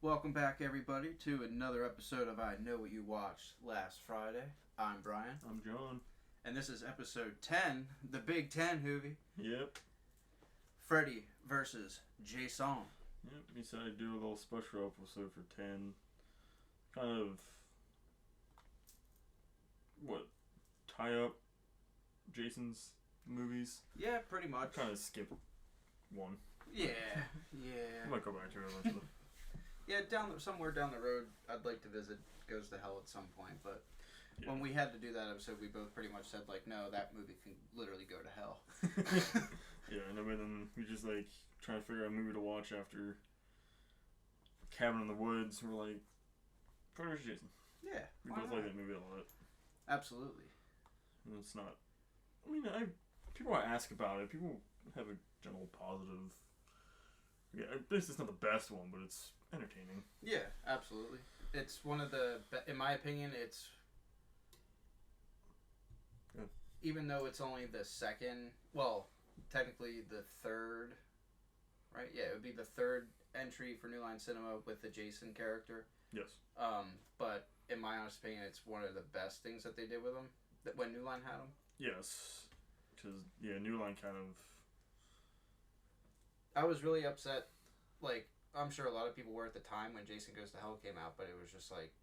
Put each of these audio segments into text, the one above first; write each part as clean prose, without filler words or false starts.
Welcome back, everybody, to another episode of I Know What You Watched Last Friday. I'm Brian. I'm John. And this is episode 10, the Big 10, Hoovy. Yep. Freddy Vs Jason. Yep. We decided to do a little special episode for 10. Kind of, tie up Jason's movies. Yeah, pretty much. Kind of skip one. Yeah. I might go back to it eventually. Yeah, somewhere down the road, I'd like to visit Goes to Hell at some point, but Yeah. when we had to do that episode, we both pretty much said, like, no, that movie can literally go to hell. Yeah, and then we just, trying to figure out a movie to watch after Cabin in the Woods. We're like, Freddy Vs Jason. Yeah. We why both not? like that movie a lot. Absolutely. And it's not... people ask about it. People have a general positive... Yeah, this is not the best one, but it's entertaining. Yeah, absolutely. It's one of the, in my opinion, it's, Yeah. even though it's only the second, well, technically the third, right? Yeah, it would be the third entry for New Line Cinema with the Jason character. Yes. But in my honest opinion, it's one of the best things that they did with him, that when New Line had him. Yes. Because, New Line kind of... I was really upset, like, I'm sure a lot of people were at the time when Jason Goes to Hell came out, but it was just like,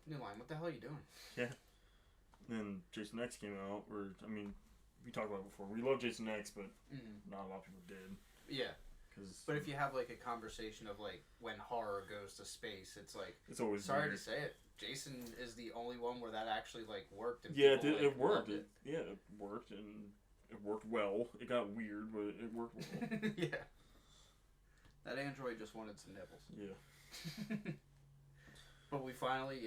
New Line, what the hell are you doing? Yeah. Then Jason X came out, we talked about it before. We love Jason X, but not a lot of people did. Yeah. Cause But if you have, like, a conversation of, like, when horror goes to space, it's like, it's always sorry weird. to say it, Jason is the only one where that actually, like, worked. And Yeah, people, it worked. loved it. It worked, and it worked well. It got weird, but it worked well. Yeah. That android just wanted some nibbles. Yeah. But we finally,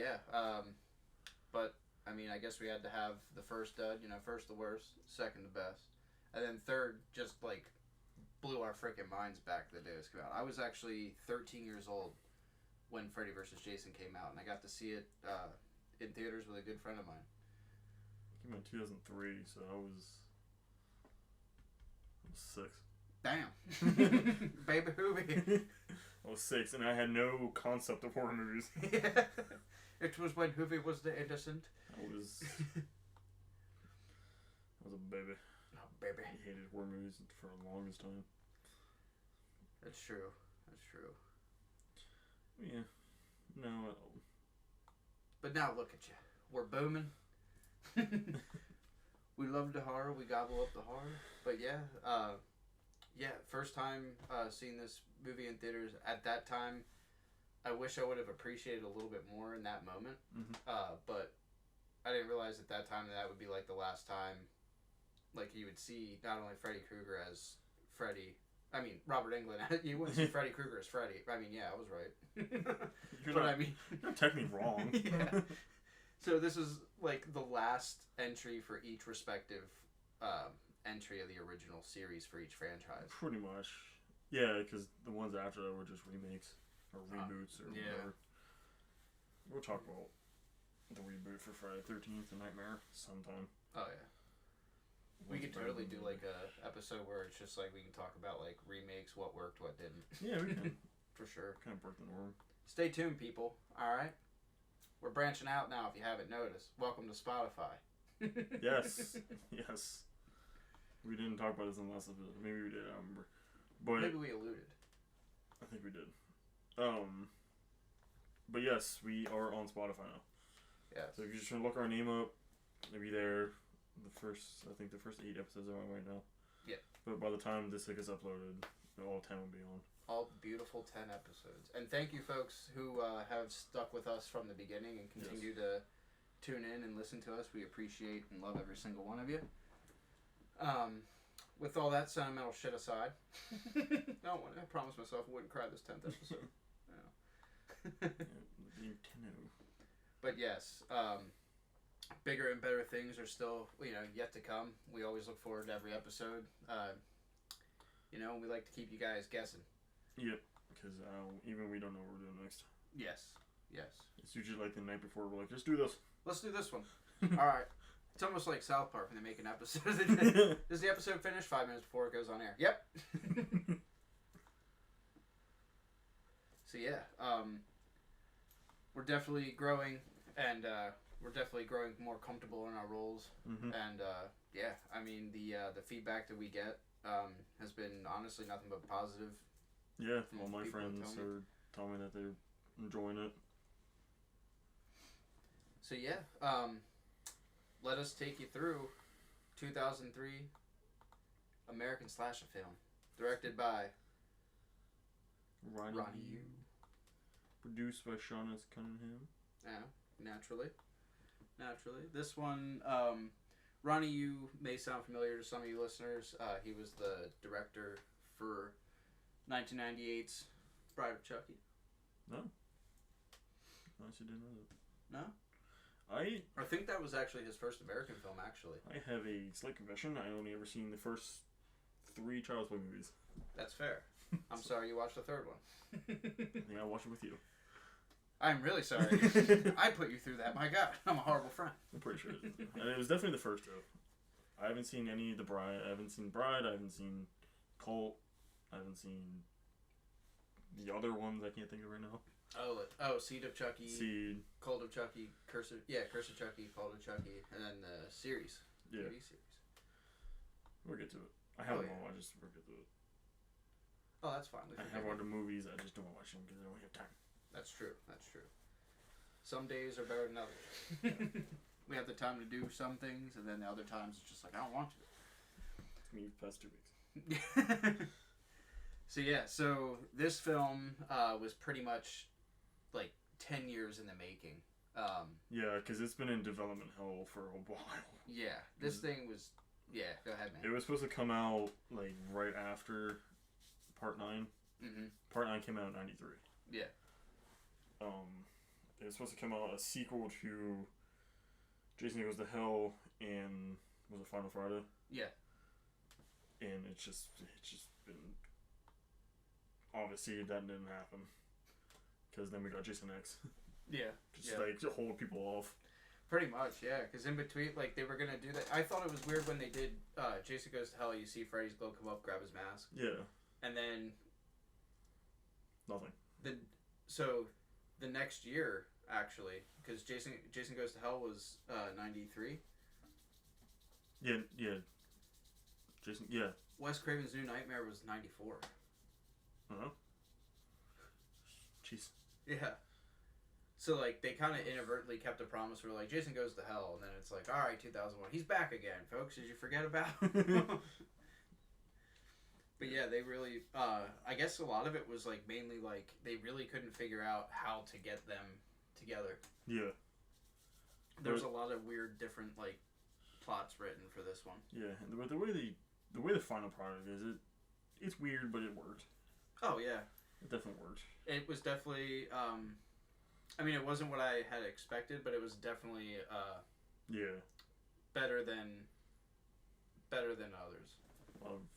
but, I guess we had to have the first dud, first the worst, second the best. And then third just, like, blew our freaking minds back the day it came out. I was actually 13 years old when Freddy vs. Jason came out, and I got to see it in theaters with a good friend of mine. It came out in 2003, so I was 6. Damn. Baby Hoovy. I was 6, and I had no concept of horror movies. Yeah. It was when Hoovy was the innocent. I was a baby. Oh, baby. I hated horror movies for the longest time. That's true. That's true. Yeah. No. But now look at you. We're booming. We love the horror. We gobble up the horror. But yeah, first time seeing this movie in theaters. At that time, I wish I would have appreciated a little bit more in that moment. But I didn't realize at that time that would be like the last time, like you would see not only Freddy Krueger as Freddy. Robert Englund. You wouldn't see Freddy Krueger as Freddy. Yeah, I was right. You're technically wrong. Yeah. So this is like the last entry for each respective entry of the original series for each franchise. Pretty much. Yeah, because the ones after that were just remakes or reboots or whatever. We'll talk about the reboot for Friday the 13th and Nightmare sometime. Oh yeah. We could totally do like a episode where it's just like we can talk about like remakes, what worked, what didn't. Yeah, we can. For sure. Kind of break the norm. Stay tuned, people. All right. We're branching out now. If you haven't noticed, welcome to Spotify. Yes. Yes. We didn't talk about this in the last episode. Maybe we did. I don't remember. But maybe we alluded. I think we did. But yes, we are on Spotify now. Yes. So if you just try to look our name up, it'll be there. I think the first 8 episodes are on right now. Yeah. But by the time this thing is uploaded, all 10 will be on. All beautiful 10 episodes. And thank you folks who have stuck with us from the beginning and continue to tune in and listen to us. We appreciate and love every single one of you. With all that sentimental shit aside, I promised myself I wouldn't cry this 10th episode. But yes, bigger and better things are still, yet to come. We always look forward to every episode. We like to keep you guys guessing. Yep, because even we don't know what we're doing next. Yes. It's usually like the night before we're like, let's do this. Let's do this one. All right. It's almost like South Park when they make an episode. Does the episode finish 5 minutes before it goes on air? Yep. So yeah, we're definitely growing, and we're definitely growing more comfortable in our roles. Mm-hmm. And yeah, I mean the feedback that we get has been honestly nothing but positive. Yeah, all my friends are telling me that they're enjoying it. So yeah, let us take you through 2003 American slasher film, directed by Ronnie Yu. Produced by Sean S. Cunningham. Yeah, naturally. This one, Ronnie Yu may sound familiar to some of you listeners. He was the director for 1998's Bride of Chucky. No. Honestly didn't know that. No? I think that was actually his first American film, actually. I have a slight confession. I only ever seen the first 3 Child's Play movies. That's fair. I'm sorry you watched the third one. I think I watched it with you. I'm really sorry. I put you through that. My God, I'm a horrible friend. I'm pretty sure. And it was definitely the first two. I haven't seen any of the Bride. I haven't seen Bride. I haven't seen Cult. I haven't seen the other ones I can't think of right now. Oh, Seed of Chucky. Seed. Cult of Chucky. Curse of Chucky. Cult of Chucky. And then the series. Yeah. TV series. We'll get to it. I have them all. I just forget to it. Oh, that's fine. I have all the movies. I just don't watch them because I don't have time. That's true. Some days are better than others. We have the time to do some things, and then the other times it's just like, I don't want to. It's me the past 2 weeks. So this film was pretty much like 10 years in the making. Yeah, because it's been in development hell for a while. Yeah, this thing was... Yeah, go ahead, man. It was supposed to come out like right after Part 9. Mm-hmm. Part 9 came out in 93. Yeah. It was supposed to come out a sequel to Jason Goes to Hell and was it Final Friday? Yeah. And it's just been obviously that didn't happen because then we got Jason X. Yeah. Like to hold people off. Pretty much, yeah. Because in between, like they were gonna do that. I thought it was weird when they did Jason Goes to Hell. You see Freddy's glow come up, grab his mask. Yeah. And then nothing. So the next year, actually, because Jason Goes to Hell was 93. Yeah. Jason. Yeah. Wes Craven's New Nightmare was 94. Jeez. Yeah. So like they kind of inadvertently kept a promise where like Jason Goes to Hell, and then it's like, all right, 2001, he's back again, folks. Did you forget about him? But yeah, they really, I guess a lot of it was like mainly like they really couldn't figure out how to get them together. Yeah. There's a lot of weird, different like plots written for this one. Yeah, and the way the final product is, it's weird, but it worked. Oh yeah. It definitely worked. It was definitely, I mean, it wasn't what I had expected, but it was definitely, yeah, better than others.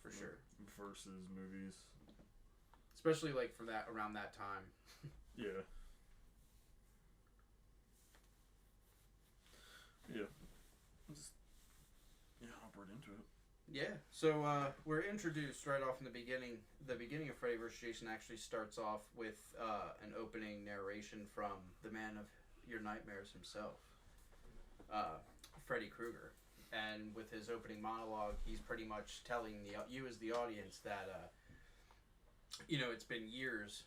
For sure. Versus movies. Especially like for around that time. Yeah. Yeah. Hop right into it. Yeah. So we're introduced right off in the beginning. The beginning of Freddy vs. Jason actually starts off with an opening narration from the man of your nightmares himself, Freddy Krueger. And with his opening monologue, he's pretty much telling you as the audience that, it's been years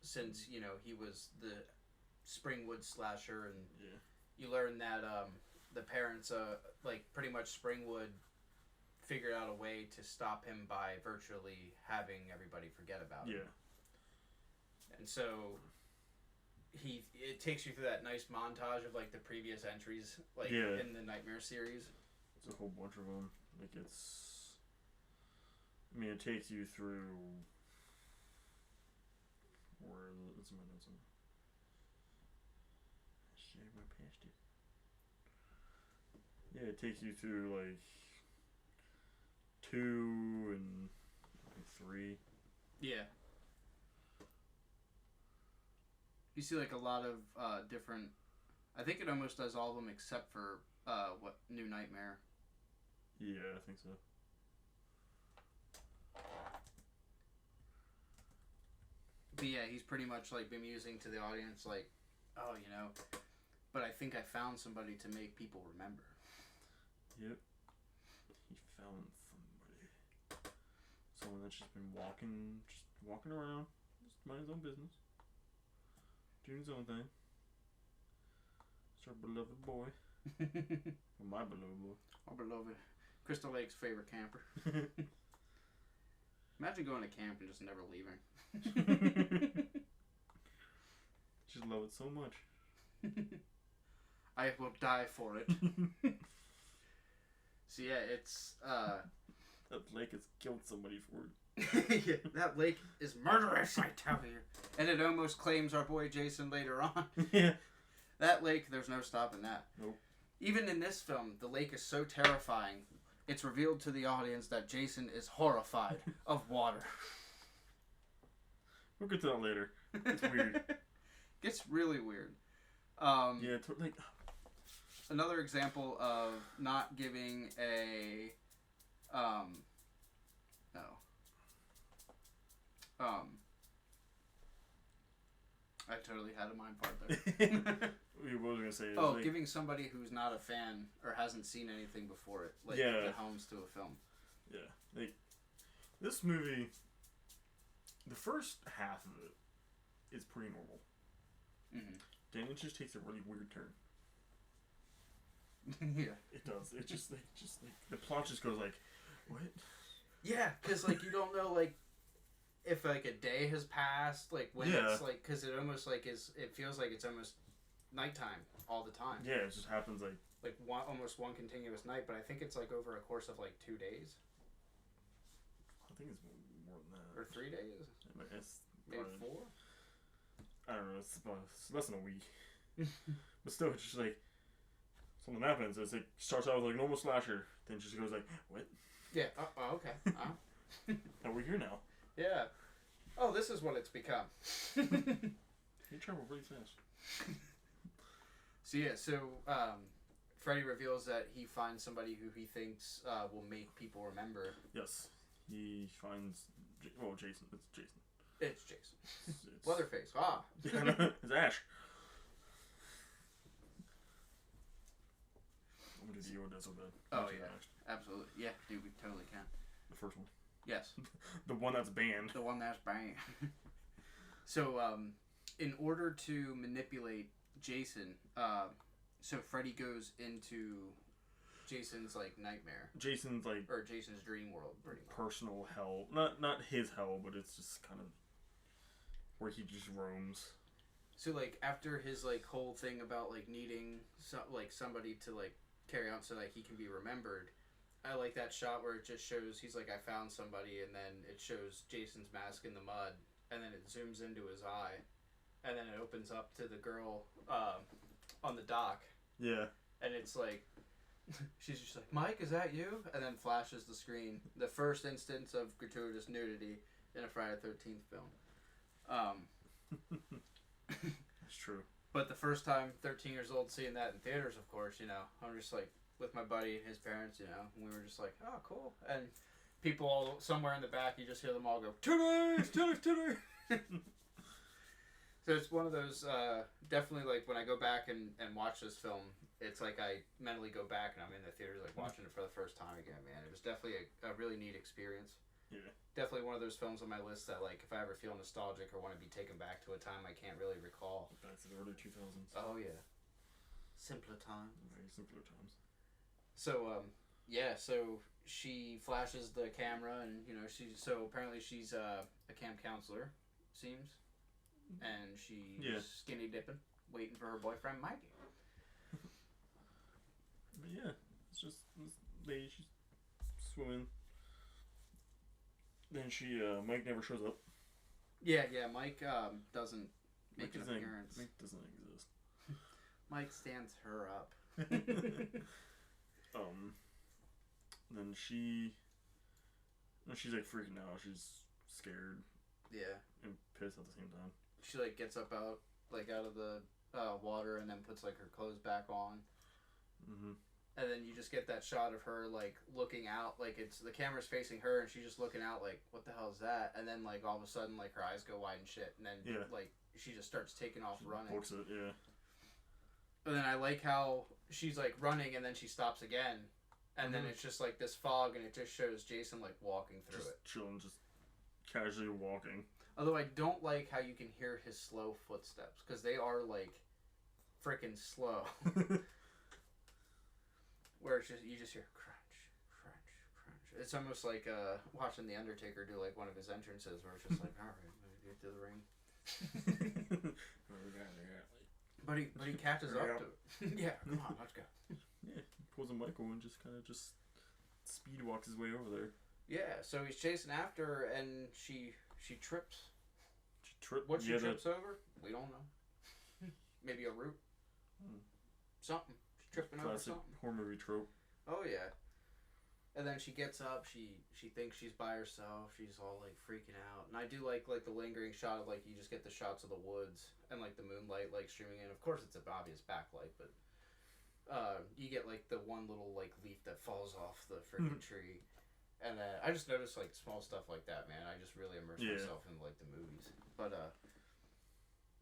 since, he was the Springwood slasher, and you learn that the parents, pretty much Springwood figured out a way to stop him by virtually having everybody forget about him. Yeah. And so it takes you through that nice montage of like the previous entries, in the Nightmare series. It's a whole bunch of them. It takes you through. It's in my notes. I went past it. Yeah, it takes you through 2 and 3. Yeah. You see a lot of different... I think it almost does all of them except for New Nightmare. Yeah, I think so. But yeah, he's pretty much bemusing to the audience oh, but I think I found somebody to make people remember. Yep. He found somebody. Someone that's just been walking around, just mind his own business, doing his own thing. It's our beloved boy. Or my beloved boy. Our beloved. Crystal Lake's favorite camper. Imagine going to camp and just never leaving. Just love it so much. I will die for it. So yeah, it's that lake has killed somebody for it. Yeah, that lake is murderous, I tell you. And it almost claims our boy Jason later on. Yeah. That lake, there's no stopping that. Nope. Even in this film, the lake is so terrifying, it's revealed to the audience that Jason is horrified of water. We'll get to that later. It's weird. It's really weird. Yeah, like... Another example of not giving a... I totally had a mind fart there. What was I going to say? Oh, giving somebody who's not a fan or hasn't seen anything before it, the helms to a film. Yeah. This movie, the first half of it is pretty normal. Mm-hmm. Then it just takes a really weird turn. Yeah. It does. It just the plot just goes like, what? Yeah, because you don't know if a day has passed, when it's because it almost it feels like it's almost nighttime all the time. Yeah, it just happens almost one continuous night, but I think it's over a course of 2 days. I think it's more than that. Or 3 days. It's maybe 4. I don't know. It's less than a week. But still, it's just something happens. It's starts out with a normal slasher, then just goes what? Yeah. Okay. And we're here now. Yeah. Oh, this is what it's become. You travel really fast. So Freddy reveals that he finds somebody who he thinks will make people remember. Yes. He finds... Jason. It's Jason. It's Jason. It's Leatherface. Ah. It's Ash. I'm going to do the order so bad. Oh, yeah. Absolutely. Yeah, dude, we totally can. The first one. Yes. The one that's banned. The one that's banned. So, in order to manipulate Jason, so Freddy goes into Jason's nightmare. Jason's or Jason's dream world, pretty much. Personal hell. Not his hell, but it's just kind of where he just roams. So after his whole thing about needing somebody to carry on so he can be remembered. I like that shot where it just shows he's I found somebody, and then it shows Jason's mask in the mud, and then it zooms into his eye, and then it opens up to the girl on the dock. Yeah. And it's she's just Mike, is that you? And then flashes the screen. The first instance of gratuitous nudity in a Friday the 13th film. It's true. But the first time, 13 years old, seeing that in theaters, of course, I'm just with my buddy and his parents, and we were just oh, cool. And people all somewhere in the back, you just hear them all go, titties, titties, titties. So it's one of those, definitely when I go back and watch this film, it's I mentally go back and I'm in the theaters watching it for the first time again, man. It was definitely a really neat experience. Yeah. Definitely one of those films on my list that if I ever feel nostalgic or want to be taken back to a time I can't really recall. Back to the early 2000s. Oh, yeah. Simpler times. Very simpler times. So, so she flashes the camera, and apparently she's a camp counselor, seems, and she's skinny dipping, waiting for her boyfriend Mikey. But yeah, it's just this lady, she's swimming. Then Mike never shows up. Yeah, Mike doesn't make an appearance. Mike doesn't exist. Mike stands her up. Then she's freaking out. She's scared. Yeah. And pissed at the same time. She gets up out of the water and then puts her clothes back on. Mm-hmm. And then you just get that shot of her, like, looking out, like, it's, the camera's facing her, and she's just looking out, like, what the hell is that? And then, like, all of a sudden, like, her eyes go wide and shit, and then, like, she just starts taking off running. Books it, yeah. And then I like how she's, like, running, and then she stops again, and then it's just, like, this fog, and it just shows Jason, like, walking through just it. Chilling, just casually walking. Although I don't like how you can hear his slow footsteps, because they are, like, freaking slow. Where it's just, you just hear crunch, crunch, crunch. It's almost like watching The Undertaker do, like, one of his entrances, where it's just like, alright, I'm gonna get to the ring. But he catches up to it. Yeah, come on, let's go. Yeah, he pulls a Michael and just kind of speed walks his way over there. Yeah, so he's chasing after her, and she trips. What she trips over? We don't know. Maybe a root. Something. She's tripping over something. Classic horror movie trope. Oh yeah. And then she gets up. She thinks she's by herself. She's all like freaking out. And I do like the lingering shot of like you just get the shots of the woods and like the moonlight like streaming in. Of course, it's an obvious backlight, but you get like the one little like leaf that falls off the freaking tree. And I just noticed like small stuff like that, man. I just really immerse myself in like the movies. But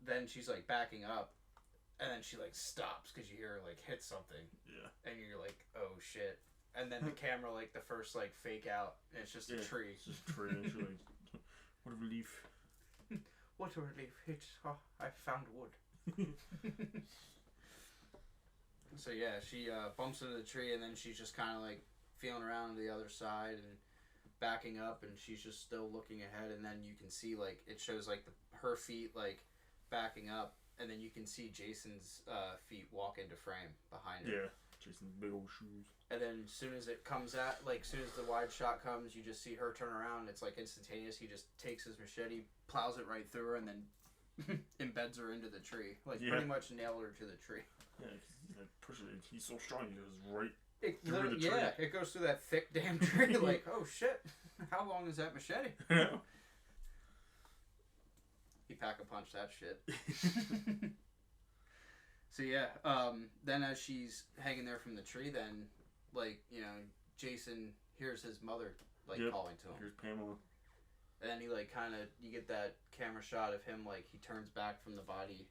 then she's like backing up, and then she like stops because you hear her like hit something. Yeah. And you're like, oh shit. And then the camera like the first like fake out, and it's just a tree. It's just a tree. And she's like, what a relief. What a relief. I found wood. So yeah, she bumps into the tree, and then she's just kind of like feeling around to the other side and backing up, and she's just still looking ahead, and then you can see like it shows like her feet like backing up, and then you can see Jason's feet walk into frame behind her. Yeah, Jason's big old shoes. And then as soon as it comes at, like as soon as the wide shot comes, you just see her turn around. It's like instantaneous. He just takes his machete, plows it right through her, and then embeds her into the tree. Like pretty much nailed her to the tree. Yeah, he's like pushing it. He's so strong. He goes right through the tree. Yeah, it goes through that thick damn tree. Like, oh shit, how long is that machete? He pack-a-punch that shit. So yeah, then as she's hanging there from the tree, then like Jason hears his mother like calling to him. Here's Pamela. And then he like kind of you get that camera shot of him like he turns back from the body,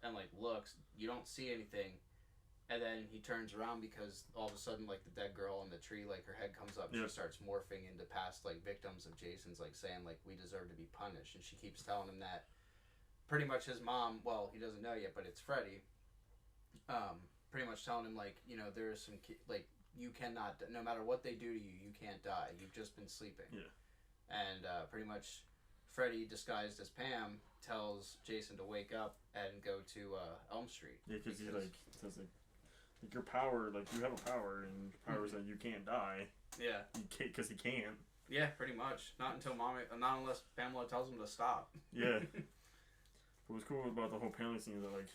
and like looks. You don't see anything. And then he turns around because all of a sudden, like, the dead girl in the tree, like, her head comes up and she starts morphing into past, like, victims of Jason's, like, saying, like, we deserve to be punished. And she keeps telling him that pretty much his mom, well, he doesn't know yet, but it's Freddy, pretty much telling him, like, there is some, like, you cannot, no matter what they do to you, you can't die. You've just been sleeping. Yeah. And pretty much Freddy, disguised as Pam, tells Jason to wake up and go to Elm Street. Yeah, because he, like, says, like, your power, like, you have a power, and your power is that you can't die. Yeah. Because he can't. Yeah, pretty much. Not unless Pamela tells him to stop. Yeah. What was cool about the whole Pamela scene is that, like,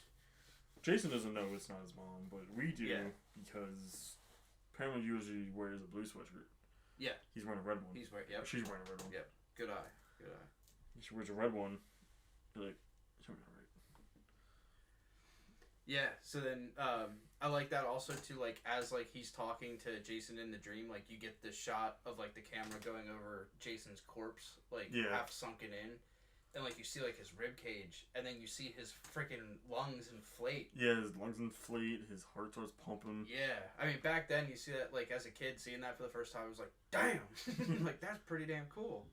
Jason doesn't know it's not his mom, but we do because Pamela usually wears a blue sweatshirt. Yeah. He's wearing a red one. She's wearing a red one. Yep. Good eye. She wears a red one. You're like, she'll be alright. Yeah, so then I like that also too, like as like he's talking to Jason in the dream, like you get this shot of like the camera going over Jason's corpse, like half sunken in, and like you see like his rib cage, and then you see his freaking lungs inflate. Yeah, his lungs inflate, his heart starts pumping. Yeah, I mean back then you see that like as a kid seeing that for the first time, I was like, damn, like that's pretty damn cool.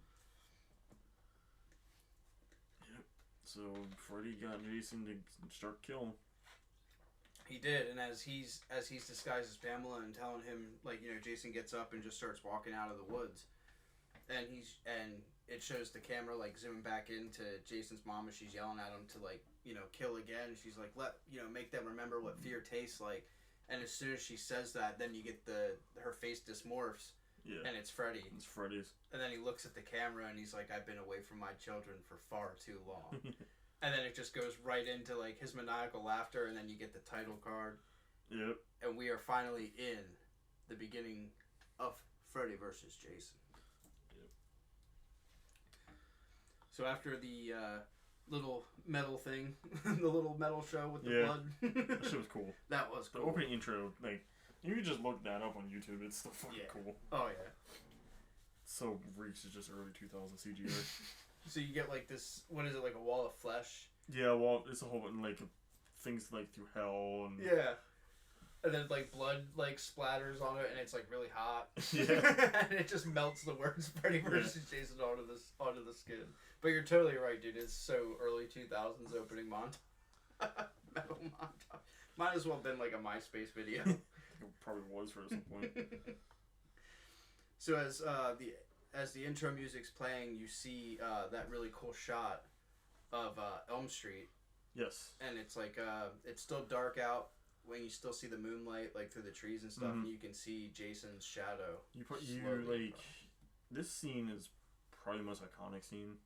Yep. So Freddy got Jason to start killing. He did, and as he's disguised as Pamela and telling him, like, Jason gets up and just starts walking out of the woods, and it shows the camera like zooming back into Jason's mom as she's yelling at him to like kill again. She's like, make them remember what fear tastes like, and as soon as she says that, then you get her face dysmorphs, and it's Freddy. It's Freddy's, and then he looks at the camera and he's like, I've been away from my children for far too long. And then it just goes right into, like, his maniacal laughter, and then you get the title card. Yep. And we are finally in the beginning of Freddy vs. Jason. Yep. So after the little metal thing, the little metal show with the blood. That shit was cool. That was cool. The opening intro, like, You can just look that up on YouTube. It's still fucking cool. Oh yeah. So reeks is just early 2000 CGI. So you get like this. What is it, like a wall of flesh? Yeah, well, it's a whole bunch like things like through hell and and then like blood like splatters on it, and it's like really hot. Yeah, and it just melts the words Freddy vs. Jason onto the skin. But you're totally right, dude. It's so early 2000s opening montage. Metal montage. Might as well have been like a MySpace video. It probably was for some point. So as the intro music's playing, you see that really cool shot of Elm Street. Yes. And it's like it's still dark out when you still see the moonlight like through the trees and stuff, and you can see Jason's shadow. This scene is probably the most iconic scene,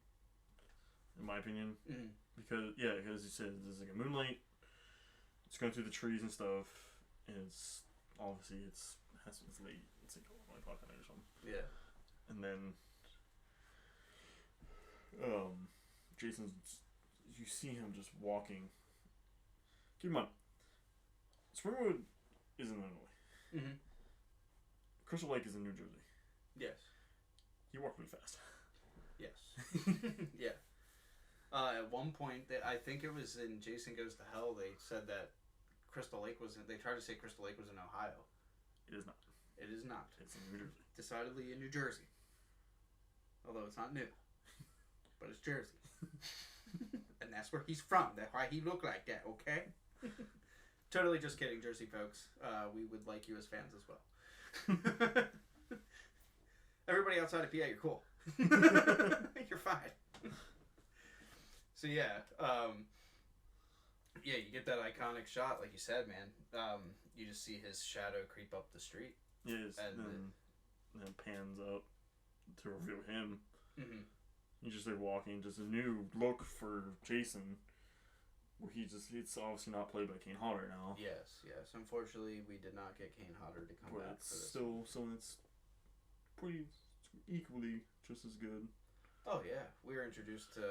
in my opinion, because you said there's like a moonlight. It's going through the trees and stuff, and it's obviously it's late. It's like 1 o'clock at night or something. Yeah. And then, you see him just walking. Keep in mind, Springwood is in Illinois. Mm-hmm. Crystal Lake is in New Jersey. Yes. He walked really fast. Yes. Yeah. At one point, I think it was in Jason Goes to Hell, they said that Crystal Lake they tried to say Crystal Lake was in Ohio. It is not. It is not. It's in New Jersey. Decidedly in New Jersey. Although it's not new. But it's Jersey. And that's where he's from. That's why he looked like that, okay? Totally just kidding, Jersey folks. We would like you as fans as well. Everybody outside of PA, you're cool. You're fine. So yeah, you get that iconic shot, like you said, man. You just see his shadow creep up the street. Yes, and then it pans up to reveal him. Mm-hmm. He's just like walking, just a new look for Jason. Where it's obviously not played by Kane Hodder now. Yes. Unfortunately, we did not get Kane Hodder to come back for this. Still someone that's pretty equally just as good. Oh yeah, we were introduced to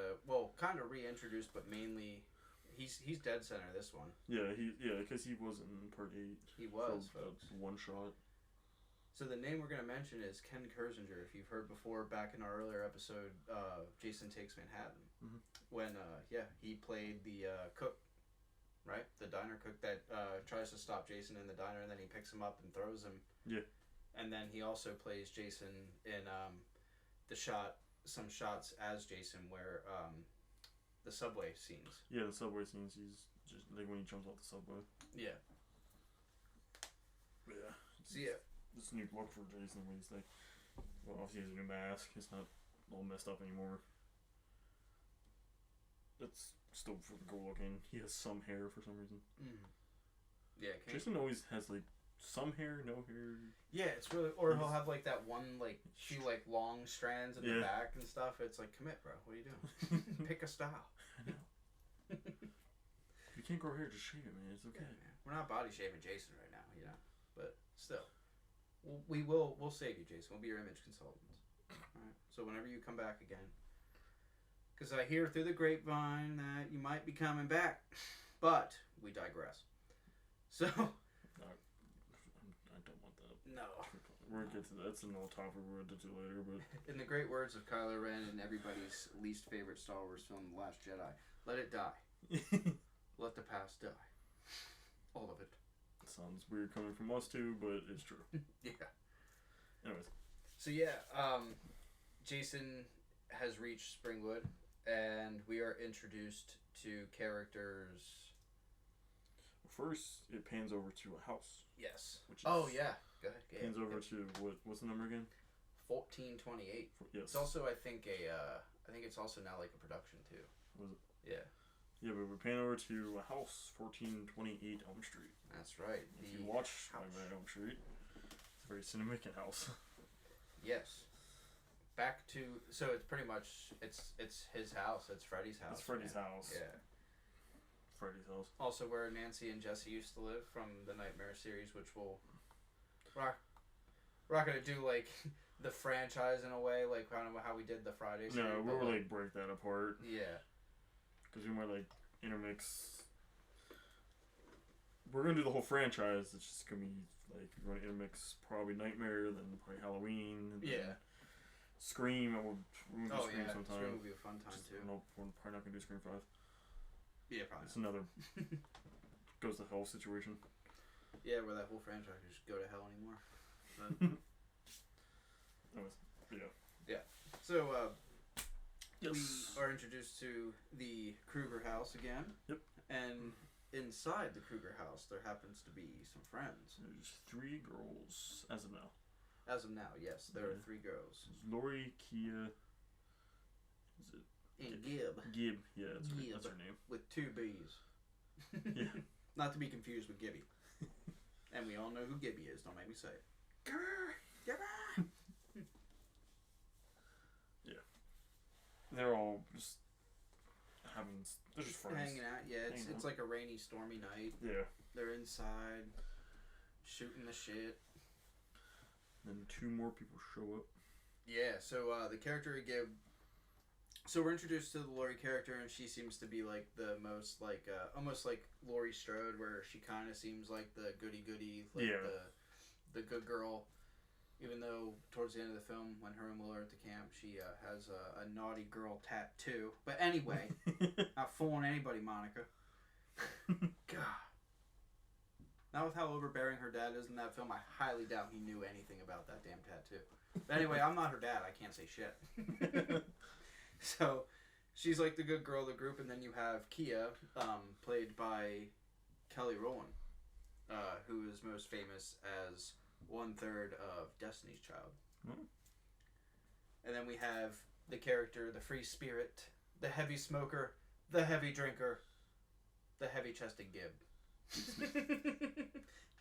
kind of reintroduced, but mainly he's dead center this one. Yeah, because he was in part 8. He was, folks. One shot. So the name we're gonna mention is Ken Kurzinger. If you've heard before, back in our earlier episode, Jason Takes Manhattan, when he played the cook, right? The diner cook that tries to stop Jason in the diner, and then he picks him up and throws him. Yeah. And then he also plays Jason in some shots as Jason where the subway scenes. Yeah, the subway scenes. He's just like when he jumps off the subway. Yeah. Yeah. So yeah. This new look for Jason where he's like, well, obviously he has a new mask. It's not all messed up anymore. That's still freaking cool looking. He has some hair for some reason. Yeah. Jason always has like some hair, no hair. Yeah, it's really, or he'll have like that one like few like long strands in the back and stuff. It's like, commit, bro. What are you doing? Pick a style. I know. If you can't grow hair, just shave it, man. It's okay. Yeah, we're not body shaving Jason right now, you know, but still. We'll save you, Jason. We'll be your image consultants. Alright. So whenever you come back again, because I hear through the grapevine that you might be coming back, but we digress. So I don't want that. No. We're gonna get to that. That's an old topic we're gonna get to later, but in the great words of Kylo Ren and everybody's least favorite Star Wars film, The Last Jedi, let it die. Let the past die. All of it. Sounds weird coming from us too, but it's true. Yeah. Anyways. So yeah, Jason has reached Springwood, and we are introduced to characters. First, it pans over to a house. Yes. Which is, yeah. Go ahead. Pans over to what's the number again? 1428. Yes. It's also I think it's also now like a production too. Was it? Yeah. Yeah, but we're panning over to a house, 1428 Elm Street. That's right. If you watch Nightmare on Elm Street, it's a very cinematic house. Yes. Back to so it's pretty much it's his house. It's Freddy's house. It's Freddy's house. Yeah. Freddy's house. Also, where Nancy and Jesse used to live from the Nightmare series, which we're not gonna do like the franchise in a way, like kind of how we did the Friday series. No, we'll like break that apart. Yeah. Because we might like intermix we're gonna do the whole franchise. It's just gonna be like we're gonna intermix probably Nightmare, then probably Halloween. And Yeah. Scream. We'll do Scream sometime. Scream would be a fun time too. No, we're probably not gonna do Scream 5. Yeah, probably. It's another goes to hell situation. Yeah, where that whole franchise can just go to hell anymore. Yeah. So yes. we are introduced to the Kruger house again. Yep. And inside the Kruger house, there happens to be some friends. There's 3 girls as of now. As of now, yes, there are 3 girls. There's Lori, Kia. Is it? And Gib. Gib. Yeah, that's her name. With 2 B's. Yeah. Not to be confused with Gibby. And we all know who Gibby is. Don't make me say it. Grr, yeah. They're all just they're just friends. Hanging out. Yeah, it's like a rainy, stormy night. Yeah. They're inside, shooting the shit. Then 2 more people show up. Yeah, so the character of Gib. So we're introduced to the Laurie character, and she seems to be like the most like almost like Laurie Strode, where she kind of seems like the goody, like the good girl. Even though towards the end of the film, when her and Will are at the camp, she has a naughty girl tattoo. But anyway, not fooling anybody, Monica. God. Now with how overbearing her dad is in that film, I highly doubt he knew anything about that damn tattoo. But anyway, I'm not her dad. I can't say shit. So, she's like the good girl of the group, and then you have Kia, played by Kelly Rowland, who is most famous as 1/3 of Destiny's Child. Mm. And then we have the character, the free spirit, the heavy smoker, the heavy drinker, the heavy-chested Gib.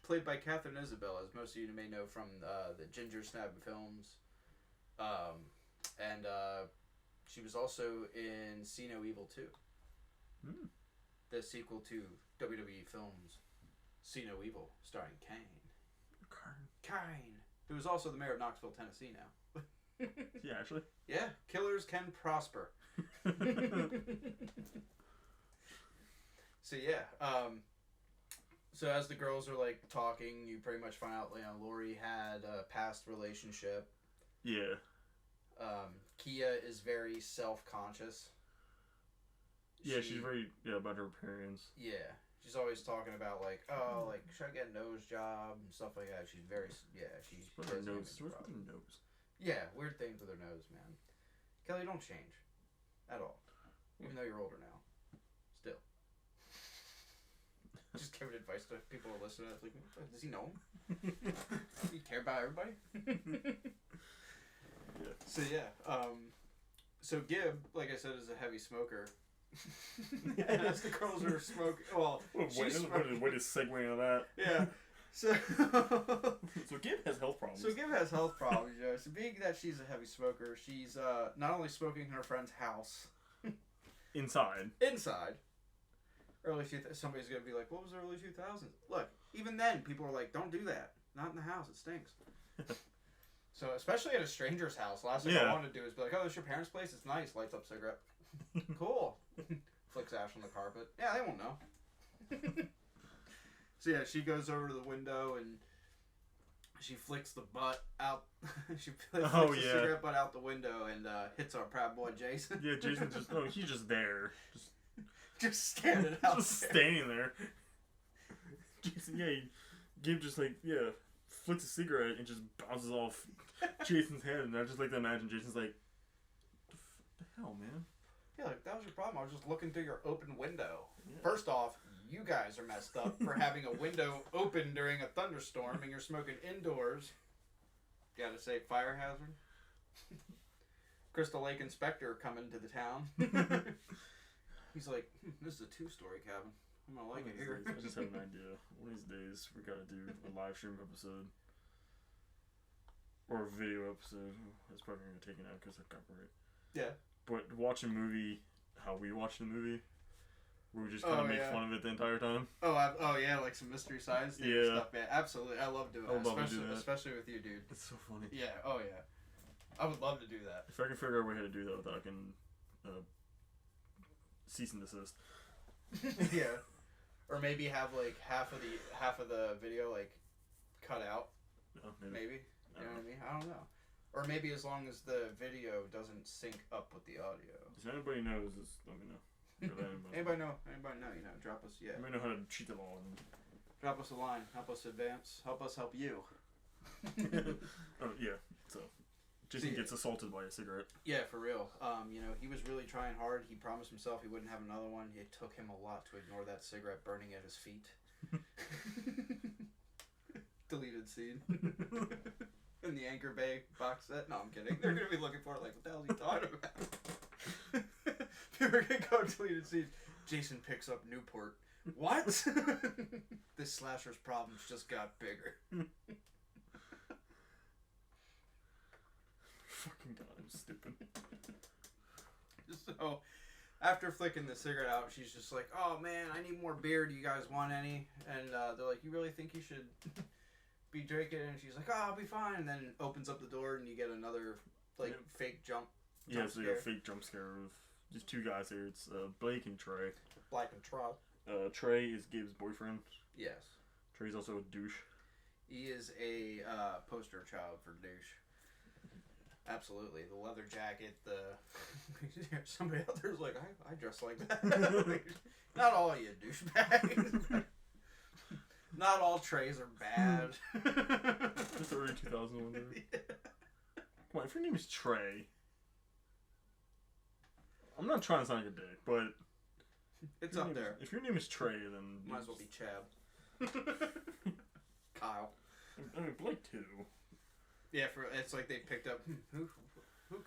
Played by Catherine Isabelle, as most of you may know from the Ginger Snap films. And she was also in See No Evil 2. Mm. The sequel to WWE films See No Evil, starring Kane. Kane. Who is also the mayor of Knoxville, Tennessee now. Yeah, actually. Yeah, killers can prosper. So yeah, so as the girls are like talking, you pretty much find out, Laurie had a past relationship. Yeah. Kia is very self-conscious. Yeah, she's very about her appearance. Yeah, she's always talking about like, oh, like should I get a nose job and stuff like that. She's very she What's her nose? What's her nose? Yeah, weird things with her nose, man. Kelly, don't change at all, even though you're older now. Still, just giving advice to people who listen to it. Like, does he know him? Does he care about everybody? Yeah. So yeah, so Gib, like I said, is a heavy smoker. And as the girls are smoking, well, way to segue into that. Yeah. So Gib has health problems. So Gib has health problems, So being that she's a heavy smoker, she's not only smoking in her friend's house. Inside. Early somebody's gonna be like, "What was the early 2000s?" Look, even then, people are like, "Don't do that. Not in the house. It stinks." So especially at a stranger's house, last thing I want to do is be like, "Oh, this your parents' place? It's nice." Lights up cigarette. Cool. Flicks ash on the carpet. Yeah, they won't know. So yeah, she goes over to the window and she flicks the butt out. She flicks the cigarette butt out the window and hits our proud boy Jason. Yeah, Jason he's just there. Just standing out just standing there. Jason, Gib just flicks a cigarette and just bounces off Jason's head, and I just like to imagine Jason's like, the hell, man? Yeah, like, that was your problem. I was just looking through your open window. Yeah. First off, you guys are messed up for having a window open during a thunderstorm and you're smoking indoors. Gotta say, fire hazard. Crystal Lake inspector coming to the town. He's like, this is a 2-story cabin. I'm gonna like it here. I just have an idea. One of these days, we gotta do a live stream episode. Or a video episode. That's probably gonna get taken out because of copyright. Yeah. But watch a movie, how we watch the movie, where we just kind of make fun of it the entire time. Oh yeah, like some Mystery Science Theater stuff, man. Absolutely, I love doing that. Especially with you, dude. It's so funny. Yeah, oh yeah. I would love to do that. If I can figure out a way how to do that without I can cease and desist. Yeah. Or maybe have like half of the video like cut out. Oh, maybe. You know what I mean? I don't know. Or maybe as long as the video doesn't sync up with the audio. If anybody knows, just let me know. Anybody know? You know, drop us. Yeah. Anybody know how to cheat the law? Drop us a line. Help us advance. Help us help you. Oh yeah. So, Jason gets assaulted by a cigarette. Yeah, for real. You know, he was really trying hard. He promised himself he wouldn't have another one. It took him a lot to ignore that cigarette burning at his feet. Deleted scene. In the Anchor Bay box set. No, I'm kidding. They're gonna be looking for it like, what the hell is he talking about? We're gonna go deleted scene. Jason picks up Newport. What? This slasher's problems just got bigger. Fucking god, I'm stupid. So, after flicking the cigarette out, she's just like, oh man, I need more beer. Do you guys want any? And they're like, you really think you should be drinking? And she's like, oh, I'll be fine. And then opens up the door and you get another, like, fake jump Yeah, so you got a fake jump scare of just two guys here. It's Blake and Trey. Blake and Trey. Trey is Gabe's boyfriend. Yes. Trey's also a douche. He is a poster child for douche. Absolutely. The leather jacket, somebody out there's like, I dress like that. Not all you douchebags. Not all Treys are bad. It's early 2001. Yeah. Come on, if your name is Trey, I'm not trying to sound like a dick, but it's up there. If your name is Trey, then might as well be Chab. Kyle. I mean, Blake too. Yeah, it's like they picked up who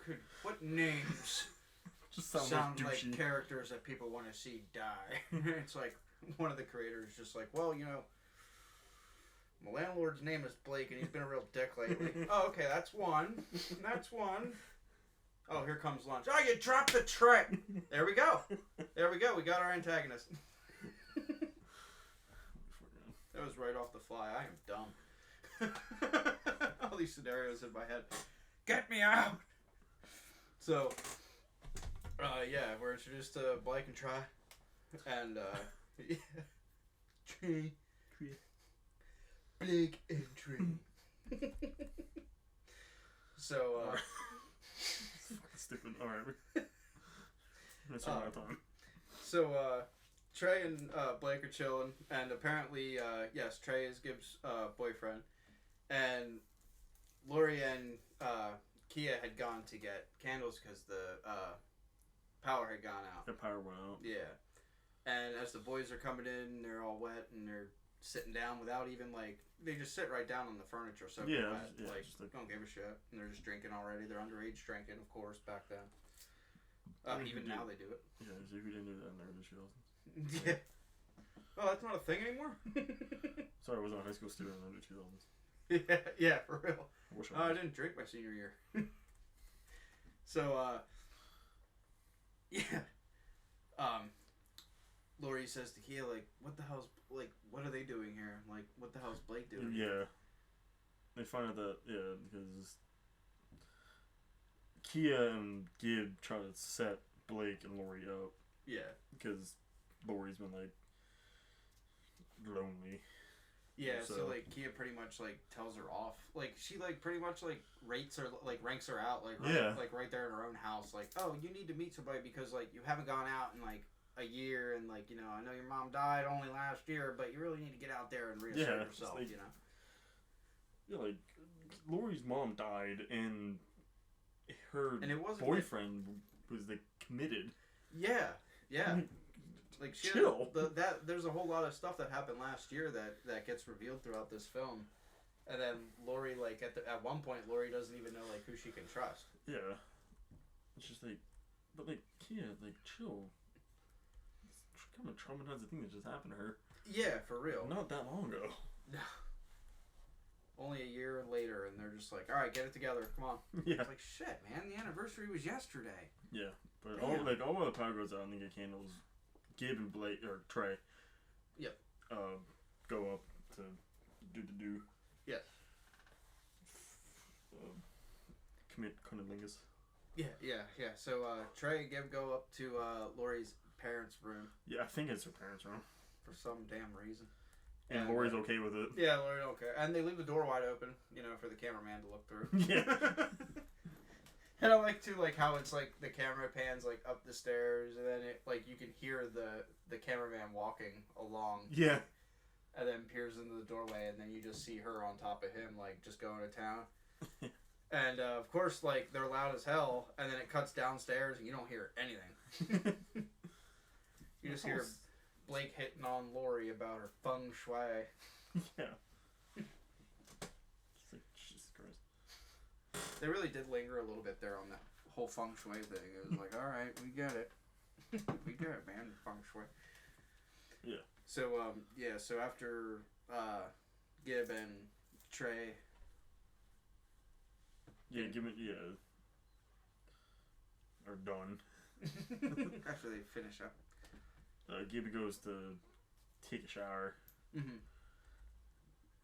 could, what names just sound like characters that people want to see die. It's like one of the creators just like, well, you know, my landlord's name is Blake and he's been a real dick lately. Oh, okay, that's one. That's one. Oh, here comes lunch. Oh, you dropped the tray. There we go. There we go. We got our antagonist. That was right off the fly. I am dumb. All these scenarios in my head. Get me out! So, yeah, we're introduced to Blake and Trey. And, yeah. Trey. Blake and Trey. So, stupid. Alright. That's my time. So, Trey and Blake are chilling, and apparently, yes, Trey is Gibbs' boyfriend. And Lori and Kia had gone to get candles because the power had gone out. The power went out. Yeah. And as the boys are coming in, they're all wet and they're sitting down without even like, they just sit right down on the furniture. So don't give a shit. And they're just drinking already. They're underage drinking, of course, back then. Even now they do it. Yeah, so if you didn't do that in the early 2000s. Yeah. Oh, that's not a thing anymore? Sorry, I wasn't a high school student in the early 2000s. Yeah, for real. I didn't drink my senior year. So, yeah. Lori says to Kia, like, what are they doing here? Like, what the hell is Blake doing? Yeah. They find out that, because Kia and Gib try to set Blake and Lori up. Yeah. Because Lori's been, like, lonely. Yeah, so like Kia pretty much like tells her off. Like she like pretty much like ranks her out like right there in her own house. Like, oh, you need to meet somebody because like you haven't gone out in like a year and like, you know, I know your mom died only last year, but you really need to get out there and reassert yourself, like, you know. Yeah, like Lori's mom died and her boyfriend was like committed. Yeah. Yeah. Like chill. There's a whole lot of stuff that happened last year that gets revealed throughout this film, and then Lori like at one point Lori doesn't even know like who she can trust. Yeah, it's just like, but like Kia, like chill. It's kind of a traumatizing thing that just happened to her. Yeah, for real. Not that long ago. Only a year later, and they're just like, all right, get it together, come on. Yeah. It's like shit, man. The anniversary was yesterday. Yeah, but all the power goes out and they get candles. Gabe and Blake or Trey. Yep. Go up to do. Yes. Commit cunnilingus. Yeah. So Trey and Gabe go up to Lori's parents' room. Yeah, I think it's her parents' room. for some damn reason. And Lori's okay with it. Yeah, Lori don't care. And they leave the door wide open, for the cameraman to look through. Yeah. And I like too, like how it's like the camera pans like up the stairs, and then it like you can hear the cameraman walking along. Yeah. And then peers into the doorway, and then you just see her on top of him, like just going to town. And of course, like they're loud as hell, and then it cuts downstairs, and you don't hear anything. You just hear Blake hitting on Lori about her feng shui. Yeah. It's like, Jesus Christ. They really did linger a little bit there on the whole feng shui thing. It was like, all right, we get it. We get it, man. Feng shui. Yeah. So, so after Gib and Trey... Yeah, are done. After they finish up. Gibby goes to take a shower. Mm-hmm.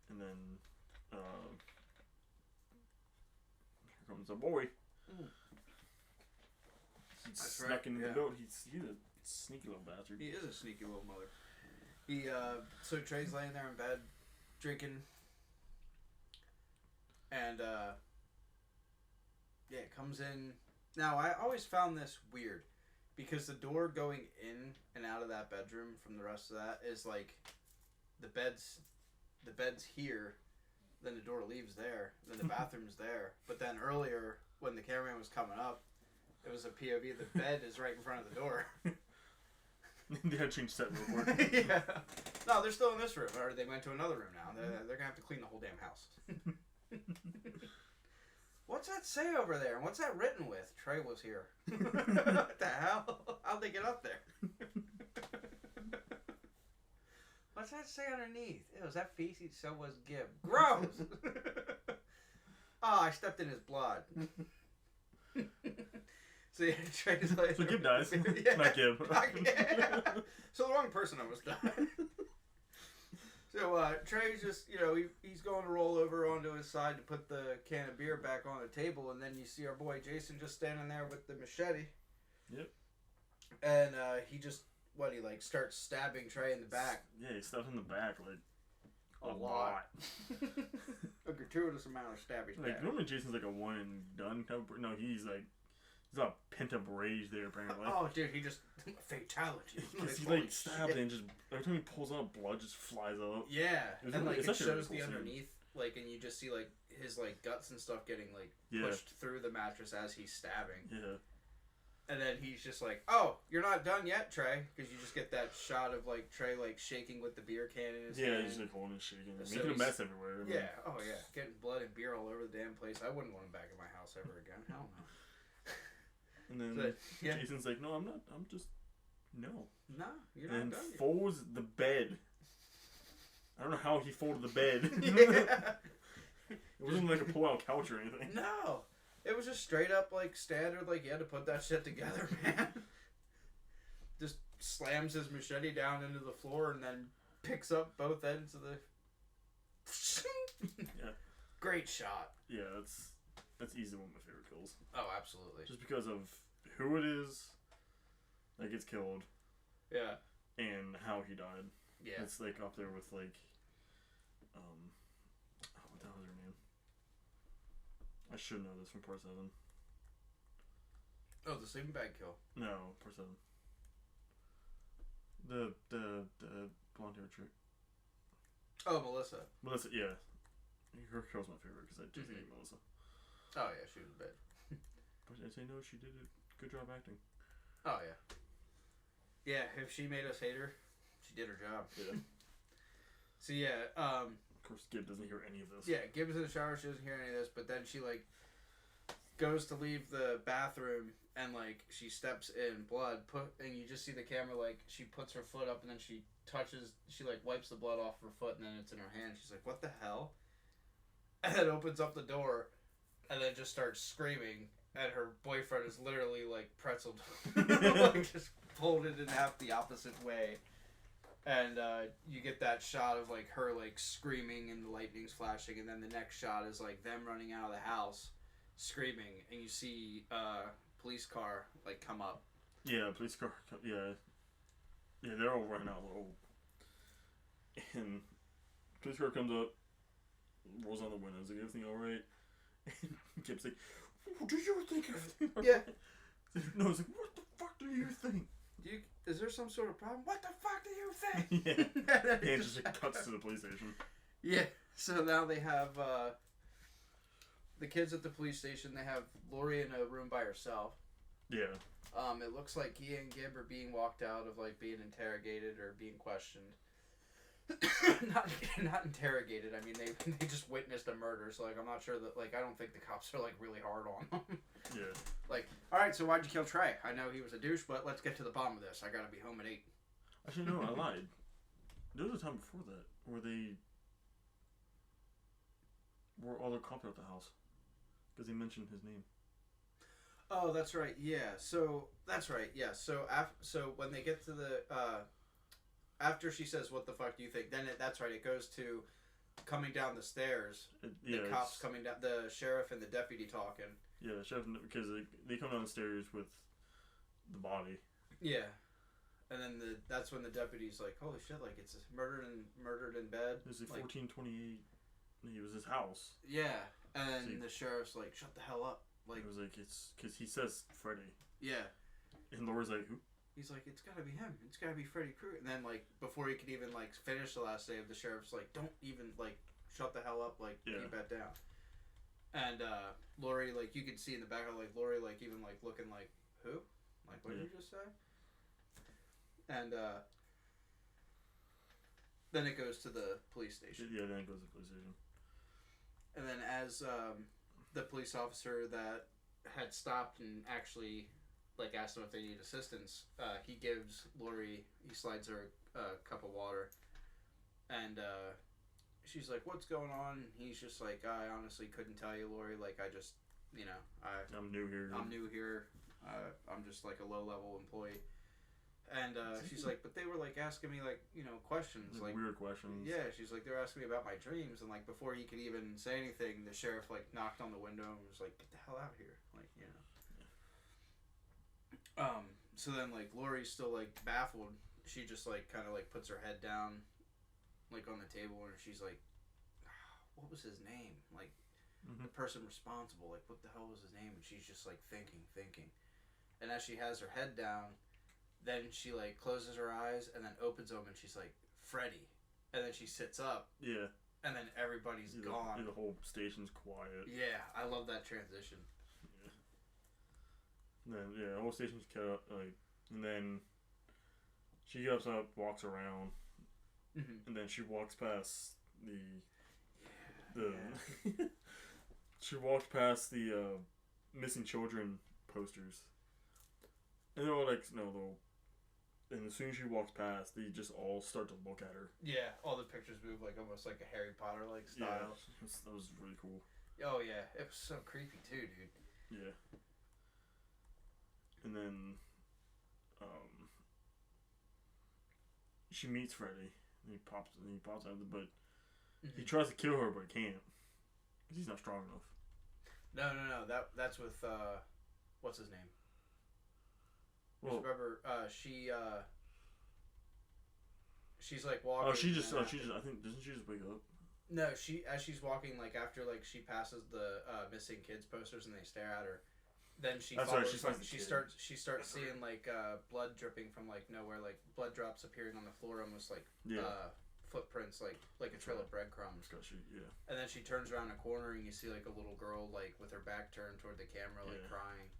And then, here comes a boy. Mm. He's snuck in the goat. He's a sneaky little bastard. He is a sneaky little mother. So Trey's laying there in bed, drinking. And, it comes in. Now, I always found this weird. Because the door going in and out of that bedroom from the rest of that is like the bed's here, then the door leaves there, then the bathroom's there. But then earlier when the cameraman was coming up, it was a POV. The bed is right in front of the door. They had to change set real quick. Yeah. No, they're still in this room, or they went to another room now. They're gonna have to clean the whole damn house. What's that say over there? And what's that written with? Trey was here. What the hell? How'd they get up there? What's that say underneath? Ew, is that feces? So was Gib. Gross! Oh, I stepped in his blood. So yeah, Trey's like... So Gib dies. Yeah. Not Gib. Yeah. So the wrong person almost died. So Trey's just, he's going to roll over onto his side to put the can of beer back on the table, and then you see our boy Jason just standing there with the machete. Yep. And he starts stabbing Trey in the back. Yeah, he stabs in the back, like, a lot. A gratuitous amount of stabby. Like, normally Jason's like a one and done type of, no, he's a pent up rage there, apparently. Oh, dude, he just, fatality. Because he, like, stabbed and just, every time he pulls out, blood just flies out. Yeah, and, like, it shows really the cool underneath, like, and you just see, like, his, like, guts and stuff getting, like, pushed through the mattress as he's stabbing. Yeah. And then he's just like, oh, you're not done yet, Trey. Because you just get that shot of, like, Trey, like, shaking with the beer can in his hand. Yeah, he's, like, holding and shaking. So making a mess everywhere. Yeah, oh, yeah. Getting blood and beer all over the damn place. I wouldn't want him back in my house ever again. Hell no. And then Jason's like, no, I'm not. I'm just... No. No, you're not and done yet. folds the bed. I don't know how he folded the bed. Yeah. It wasn't like a pull-out couch or anything. No. It was just straight up, like, standard, like, you had to put that shit together, man. Just slams his machete down into the floor and then picks up both ends of the... Yeah. Great shot. Yeah, that's easily one of my favorite kills. Oh, absolutely. Just because of who it is that gets killed. Yeah. And how he died. Yeah. It's, like, up there with, like, what the hell is her name? I should know this from part 7. Oh, the sleeping bag kill. No, part 7. The blonde hair chick. Oh, Melissa. Melissa, yeah. Her kill's my favorite because I just hate Melissa. Oh, yeah, she was bad. But I say no, she did a good job acting. Oh, yeah. Yeah, if she made us hate her, she did her job. Yeah. So, yeah, of course, Gib doesn't hear any of this. Yeah, Gib's in the shower, she doesn't hear any of this, but then she, like, goes to leave the bathroom, and, like, she steps in blood, and you just see the camera, like, she puts her foot up, and then she like, wipes the blood off her foot, and then it's in her hand. She's like, what the hell? And then opens up the door, and then just starts screaming, and her boyfriend is literally, like, pretzeled, like, just folded in half the opposite way. And you get that shot of, like, her, like, screaming and the lightning's flashing, and then the next shot is, like, them running out of the house screaming, and you see police car, like, come up. Yeah, police car, yeah. Yeah, they're all running out. And police car comes up, rolls on the windows, like, everything alright? And Kip's like, do you think everything alright? Yeah. No, it's like, what the fuck do you think? Is there some sort of problem? What the fuck do you think? Yeah. And it just like, cuts to the police station. Yeah. So now they have the kids at the police station. They have Lori in a room by herself. Yeah. It looks like Gia and Gib are being walked out of like being interrogated or being questioned. not interrogated. I mean, they just witnessed a murder, so like I'm not sure that like I don't think the cops are like really hard on them. Yeah. Like, all right, so why'd you kill Trey? I know he was a douche, but let's get to the bottom of this. I gotta be home at 8. Actually, no, I lied. There was a time before that where they were all the cops at the house because they mentioned his name. Oh, that's right. Yeah. So that's right. Yeah. So so when they get to the after she says, "What the fuck do you think?" Then that's right. It goes to coming down the stairs. The cops coming down. The sheriff and the deputy talking. Yeah, the sheriff, because they come down the stairs with the body. Yeah. And then that's when the deputy's like, "Holy shit! Like it's murdered in bed." It was like 1428. It was his house. Yeah, and the sheriff's like, "Shut the hell up!" Like it was like it's because he says Freddy. Yeah. And Laura's like, "Who?" He's like, "It's gotta be him. It's gotta be Freddy Krueger." And then like before he could even like finish the last name, the sheriff's like, "Don't even like shut the hell up. Like keep that down." And Lori, like you could see in the background, like Lori, like even like looking like, "Who? Like what did you just say?" And then it goes to the police station. Yeah, then it goes to the police station. And then as the police officer that had stopped and actually like asked them if they need assistance, he gives Lori, he slides her a cup of water, and she's like, "What's going on?" And he's just like, "I honestly couldn't tell you, Lori. Like I just, I'm new here. I'm just like a low level employee." And she's like, "But they were like asking me like questions, like weird questions." Yeah, she's like, "They're asking me about my dreams," and like before he could even say anything, the sheriff like knocked on the window and was like, "Get the hell out of here!" Like So then like Lori's still like baffled. She just like kind of like puts her head down, like on the table, and she's like, "What was his name? Like the person responsible. Like what the hell was his name?" And she's just like thinking, and as she has her head down. Then she like closes her eyes and then opens them and she's like, "Freddy," and then she sits up. Yeah. And then everybody's gone. The whole station's quiet. Yeah, I love that transition. Yeah. And then the whole station's cut like, and then she gets up, walks around, and then she walks past she walks past the missing children posters. And they're all like, and as soon as she walks past, they just all start to look at her. Yeah, all the pictures move like almost like a Harry Potter like style. Yeah, that was really cool. Oh yeah, it was so creepy too, dude. Yeah. And then, she meets Freddy, and he pops out of the butt. He tries to kill her, but he can't, because he's not strong enough. No. That's with what's his name? Well, remember, she's like walking. I think doesn't she just wake up? No, as she's walking, like after like she passes the missing kids posters and they stare at her, then she follows. She starts seeing like blood dripping from like nowhere, like blood drops appearing on the floor, almost like footprints, like a trail of breadcrumbs. And then she turns around a corner and you see like a little girl like with her back turned toward the camera, like crying.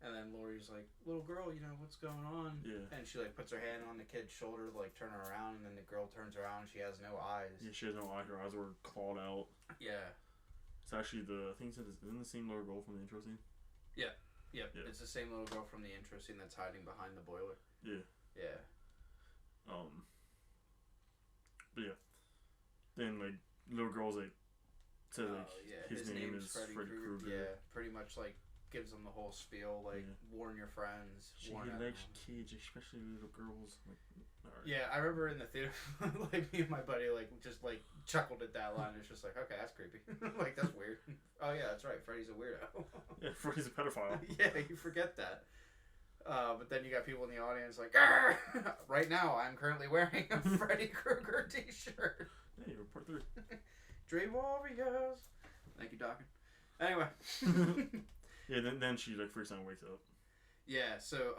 And then Lori's like, "Little girl, what's going on?" Yeah. And she like puts her hand on the kid's shoulder to like turn her around, and then the girl turns around and she has no eyes. Yeah, she has no eyes. Her eyes were clawed out. Yeah. It's actually I think it's isn't the same little girl from the intro scene? Yeah. Yep. Yeah. It's the same little girl from the intro scene that's hiding behind the boiler. Yeah. Yeah. But yeah. Then like little girl's like says like his name is Freddy Krueger. Yeah, pretty much like gives them the whole spiel, like warn your friends. She likes kids, especially little girls. Like, right. Yeah, I remember in the theater, like me and my buddy, like just like chuckled at that line. It's just like, okay, that's creepy. Like that's weird. Oh yeah, that's right. Freddy's a weirdo. Yeah, Freddy's a pedophile. Yeah, you forget that. But then you got people in the audience like, "Arr!" Right now I'm currently wearing a Freddy Krueger t-shirt. Hey, report 3. Dream Warriors. Thank you, Doc. Anyway. Yeah, then she like freaks out and wakes up. Yeah, so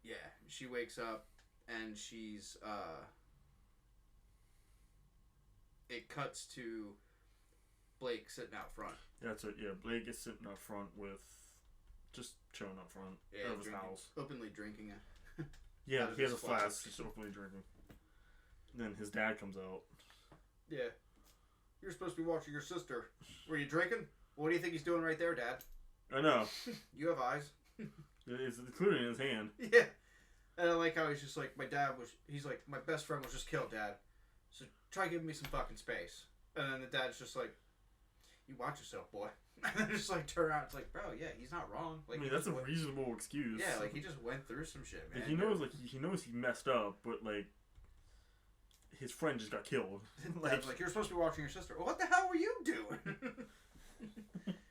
yeah, she wakes up and she's it cuts to Blake sitting out front. Yeah, that's it. Yeah, Blake is sitting out front with just chilling out front of his house. Openly drinking it. Yeah, he has a flask, just openly drinking. Then his dad comes out. Yeah. You're supposed to be watching your sister. Were you drinking? What do you think he's doing right there, Dad? I know. You have eyes. It's clearly in his hand. Yeah. And I like how he's just like, he's like, my best friend was just killed, Dad. So try giving me some fucking space. And then the dad's just like, you watch yourself, boy. And then just like turn around. It's like, bro, yeah, he's not wrong. Like, I mean, that's a reasonable excuse. Yeah, like he just went through some shit, man. Like he knows he messed up, but like his friend just got killed. Like you're supposed to be watching your sister. What the hell were you doing?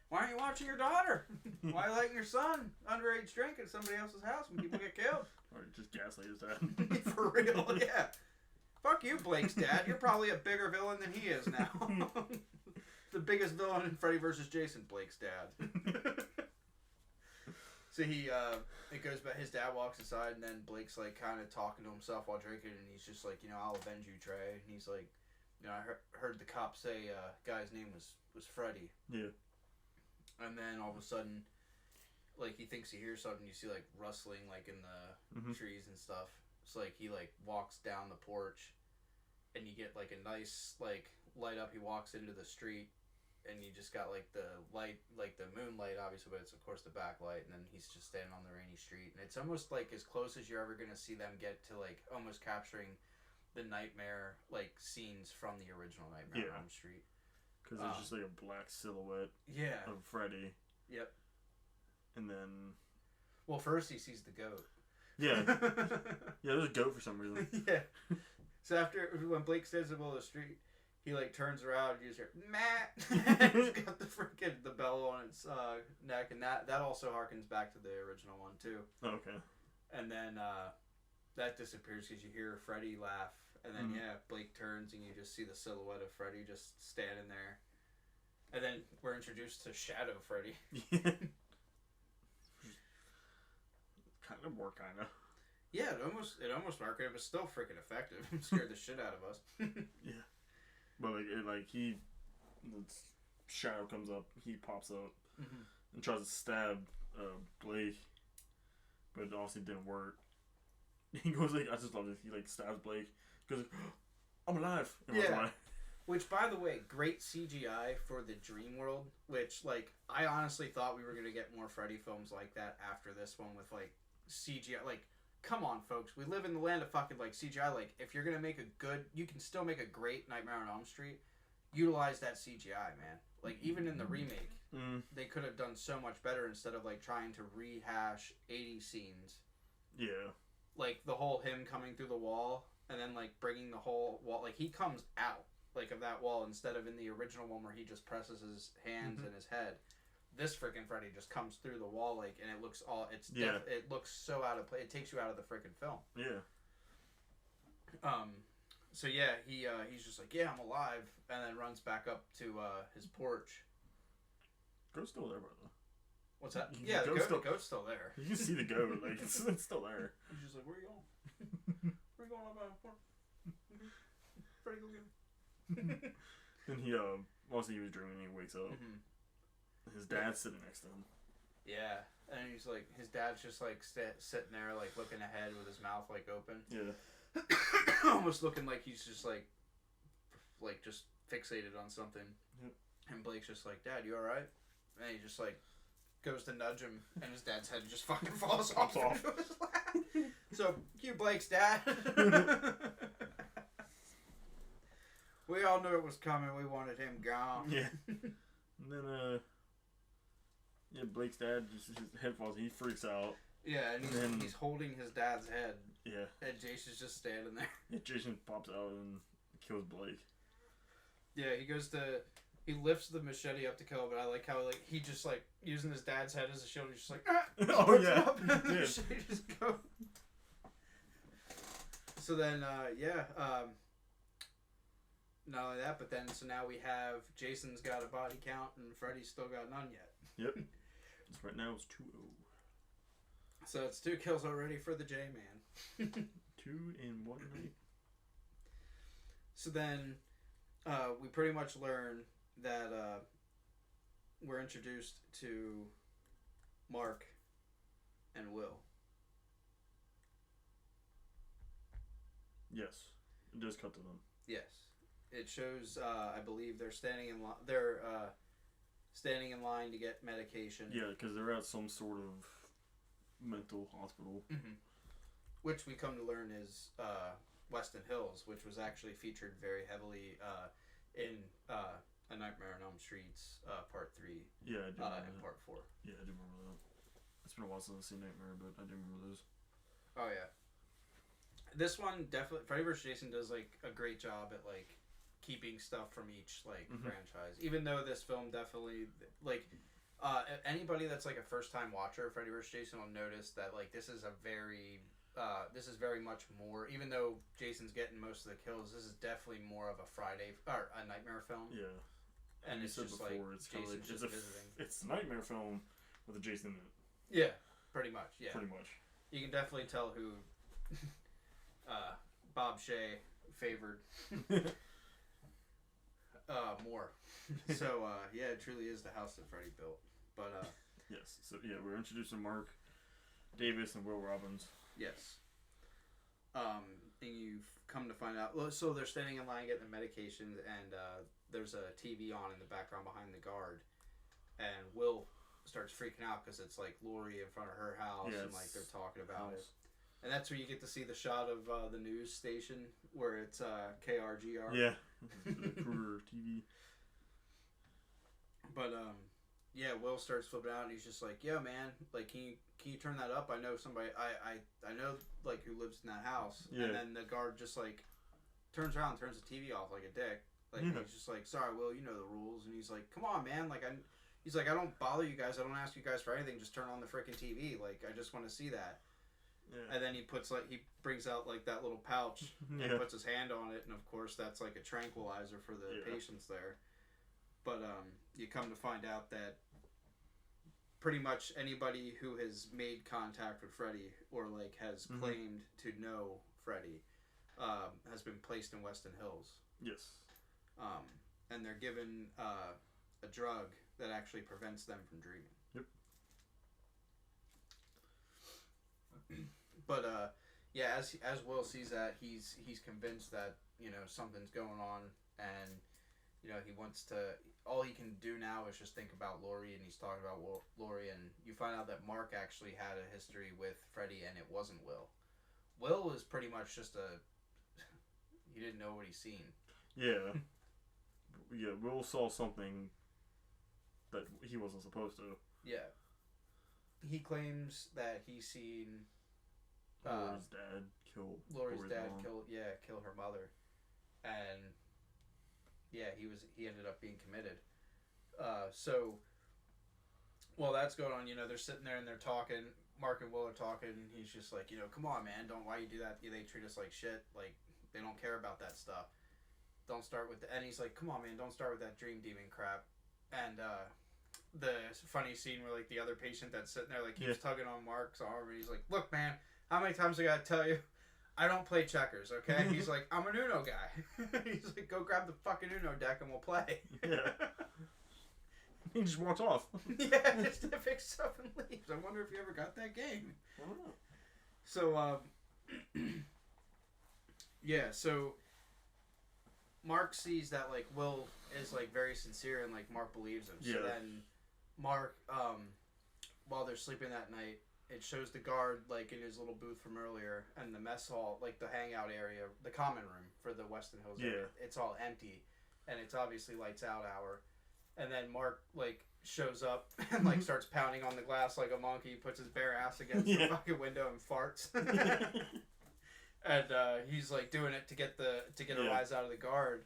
Why aren't you watching your daughter? Why are you letting your son underage drink at somebody else's house when people get killed? Or just gaslight his dad. For real, yeah. Fuck you, Blake's dad. You're probably a bigger villain than he is now. The biggest villain in Freddy vs. Jason, Blake's dad. So it goes back, his dad walks inside, and then Blake's like kind of talking to himself while drinking, and he's just like, I'll avenge you, Trey. And he's like, I heard the cop say guy's name was Freddy. Yeah. And then all of a sudden, like, he thinks he hears something. You see, like, rustling, like, in the trees and stuff. So, like, he, like, walks down the porch, and you get, like, a nice, like, light up. He walks into the street, and you just got, like, the light, like, the moonlight, obviously, but it's, of course, the backlight. And then he's just standing on the rainy street. And it's almost, like, as close as you're ever going to see them get to, like, almost capturing the nightmare, like, scenes from the original Nightmare on Elm Street. Because it's just like a black silhouette of Freddy. Yep. And then... Well, first he sees the goat. Yeah. Yeah, there's a goat for some reason. Yeah. So when Blake stands in the middle of the street, he, like, turns around and you just hear, Matt! He's got the bell on its neck, and that also harkens back to the original one, too. Oh, okay. And then that disappears because you hear Freddy laugh. And then, Blake turns and you just see the silhouette of Freddy just standing there. And then we're introduced to Shadow Freddy. Kind of more, kind of. Yeah, it almost worked. It was still freaking effective. It scared the shit out of us. Yeah. But, Shadow comes up, he pops up, and tries to stab Blake. But it obviously didn't work. He goes, I just love this. He, stabs Blake. Goes, I'm alive. Yeah. Which, by the way, great CGI for the dream world. Which, I honestly thought we were going to get more Freddy films like that after this one with, CGI. Come on, folks. We live in the land of fucking, CGI. If you're going to make you can still make a great Nightmare on Elm Street. Utilize that CGI, man. Even in the remake, they could have done so much better instead of, trying to rehash 80 scenes. Yeah. The whole him coming through the wall. And then, bringing the whole wall... he comes out, of that wall instead of in the original one where he just presses his hands and his head. This freaking Freddy just comes through the wall, and it looks all... It looks so out of place. It takes you out of the freaking film. Yeah. So, yeah, he's just like, yeah, I'm alive. And then runs back up to his porch. Goat's still there, brother. What's that? Yeah, the goat's still there. You can see the goat. It's still there. He's just like, where are you going? Where are you going up on the porch? Freddy, go get him. And he, whilst he was dreaming, he wakes up. His dad's sitting next to him. Yeah. And he's his dad's just sitting there, looking ahead with his mouth, open. Yeah. Almost looking like he's just, just fixated on something. Yep. And Blake's just like, Dad, you alright? And he just, goes to nudge him, and his dad's head just fucking falls off into his lap. So, cue Blake's dad. We all knew it was coming. We wanted him gone. Yeah. And then, Blake's dad, just his head falls. He freaks out. Yeah, and he's holding his dad's head. Yeah. And Jason's just standing there. Yeah, Jason pops out and kills Blake. Yeah, he goes to He lifts the machete up to kill him, but I like how he just like using his dad's head as a shield. He's just like, ah! Oh yeah, Up, and the machete just go. So then, not only that, but then so now we have Jason's got a body count and Freddy's still got none yet. Yep. So right now it's 2-0. So it's 2 kills already for the J-Man. 2 in 1 night. So then, we pretty much learn that we're introduced to Mark and Will. Yes, it does cut to them. Yes, it shows. I believe they're standing in line. They're standing in line to get medication. Yeah, because they're at some sort of mental hospital. Mm-hmm. Which we come to learn is Weston Hills, which was actually featured very heavily in A Nightmare on Elm Street's Part 3. Yeah, I do remember and that. Part 4. Yeah, I do remember that. It's been a while since I've seen Nightmare, but I do remember those. Oh yeah. This one definitely, Freddy vs Jason does like a great job at like keeping stuff from each like franchise. Even though this film definitely like anybody that's like a first time watcher of Freddy vs Jason will notice that like this is very much more. Even though Jason's getting most of the kills, this is definitely more of a Friday or a Nightmare film. Yeah. And it's just before, like it's Jason's like, just visiting. It's a Nightmare film with a Jason in it. Yeah, pretty much. Yeah, pretty much. You can definitely tell who Bob Shea favored more. So yeah, it truly is the house that Freddy built. But yes. So yeah, we're introducing Mark Davis and Will Robbins. Yes. And you've come to find out. Well, so they're standing in line getting the medications, and there's a TV on in the background behind the guard, and Will starts freaking out because it's like Lori in front of her house, and like they're talking about it. And that's where you get to see the shot of the news station where it's KRGR. Yeah, Kruger TV. But yeah, Will starts flipping out, and he's just like, "Yeah, man, like, can you turn that up? I know somebody. I know like who lives in that house." Yeah. And then the guard just like turns around, and turns the TV off like a dick. Like he's just like, "Sorry, Will, you know the rules." And he's like, "Come on, man. Like he's like, I don't bother you guys. I don't ask you guys for anything. Just turn on the freaking TV. Like I just want to see that." Yeah. And then he brings out like that little pouch and puts his hand on it, and of course that's like a tranquilizer for the patients there. But you come to find out that pretty much anybody who has made contact with Freddy or like has claimed to know Freddy has been placed in Weston Hills. Yes. And they're given a drug that actually prevents them from dreaming. Yep. But yeah, as Will sees that, he's convinced that something's going on, and he wants to. All he can do now is just think about Lori, and he's talking about Lori, and you find out that Mark actually had a history with Freddy, and it wasn't Will. Will is pretty much just he didn't know what he's seen. Yeah. Yeah, Will saw something that he wasn't supposed to. Yeah. He claims that he's seen Lori's dad kill Lori's dad mom. kill her mother, and yeah, he ended up being committed. So while that's going on, they're sitting there and they're talking. Mark and Will are talking. And he's just like, come on, man, why you do that? They treat us like shit. Like they don't care about that stuff. Don't start with and he's like, come on, man, don't start with that dream demon crap. And the funny scene where like the other patient that's sitting there like keeps tugging on Mark's arm, and he's like, look, man, how many times I gotta tell you, I don't play checkers, okay? He's like, I'm an Uno guy. He's like, go grab the fucking Uno deck and we'll play. Yeah. He just walks off. Yeah, just to fix up and leaves. I wonder if you ever got that game. I don't know. So, yeah, so Mark sees that like Will is like very sincere and like Mark believes him. So then Mark, while they're sleeping that night, it shows the guard like in his little booth from earlier, and the mess hall, like the hangout area, the common room for the Weston Hills area, it's all empty, and it's obviously lights out hour. And then Mark like shows up and like starts pounding on the glass like a monkey, puts his bare ass against the fucking window and farts. And he's like doing it to get a rise out of the guard.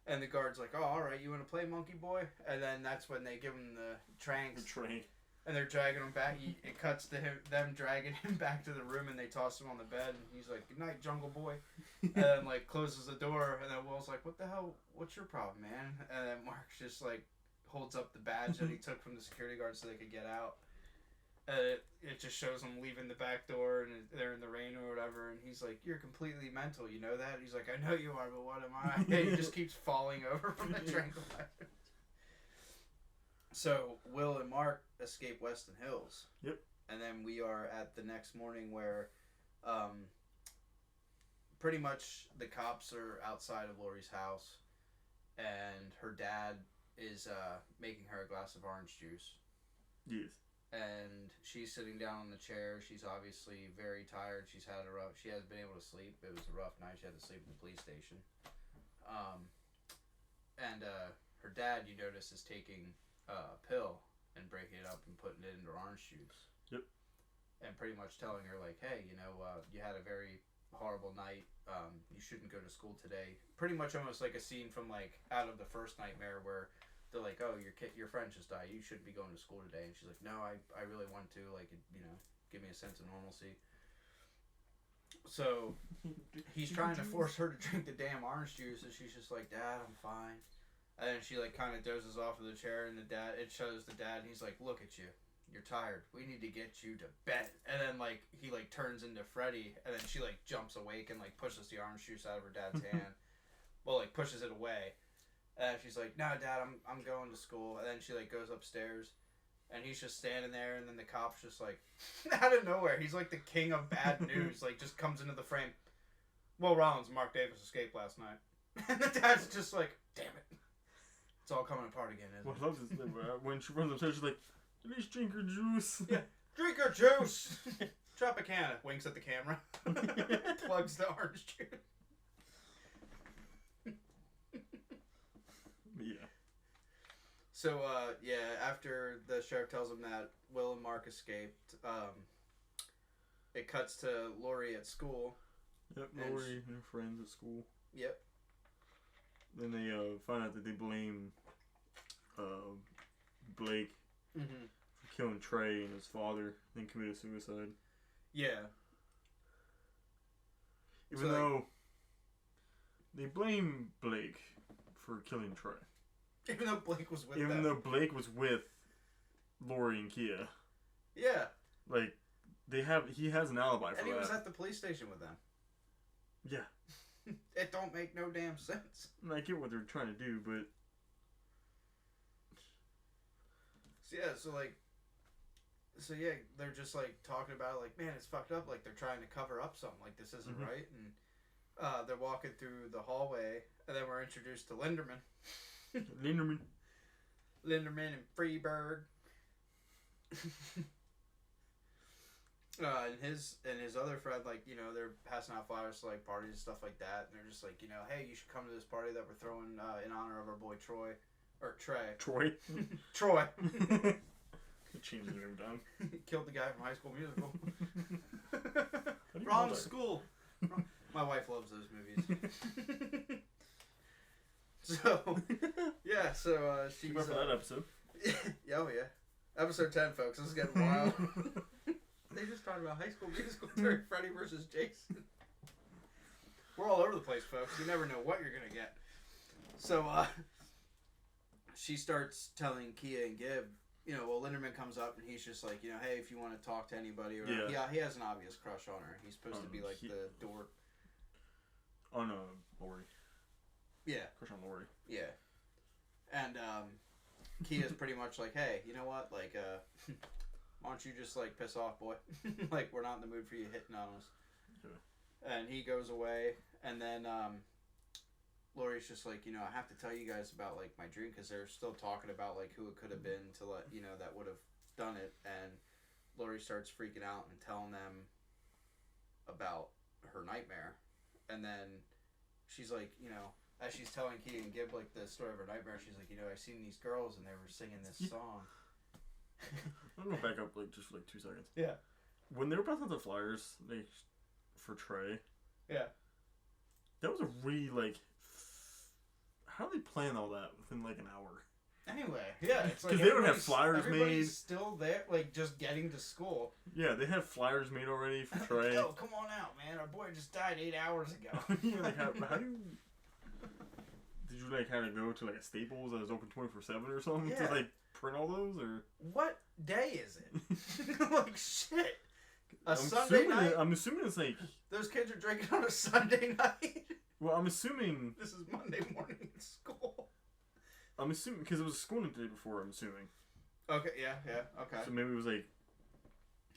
And the guard's like, oh, all right, you want to play monkey boy? And then that's when they give him the tranks. The train. And they're dragging him back. It cuts to them dragging him back to the room, and they toss him on the bed. And he's like, good night, Jungle Boy. And then, like, closes the door. And then Will's like, what the hell? What's your problem, man? And then Mark just, like, holds up the badge that he took from the security guard so they could get out. And it just shows them leaving the back door, and they're in the rain or whatever. And he's like, you're completely mental, you know that? He's like, I know you are, but what am I? And he just keeps falling over from the tranquilizer. So Will and Mark escape Weston Hills. Yep. And then we are at the next morning where pretty much the cops are outside of Lori's house, and her dad is making her a glass of orange juice. Yes. And she's sitting down on the chair. She's obviously very tired. She hasn't been able to sleep. It was a rough night. She had to sleep in the police station. And her dad, you notice, is taking a pill and breaking it up and putting it into orange juice. Yep. And pretty much telling her, like, hey, you know, you had a very horrible night. You shouldn't go to school today. Pretty much almost like a scene from, like, out of the first Nightmare where they're like, oh, your friend just died. You shouldn't be going to school today. And she's like, no, I really want to. Like, you know, give me a sense of normalcy. So he's trying to force her to drink the damn orange juice, and she's just like, Dad, I'm fine. And then she, like, kind of dozes off of the chair, and it shows the dad, and he's like, look at you. You're tired. We need to get you to bed. And then, like, he, like, turns into Freddy, and then she, like, jumps awake and, like, pushes the orange juice out of her dad's hand. Well, like, pushes it away. And she's like, no, Dad, I'm going to school. And then she, like, goes upstairs. And he's just standing there. And then the cop's just, like, out of nowhere. He's, like, the king of bad news. Like, just comes into the frame. Will Rollins and Mark Davis escaped last night. And the dad's just like, damn it. It's all coming apart again, isn't it? Well, I love this. When she runs upstairs, she's like, at least drink your juice. Yeah. Drink your juice. Tropicana. Winks at the camera. Plugs the orange juice. Yeah. So, after the sheriff tells him that Will and Mark escaped, it cuts to Lori at school. Yep, Lori and her friends at school. Yep. Then they find out that they blame Blake for killing Trey and his father, then committed suicide. Yeah. Even though they blame Blake for killing Trey. Even though Blake was with them. Even though Blake was with Lori and Kia. Yeah. Like, he has an alibi for that. And he was at the police station with them. Yeah. It don't make no damn sense. And I get what they're trying to do, but... So they're just, like, talking about it, like, man, it's fucked up. Like, they're trying to cover up something. Like, this isn't right. And they're walking through the hallway, and then we're introduced to Linderman. Linderman and Freeberg. And his other friend, like, you know, they're passing out flyers to, like, parties and stuff like that. And they're just like, you know, hey, you should come to this party that we're throwing in honor of our boy Troy. Or Trey. Troy? Troy. Changes it every time. Killed the guy from High School Musical. Wrong school. My wife loves those movies. So she's... for that episode. Oh, yeah. Episode 10, folks. This is getting wild. They just talked about High School Musical during Freddy Vs. Jason. We're all over the place, folks. You never know what you're going to get. So, she starts telling Kia and Gib, you know, well, Linderman comes up and he's just like, you know, hey, if you want to talk to anybody, or he has an obvious crush on her. He's supposed to be like the dork. Oh, no, Lori. Yeah. Crush on Lori. Yeah. And, Kia's pretty much like, hey, you know what? Like, why don't you just, like, piss off, boy? Like, we're not in the mood for you hitting on us. Yeah. And he goes away, and then, Lori's just like, you know, I have to tell you guys about, like, my dream, because they're still talking about, like, who it could have been to let, you know, that would have done it. And Lori starts freaking out and telling them about her nightmare. And then she's like, you know, as she's telling Kia and Gib, like, the story of her nightmare, she's like, you know, I've seen these girls and they were singing this song. I'm gonna back up, like, just for, like, 2 seconds. Yeah. When they were passing out the flyers, for Trey. Yeah. That was a really, like, how do they plan all that within like an hour? Anyway, yeah, it's like because they don't have flyers everybody's made. Still there, like just getting to school. Yeah, they have flyers made already for Trey. Oh, come on out, man! Our boy just died 8 hours ago. Yeah, like how do you? Did you like have to go to like a Staples that was open 24/7 or something to like print all those or? What day is it? Like shit. Sunday night. I'm assuming it's like those kids are drinking on a Sunday night. Well, I'm assuming this is Monday morning at school. I'm assuming because it was school the day before. I'm assuming. Okay. Yeah. Okay. So maybe it was like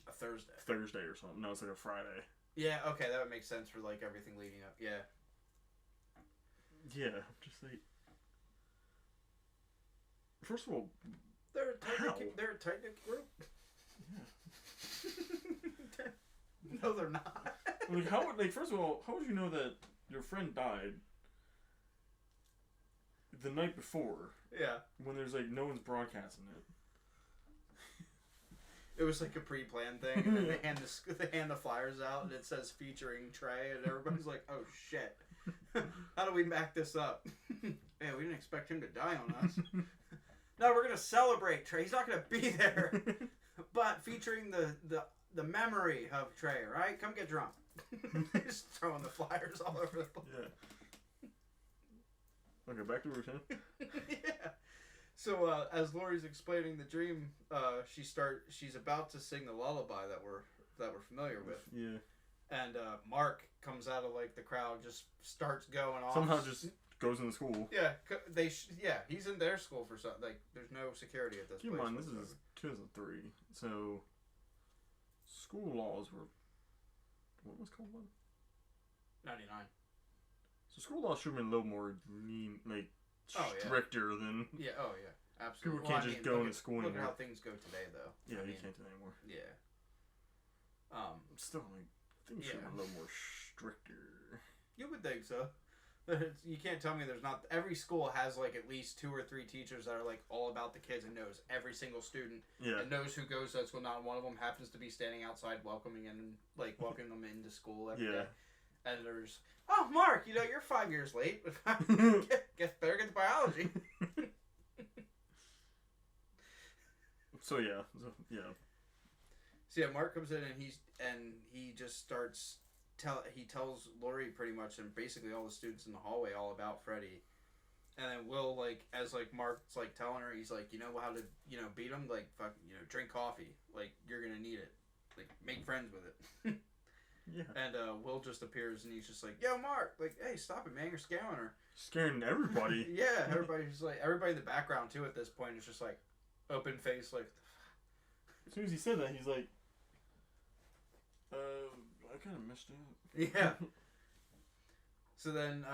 a Thursday. Thursday or something. No, it's like a Friday. Yeah. Okay, that would make sense for like everything leading up. Yeah. Yeah. Just like. First of all, they're a tight knit group. Yeah. No, they're not. Like first of all, how would you know that your friend died the night before? Yeah. When there's like no one's broadcasting it. It was like a pre-planned thing, and then they hand the flyers out, and it says featuring Trey, and everybody's like, "Oh shit, how do we back this up?" Man, we didn't expect him to die on us. No, we're gonna celebrate Trey. He's not gonna be there, but featuring the memory of Trey. Right? Come get drunk. Just throwing the flyers all over the place. Yeah. Okay, back to routine. Yeah. So as Lori's explaining the dream, she's about to sing the lullaby that we're familiar with. Yeah. And Mark comes out of like the crowd, just starts going off. Somehow just goes into school. Yeah, he's in their school for something. Like there's no security at this place. Keep in mind, this is 2003, so school laws were what was called one? 99. So school laws should have been a little more lean, like stricter than. Yeah. Oh yeah. Absolutely. People can't just go into school anymore. Look at how things go today, though. Yeah, you can't do that anymore. Yeah. Still, like things should have been a little more stricter. You would think so. You can't tell me there's not. Every school has like at least 2 or 3 teachers that are like all about the kids and knows every single student. Yeah. And knows who goes to that school. Not one of them happens to be standing outside welcoming them into school every day. And there's, oh Mark, you're 5 years late. Better get the biology. So yeah. So yeah, Mark comes in and he just starts. He tells Lori pretty much and basically all the students in the hallway all about Freddy, and then Will as Mark's telling her, he's like, you know how to beat him, drink coffee, you're gonna need it, make friends with it. Yeah. And Will just appears and he's just like, yo Mark, hey, stop it man, you're scaring her. Scaring everybody. Yeah, everybody's everybody in the background too at this point is just open face As soon as he said that, he's like, I kind of messed up. Yeah. So then,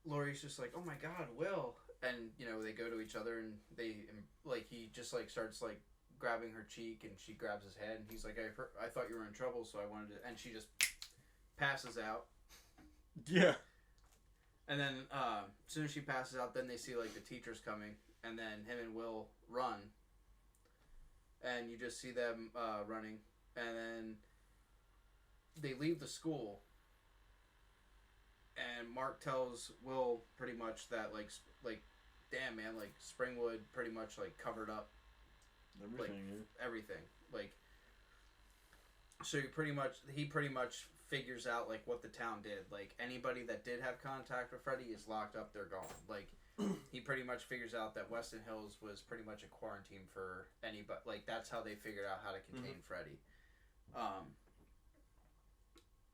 Lori's just like, oh my god, Will. And, they go to each other and he just starts grabbing her cheek and she grabs his head and he's like, I thought you were in trouble, so I wanted to, and she just passes out. Yeah. And then, as soon as she passes out, then they see the teachers coming and then him and Will run. And you just see them, running. And then they leave the school, and Mark tells Will pretty much that damn man, Springwood pretty much covered up everything. So he pretty much figures out what the town did. Anybody that did have contact with Freddy is locked up. They're gone. He pretty much figures out that Weston Hills was pretty much a quarantine for anybody. That's how they figured out how to contain Freddy.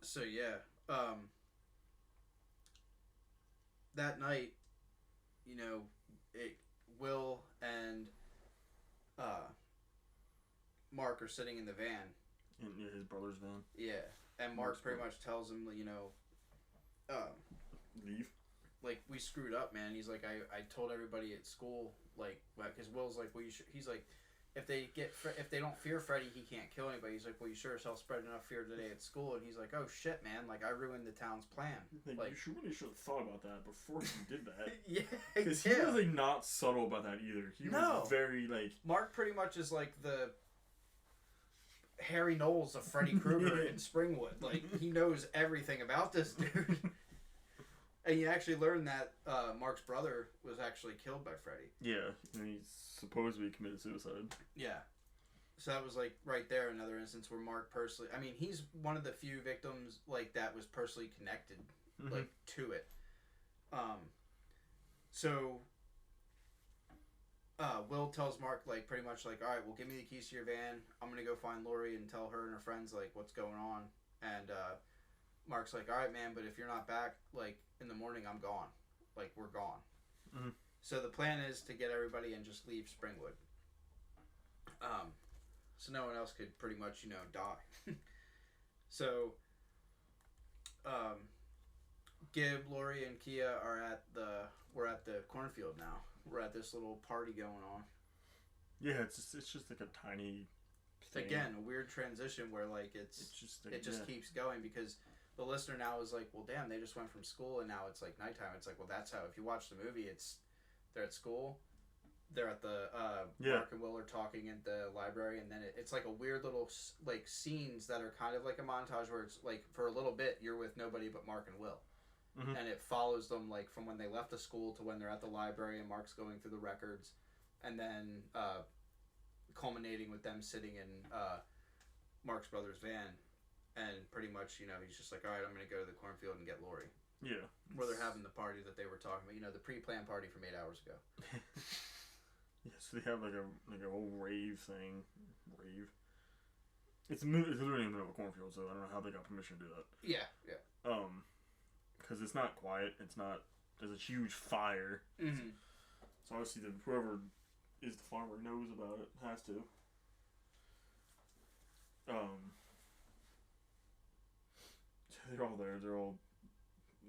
So yeah, that night, Will and Mark are sitting in the van. In his brother's van. Yeah, and Mark pretty much tells him, leave. We screwed up, man. He's like, I told everybody at school, because Will's like, well, he's like, if they don't fear Freddy, he can't kill anybody. He's like, well, you sure as hell spread enough fear today at school. And he's like, oh shit, man, I ruined the town's plan. You really should have thought about that before you did that. Yeah, because he was not subtle about that either. He was very Mark pretty much is the Harry Knowles of Freddy Krueger in Springwood. He knows everything about this dude. And you actually learn that Mark's brother was actually killed by Freddy. Yeah, and he's supposed to be committed suicide. Yeah. So that was, like, right there, another instance where Mark personally... I mean, he's one of the few victims, like, that was personally connected, like, to it. So... Will tells Mark, like, pretty much, like, alright, well, give me the keys to your van. I'm gonna go find Lori and tell her and her friends, like, what's going on. And, Mark's like, alright, man, but if you're not back, like, in the morning, I'm gone. Like, we're gone. Mm-hmm. So the plan is to get everybody and just leave Springwood. So no one else could pretty much, you know, die. So, Gib, Lori, and Kia we're at the cornfield now. We're at this little party going on. Yeah, it's just like a tiny thing. Again, a weird transition where, like, it just keeps going because the listener now is like, well, damn, they just went from school and now it's like nighttime. It's like, well, that's how, if you watch the movie, they're at school, they're at the, Mark and Will are talking at the library, and then it's like a weird little, like, scenes that are kind of like a montage where it's like, for a little bit, you're with nobody but Mark and Will. Mm-hmm. And it follows them, like, from when they left the school to when they're at the library and Mark's going through the records, and then, culminating with them sitting in, Mark's brother's van. And pretty much, you know, he's just like, all right, I'm going to go to the cornfield and get Lori. Yeah. Where they're having the party that they were talking about. You know, the pre-planned party from 8 hours ago. Yeah, so they have like a whole rave thing. Rave. It's literally in the middle of a cornfield, so I don't know how they got permission to do that. Yeah. Because it's not quiet. There's a huge fire. Mm-hmm. So obviously whoever is the farmer knows about it. Has to. They're all there.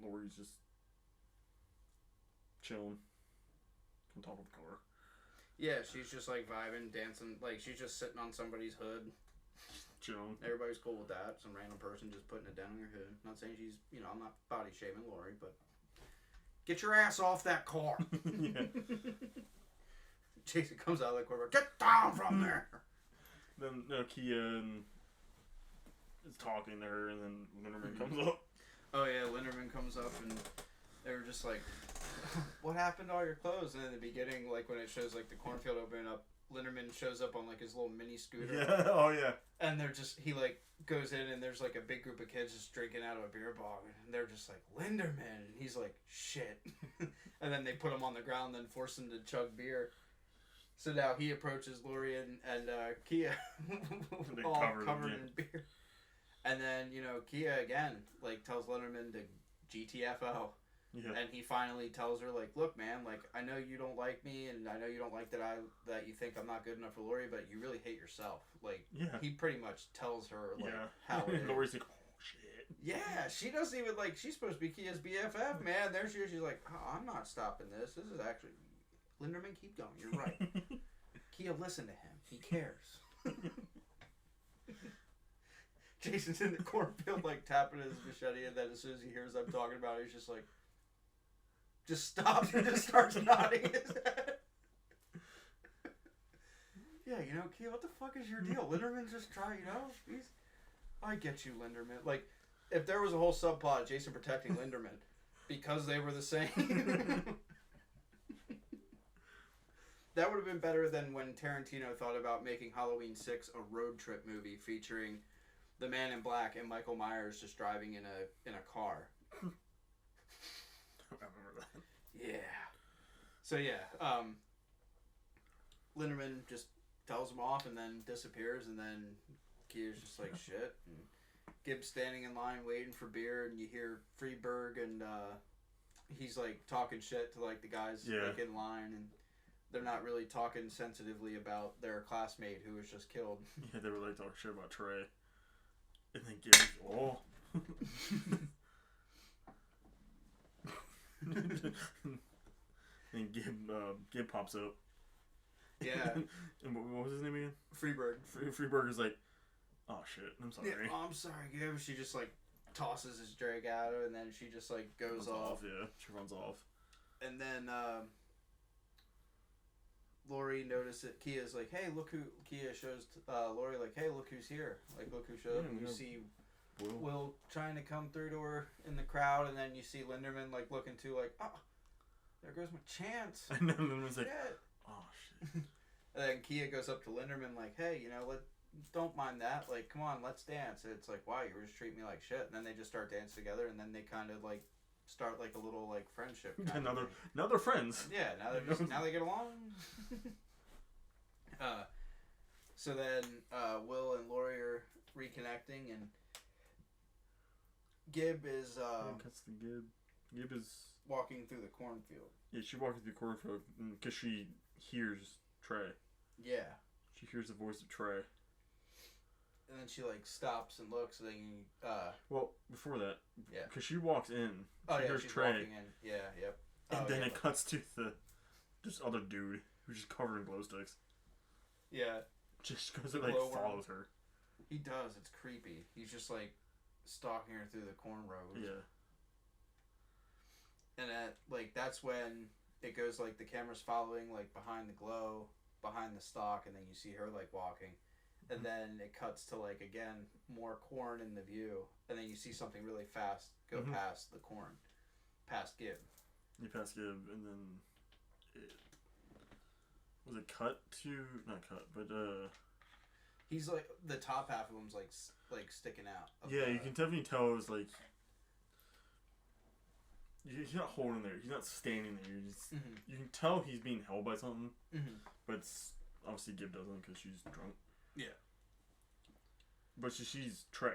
Lori's just chilling on top of the car. Yeah, she's just like vibing, dancing. Like, she's just sitting on somebody's hood. Chilling. Everybody's cool with that. Some random person just putting it down on her hood. Not saying she's, you know, I'm not body shaming Lori, but get your ass off that car. Yeah. Jason comes out of the corner. Get down from there. Then Kia is talking to her, and then Linderman comes up. Oh yeah, Linderman comes up, and they were just like, "What happened to all your clothes?" And in the beginning, like when it shows like the cornfield opening up, Linderman shows up on like his little mini scooter. Yeah. Oh yeah. And he like goes in, and there's like a big group of kids just drinking out of a beer bong, and they're just like, "Linderman," and he's like, "Shit," and then they put him on the ground, then force him to chug beer. So now he approaches Lori and Kia, all covered in beer. And then, you know, Kia again, like, tells Linderman to GTFO. Yeah. And he finally tells her, like, look, man, like, I know you don't like me, and I know you don't like that you think I'm not good enough for Lori, but you really hate yourself. Like, he pretty much tells her, like, how it is. Lori's like, oh, shit. Yeah, she doesn't even, like, she's supposed to be Kia's BFF, man. There she is. She's like, oh, I'm not stopping this. This is actually... Linderman, keep going. You're right. Kia, listen to him. He cares. Jason's in the cornfield, like, tapping his machete, and then as soon as he hears I'm talking about it, he's just like, just stops and just starts nodding his head. Yeah, you know, Kia, what the fuck is your deal? Linderman just you know, I get you, Linderman. Like, if there was a whole subplot, Jason protecting Linderman, because they were the same... That would have been better than when Tarantino thought about making Halloween 6 a road trip movie featuring the Man in Black and Michael Myers just driving in a car. I remember that. Yeah. So yeah, Linderman just tells him off and then disappears, and then Kia's just like shit. And Gibbs standing in line waiting for beer, and you hear Freeberg, and he's like talking shit to like the guys like in line, and they're not really talking sensitively about their classmate who was just killed. Yeah, they were like talking shit about Trey. And then Gibbs, oh. And Gib pops up. Yeah. And what was his name again? Freeberg. Freeberg is like, oh shit, I'm sorry. Yeah, oh, I'm sorry, Gib. She just like tosses his drink at her, and then she just like goes off. Yeah, she runs off. And then Lori notices it. Kia's like, hey, look who... Kia shows Lori, like, hey, look who's here. Like, look who showed up. And you see Will trying to come through to her in the crowd, and then you see Linderman like looking too like, oh, there goes my chance. And then Linderman's like, shit. Oh shit. And then Kia goes up to Linderman like, hey, don't mind that. Like, come on, let's dance. And it's like, wow, you were just treating me like shit. And then they just start dancing together, and then they kind of like start like a little like friendship. Now they're friends. Yeah, now they get along. So then Will and Lori are reconnecting, and Gib is That's the Gib. Gib is walking through the cornfield. Yeah, she's walking through the cornfield because she hears Trey. Yeah. She hears the voice of Trey. And then she like stops and looks, and then well, before that, yeah, because she walks in, she hears she's Trey. Walking in. Yeah, yep. And then it cuts to this other dude who's just covered in glow sticks. Yeah. Just because it like follows her. He does. It's creepy. He's just like stalking her through the corn rows. Yeah. And that's when it goes like the camera's following like behind the glow, behind the stalk, and then you see her like walking. And then it cuts to, like, again, more corn in the view. And then you see something really fast go past the corn. Past Gib. You pass Gib, and then was it cut to... Not cut, but, he's, like, the top half of him's, like sticking out. Yeah, you can definitely tell it was, like... He's not holding there. He's not standing there. You can tell he's being held by something. But it's... Obviously, Gib doesn't because she's drunk. Yeah. But she's Trey.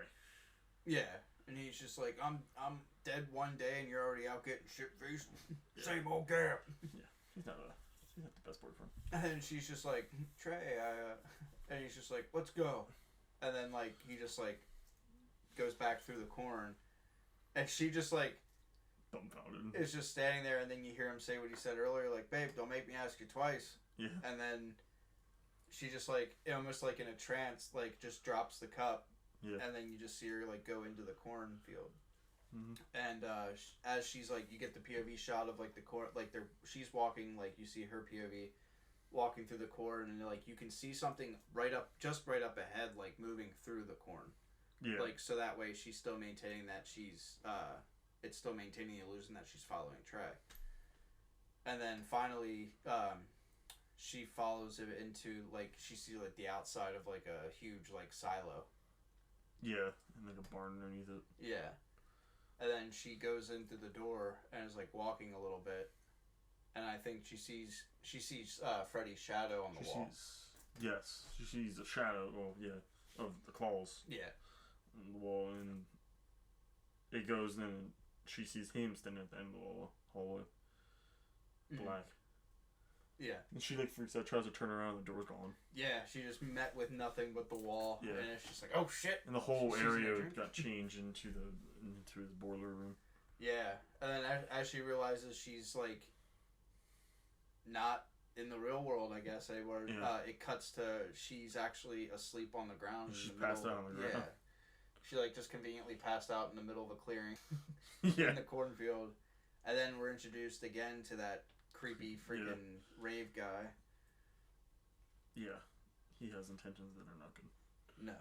Yeah. And he's just like, I'm dead one day and you're already out getting shit-faced. Yeah. Same old gap. Yeah. He's not the best boyfriend. And she's just like, Trey, and he's just like, let's go. And then, like, he just, like, goes back through the corn. And she just, like... dumbfounded. Is just standing there, and then you hear him say what he said earlier, like, babe, don't make me ask you twice. Yeah. And then... She just, like, almost like in a trance, like, just drops the cup. Yeah. And then you just see her, like, go into the cornfield. And as she's, like, you get the POV shot of, like, the corn, like, she's walking, like, you see her POV walking through the corn, and, like, you can see something right up ahead, like, moving through the corn. Yeah. Like, so that way she's still maintaining that she's, it's still maintaining the illusion that she's following Trey. And then finally, she follows it into, like, she sees, like, the outside of, like, a huge, like, silo. Yeah, and, like, a barn underneath it. Yeah. And then she goes in through the door and is, like, walking a little bit. And I think she sees Freddy's shadow on the wall. She sees a shadow, of the claws. Yeah. On the wall, and it goes, and she sees him standing at the end of the hallway. Black. Yeah. And she, like, freaks out, tries to turn around, and the door's gone. Yeah, she just met with nothing but the wall. Yeah. And it's just like, oh shit! And the whole area got changed into his boiler room. Yeah. And then as she realizes she's, like, not in the real world, I guess, anymore, it cuts to she's actually asleep on the ground. She's passed out on the ground. Yeah. She, like, just conveniently passed out in the middle of a clearing. Yeah. In the cornfield. And then we're introduced again to that creepy freaking rave guy. Yeah. He has intentions that are not good. No.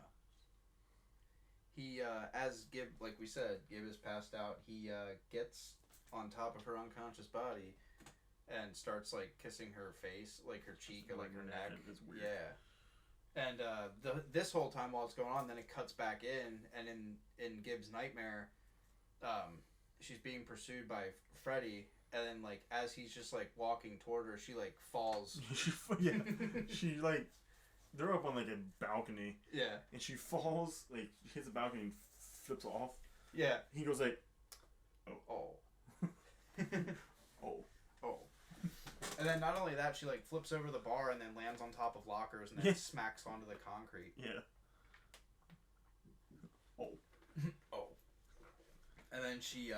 He, as Gib, like we said, Gib is passed out. He, gets on top of her unconscious body and starts, like, kissing her face, like her cheek or, like, her neck. It's weird. Yeah. And, this whole time while it's going on, then it cuts back in, and in Gib's nightmare, she's being pursued by Freddy. And then, like, as he's just, like, walking toward her, she, like, falls. She, like, they're up on, like, a balcony. Yeah. And she falls, like, hits the balcony and flips off. Yeah. He goes, like, oh. Oh. Oh. And then not only that, she, like, flips over the bar and then lands on top of lockers and then smacks onto the concrete. Yeah. Oh. Oh. And then she,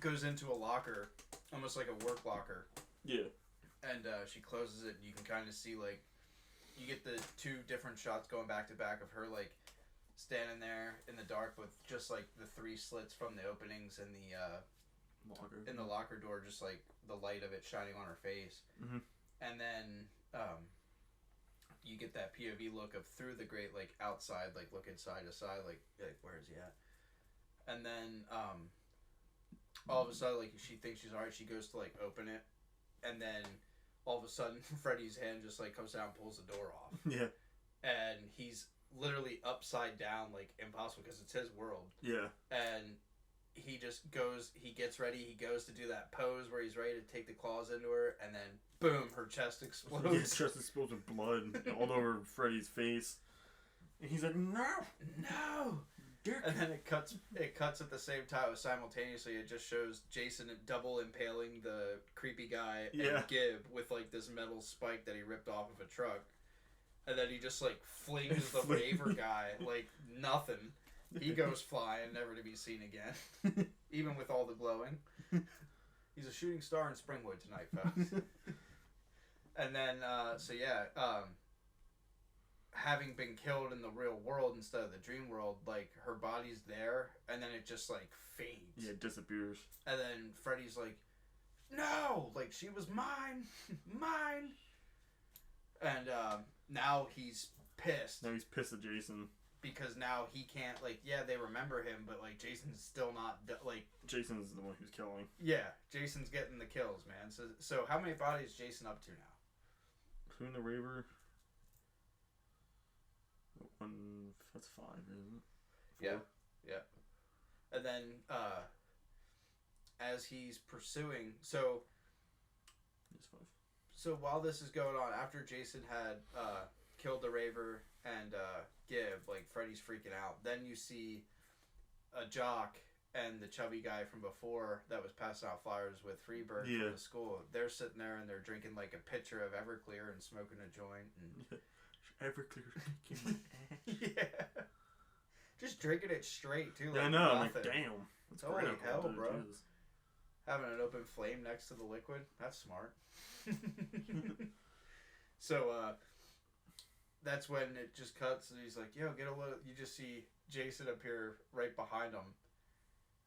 goes into a locker, almost like a work locker. Yeah. And she closes it, and you can kind of see, like, you get the two different shots going back to back of her, like, standing there in the dark with just, like, the three slits from the openings in the locker. In the locker door, just, like, the light of it shining on her face. Mm-hmm. And then you get that POV look of through the grate, like outside, like looking side to side, like where is he at? And then all of a sudden, like she thinks she's alright, she goes to like open it, and then all of a sudden Freddy's hand just like comes down and pulls the door off. Yeah. And he's literally upside down, like impossible because it's his world. Yeah. And he just goes, he gets ready, he goes to do that pose where he's ready to take the claws into her, and then boom, her chest explodes. Yeah, his chest explodes with blood all over Freddy's face. And he's like, no! No! Dick. And then it cuts at the same time, simultaneously, it just shows Jason double impaling the creepy guy and Gib with like this metal spike that he ripped off of a truck. And then he just like flings the raver guy like nothing. He goes flying, never to be seen again. Even with all the glowing. He's a shooting star in Springwood tonight, folks. And then, having been killed in the real world instead of the dream world, like, her body's there, and then it just, like, fades. Yeah, it disappears. And then Freddy's like, no! Like, she was mine! Mine! And, now he's pissed. Now he's pissed at Jason. Because now he can't, like, yeah, they remember him, but, like, Jason's still not, like... Jason's the one who's killing. Yeah, Jason's getting the kills, man. So how many bodies is Jason up to now? Who in the Raver? That's 5, isn't it? 4? Yeah. And then, as he's pursuing, so... It's 5. So while this is going on, after Jason had, killed the Raver and, Gib, like, Freddy's freaking out, then you see a jock and the chubby guy from before that was passing out flyers with Freebird from the school. They're sitting there and they're drinking, like, a pitcher of Everclear and smoking a joint. And... Everclear. Yeah. Just drinking it straight, too. Like, yeah, I know. I'm like, damn. That's holy great hell, bro. Jesus. Having an open flame next to the liquid. That's smart. So, that's when it just cuts and he's like, yo, get a little... You just see Jason appear right behind him.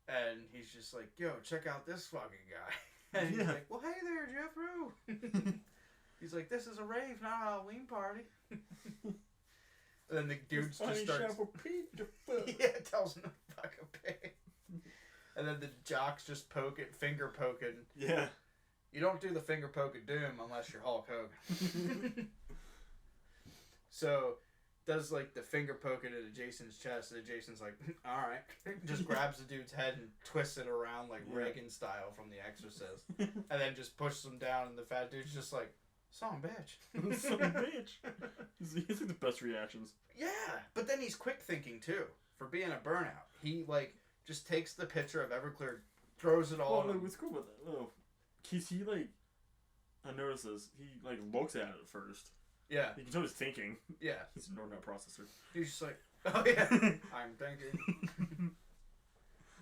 And he's just like, yo, check out this fucking guy. And he's like, well, hey there, Jeffrey. He's like, this is a rave, not a Halloween party. And then the dude just starts... Yeah, tells him to fucking pay. And then the jock's just finger poking. Yeah. You don't do the finger poke of doom unless you're Hulk Hogan. So, does like the finger poking into Jason's chest, and Jason's like, alright. Just grabs the dude's head and twists it around like Reagan style from The Exorcist. And then just pushes him down, and the fat dude's just like, son of a bitch. Son of a bitch. He's like the best reactions. Yeah, but then he's quick thinking too. For being a burnout. He like just takes the pitcher of Everclear, throws it all. Well, what's cool about that? Oh, he like, I noticed this. He like looks at it first. Yeah. You can tell he's thinking. Yeah. He's a neural net processor. He's just like, oh yeah, I'm thinking.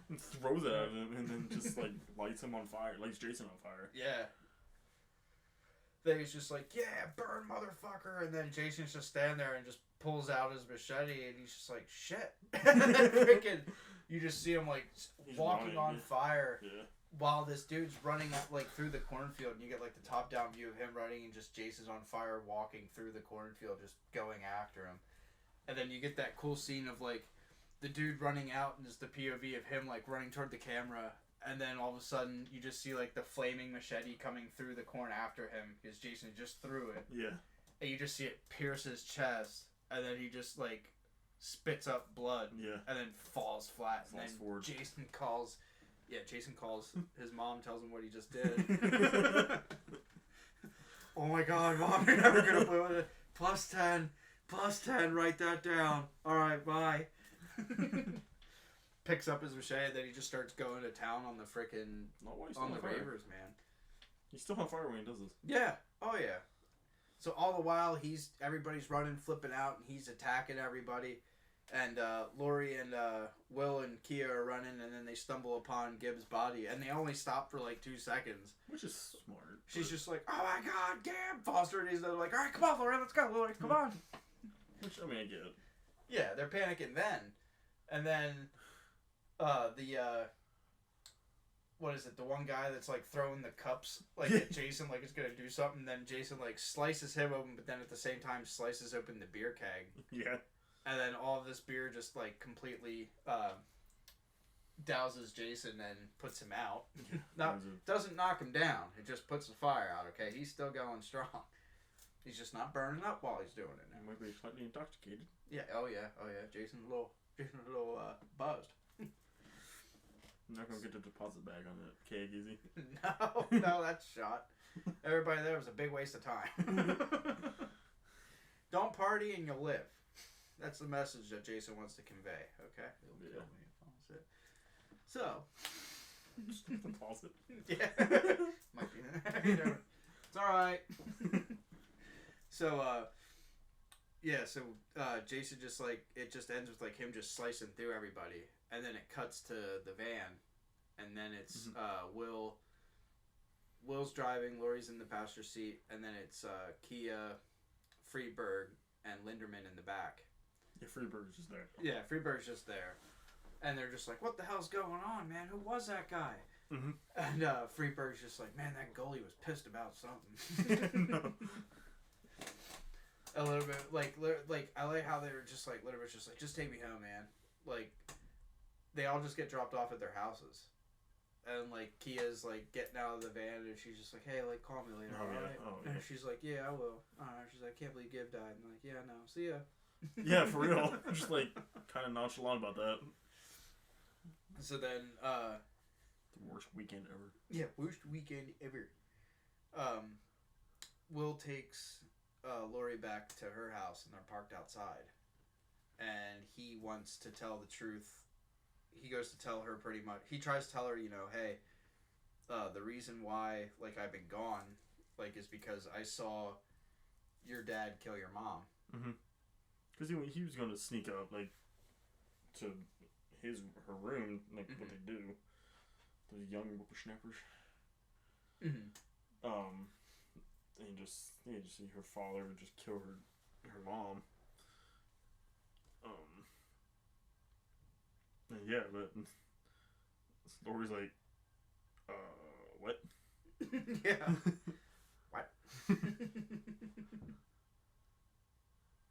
And throws it at him and then just like lights him on fire. Lights Jason on fire. Yeah. Then he's just like, yeah, burn, motherfucker. And then Jason's just standing there and just pulls out his machete and he's just like, shit. And then freaking, you just see him like he's walking on fire while this dude's running like through the cornfield. And you get like the top down view of him running and just Jason's on fire walking through the cornfield, just going after him. And then you get that cool scene of like the dude running out and just the POV of him like running toward the camera. And then all of a sudden, you just see, like, the flaming machete coming through the corn after him. Because Jason just threw it. Yeah. And you just see it pierce his chest. And then he just, like, spits up blood. Yeah. And then falls flat. Falls and then forward. Jason calls his mom, tells him what he just did. Oh, my God, Mom, you're never going to play with it. Plus 10. Plus 10, write that down. All right, bye. Picks up his machete, then he just starts going to town on the frickin' on the Ravers, man. He's still on fire when he does this. Yeah. Oh yeah. So all the while everybody's running, flipping out, and he's attacking everybody. And Lori and Will and Kia are running, and then they stumble upon Gibbs' body, and they only stop for like 2 seconds. Which is smart. She's just like, "Oh my God, Gib!" Foster and they're like, "All right, come on, Lori, let's go, Lori, come on." Which I mean, I get it. Yeah, they're panicking then, and then. what is it? The one guy that's like throwing the cups like at Jason, like it's gonna do something. Then Jason like slices him open, but then at the same time slices open the beer keg. Yeah. And then all of this beer just like completely douses Jason and puts him out. Doesn't knock him down. It just puts the fire out. Okay, he's still going strong. He's just not burning up while he's doing it now. He might be slightly intoxicated. Yeah. Oh yeah. Jason's a little buzzed. I'm not gonna get the deposit bag on that keg, is he? No, that's shot. Everybody there was a big waste of time. Don't party and you'll live. That's the message that Jason wants to convey. Okay. He'll kill me if I was it. So. Just pause it. Yeah. Might be. It's all right. So, Jason just like, it just ends with like him just slicing through everybody. And then it cuts to the van. And then it's Will's driving, Laurie's in the passenger seat. And then it's Kia, Freeberg, and Linderman in the back. Yeah, Freeberg's just there. Yeah, Freeberg's just there. And they're just like, what the hell's going on, man? Who was that guy? Mm-hmm. And Freeberg's just like, man, that goalie was pissed about something. No. A little bit, like I like how they were just like, Linderman's just like, just take me home, man. Like, they all just get dropped off at their houses. And, like, Kia's, like, getting out of the van, and she's just like, hey, like, call me later, alright? Yeah. And she's like, yeah, I will. Alright, she's like, I can't believe Gibb died. And I'm like, yeah, no, see ya. Yeah, for real. Just, like, kind of nonchalant about that. So then, the worst weekend ever. Yeah, worst weekend ever. Will takes Laurie back to her house, and they're parked outside. And he wants to tell the truth. He goes to tell her pretty much. He tries to tell her, you know, hey, the reason why, like, I've been gone, like, is because I saw your dad kill your mom. Mm-hmm. Because he was going to sneak up, like, to her room, like, what they do. Those young whippersnappers. Mm-hmm. And just see her father just kill her mom. And yeah, but Laurie's like, what? Yeah. What?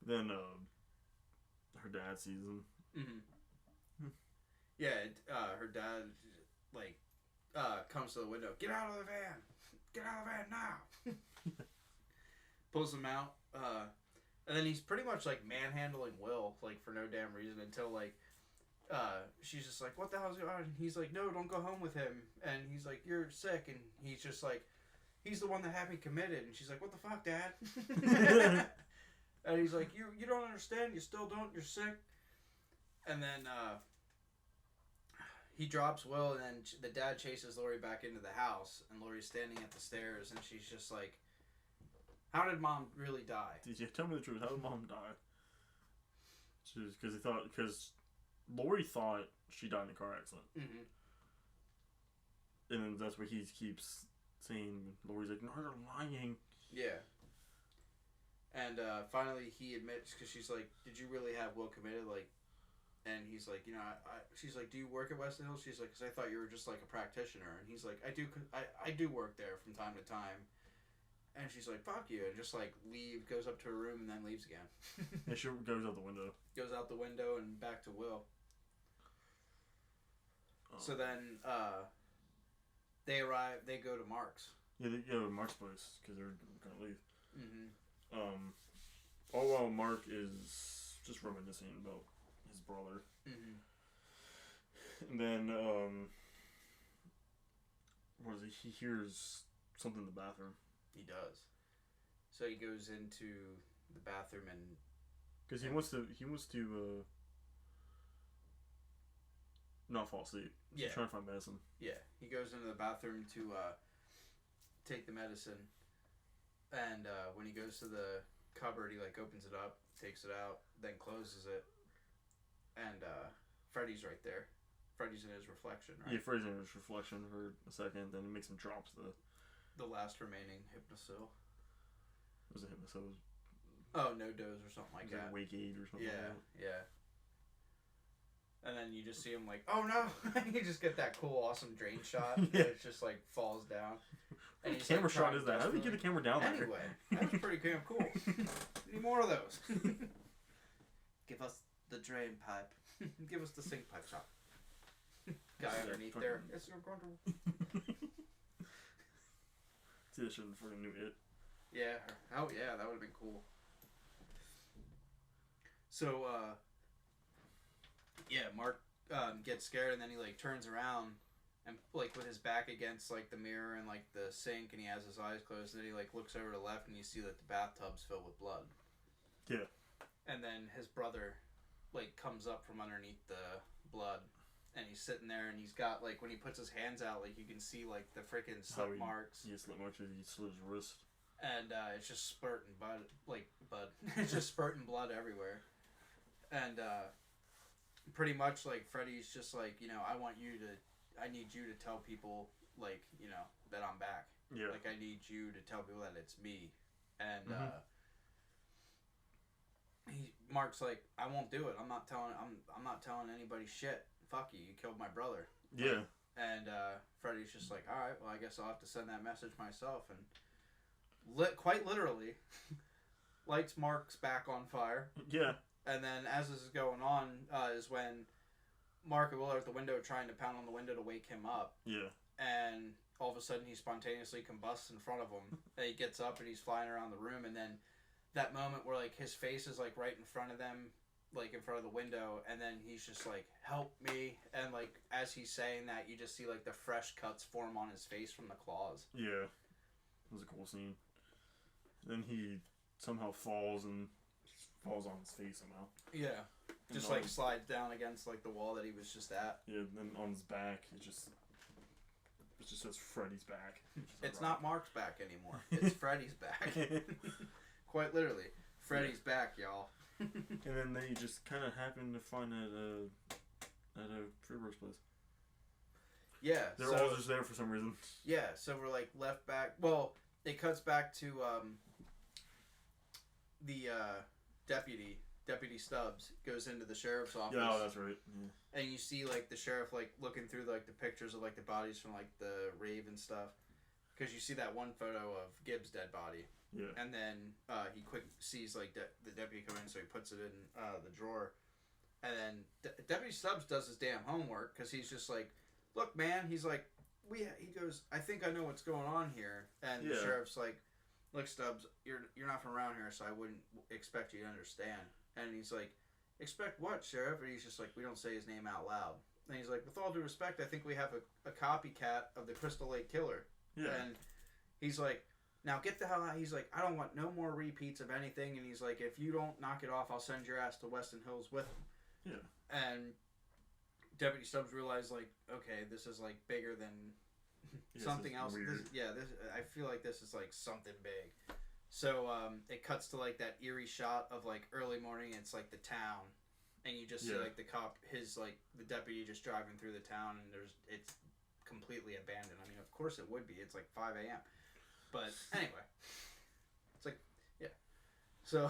Then, her dad sees him. Mm-hmm. Yeah, her dad, like, comes to the window. Get out of the van! Get out of the van now! Pulls him out. And then he's pretty much, like, manhandling Will, like, for no damn reason until, like, she's just like, what the hell's going on? And he's like, no, don't go home with him. And he's like, you're sick. And he's just like, he's the one that had me committed. And she's like, what the fuck, Dad? And he's like, you don't understand. You still don't. You're sick. And then he drops Will, and then the dad chases Laurie back into the house. And Laurie's standing at the stairs, and she's just like, how did Mom really die? Did you tell me the truth? How did Mom die? Because Laurie thought she died in a car accident. Mm-hmm. And then that's what he keeps saying. Laurie's like, no, you're lying. Yeah. And finally he admits, because she's like, did you really have Will committed? Like, and he's like, you know, she's like, do you work at Weston Hills? She's like, because I thought you were just like a practitioner. And he's like, I do work there from time to time. And she's like, fuck you. And just like goes up to her room and then leaves again. And she goes out the window. Goes out the window and back to Will. Oh. So then they arrive, they go to Mark's. Yeah, they go to Mark's place because they're going to leave. Mm-hmm. All while Mark is just reminiscing about his brother. Mm-hmm. And then, what is it? He hears something in the bathroom. He does. So he goes into the bathroom and... Because he wants to not fall asleep. Yeah. He's trying to find medicine. Yeah. He goes into the bathroom to take the medicine. And when he goes to the cupboard, he like opens it up, takes it out, then closes it. And Freddy's right there. Freddy's in his reflection, right? Yeah, Freddy's in his reflection for a second, then he makes him drops the last remaining hypnosil. Was it hypnosil? Oh, no dose or something like that. Like Wake Aid or something. Yeah, like that. yeah. And then you just see him like, oh no! You just get that cool, awesome drain shot. Yeah. It just like falls down. And what camera shot is that? How did he get the camera down there? Anyway, that's pretty damn cool. Need more of those. Give us the drain pipe. Give us the sink pipe shot. Guy underneath there. Yes, you're going to. See, I should have fucking knew it. Yeah. Oh yeah, that would have been cool. So, yeah, Mark gets scared and then he like turns around and like with his back against like the mirror and like the sink and he has his eyes closed and then he like looks over to the left and you see that the bathtub's filled with blood. Yeah. And then his brother like comes up from underneath the blood and he's sitting there and he's got like when he puts his hands out like you can see like the freaking slip marks. Yeah, slip marks. He slit his wrist. And it's just spurting blood. It's just spurting blood everywhere. And pretty much like Freddy's just like, you know, I need you to tell people like, you know, that I'm back. Yeah. Like I need you to tell people that it's me. And Mark's like, I won't do it. I'm not telling anybody shit. Fuck you. You killed my brother. Yeah. And Freddy's just like, all right, well I guess I'll have to send that message myself. And quite literally lights Mark's back on fire. Yeah. And then as this is going on is when Mark and Will are at the window trying to pound on the window to wake him up. Yeah. And all of a sudden he spontaneously combusts in front of them. And he gets up and he's flying around the room. And then that moment where like his face is like right in front of them, like in front of the window. And then he's just like, help me. And like as he's saying that, you just see like the fresh cuts form on his face from the claws. Yeah. It was a cool scene. Then he somehow falls on his face somehow. Yeah. Just like slides down against like the wall that he was just at. Yeah, and then on his back it just says Freddy's back. It's not Mark's back anymore. It's Freddy's back. Quite literally. Freddy's back, y'all. And then they just kinda happen to find at a Freeburg's place. Yeah. They're all just there for some reason. Yeah, so we're like left back. Well, it cuts back to the Deputy Stubbs goes into the sheriff's office. Yeah, oh, that's right. Yeah. And you see like the sheriff like looking through like the pictures of like the bodies from like the rave and stuff, because you see that one photo of Gibbs' dead body. Yeah. And then he quick sees like the deputy come in, so he puts it in the drawer. And then Deputy Stubbs does his damn homework because he's just like, look, man, he's like, he goes, I think I know what's going on here. And the sheriff's like, look, Stubbs, you're not from around here, so I wouldn't expect you to understand. And he's like, expect what, Sheriff? And he's just like, we don't say his name out loud. And he's like, with all due respect, I think we have a copycat of the Crystal Lake Killer. Yeah. And he's like, now get the hell out. He's like, I don't want no more repeats of anything. And he's like, if you don't knock it off, I'll send your ass to Weston Hills with him. Yeah. And Deputy Stubbs realized, like, okay, this is like bigger than something else. I feel like this is like something big. So it cuts to like that eerie shot of like early morning. It's like the town, and you just see like the cop, the deputy just driving through the town, and it's completely abandoned. I mean, of course it would be. It's like 5 a.m. But anyway, it's like So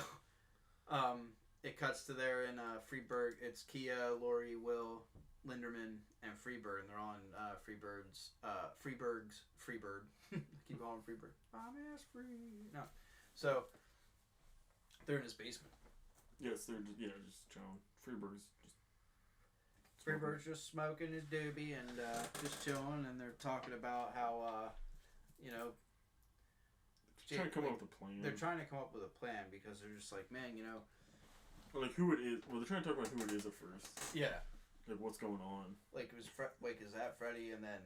it cuts to there in Freeburg. It's Kia, Lori, Will, Linderman, and Freeburg, and they're on Freeburg. Keep calling Freeburg. I'm ass free. No. So they're in his basement. Yes, they're just chilling. Freeburg's just smoking his doobie and just chilling, and they're talking about how trying to come up with a plan. They're trying to come up with a plan because they're just like, man, like who it is. Well, they're trying to talk about who it is at first. Yeah. Like what's going on. Like it was is that Freddy? And then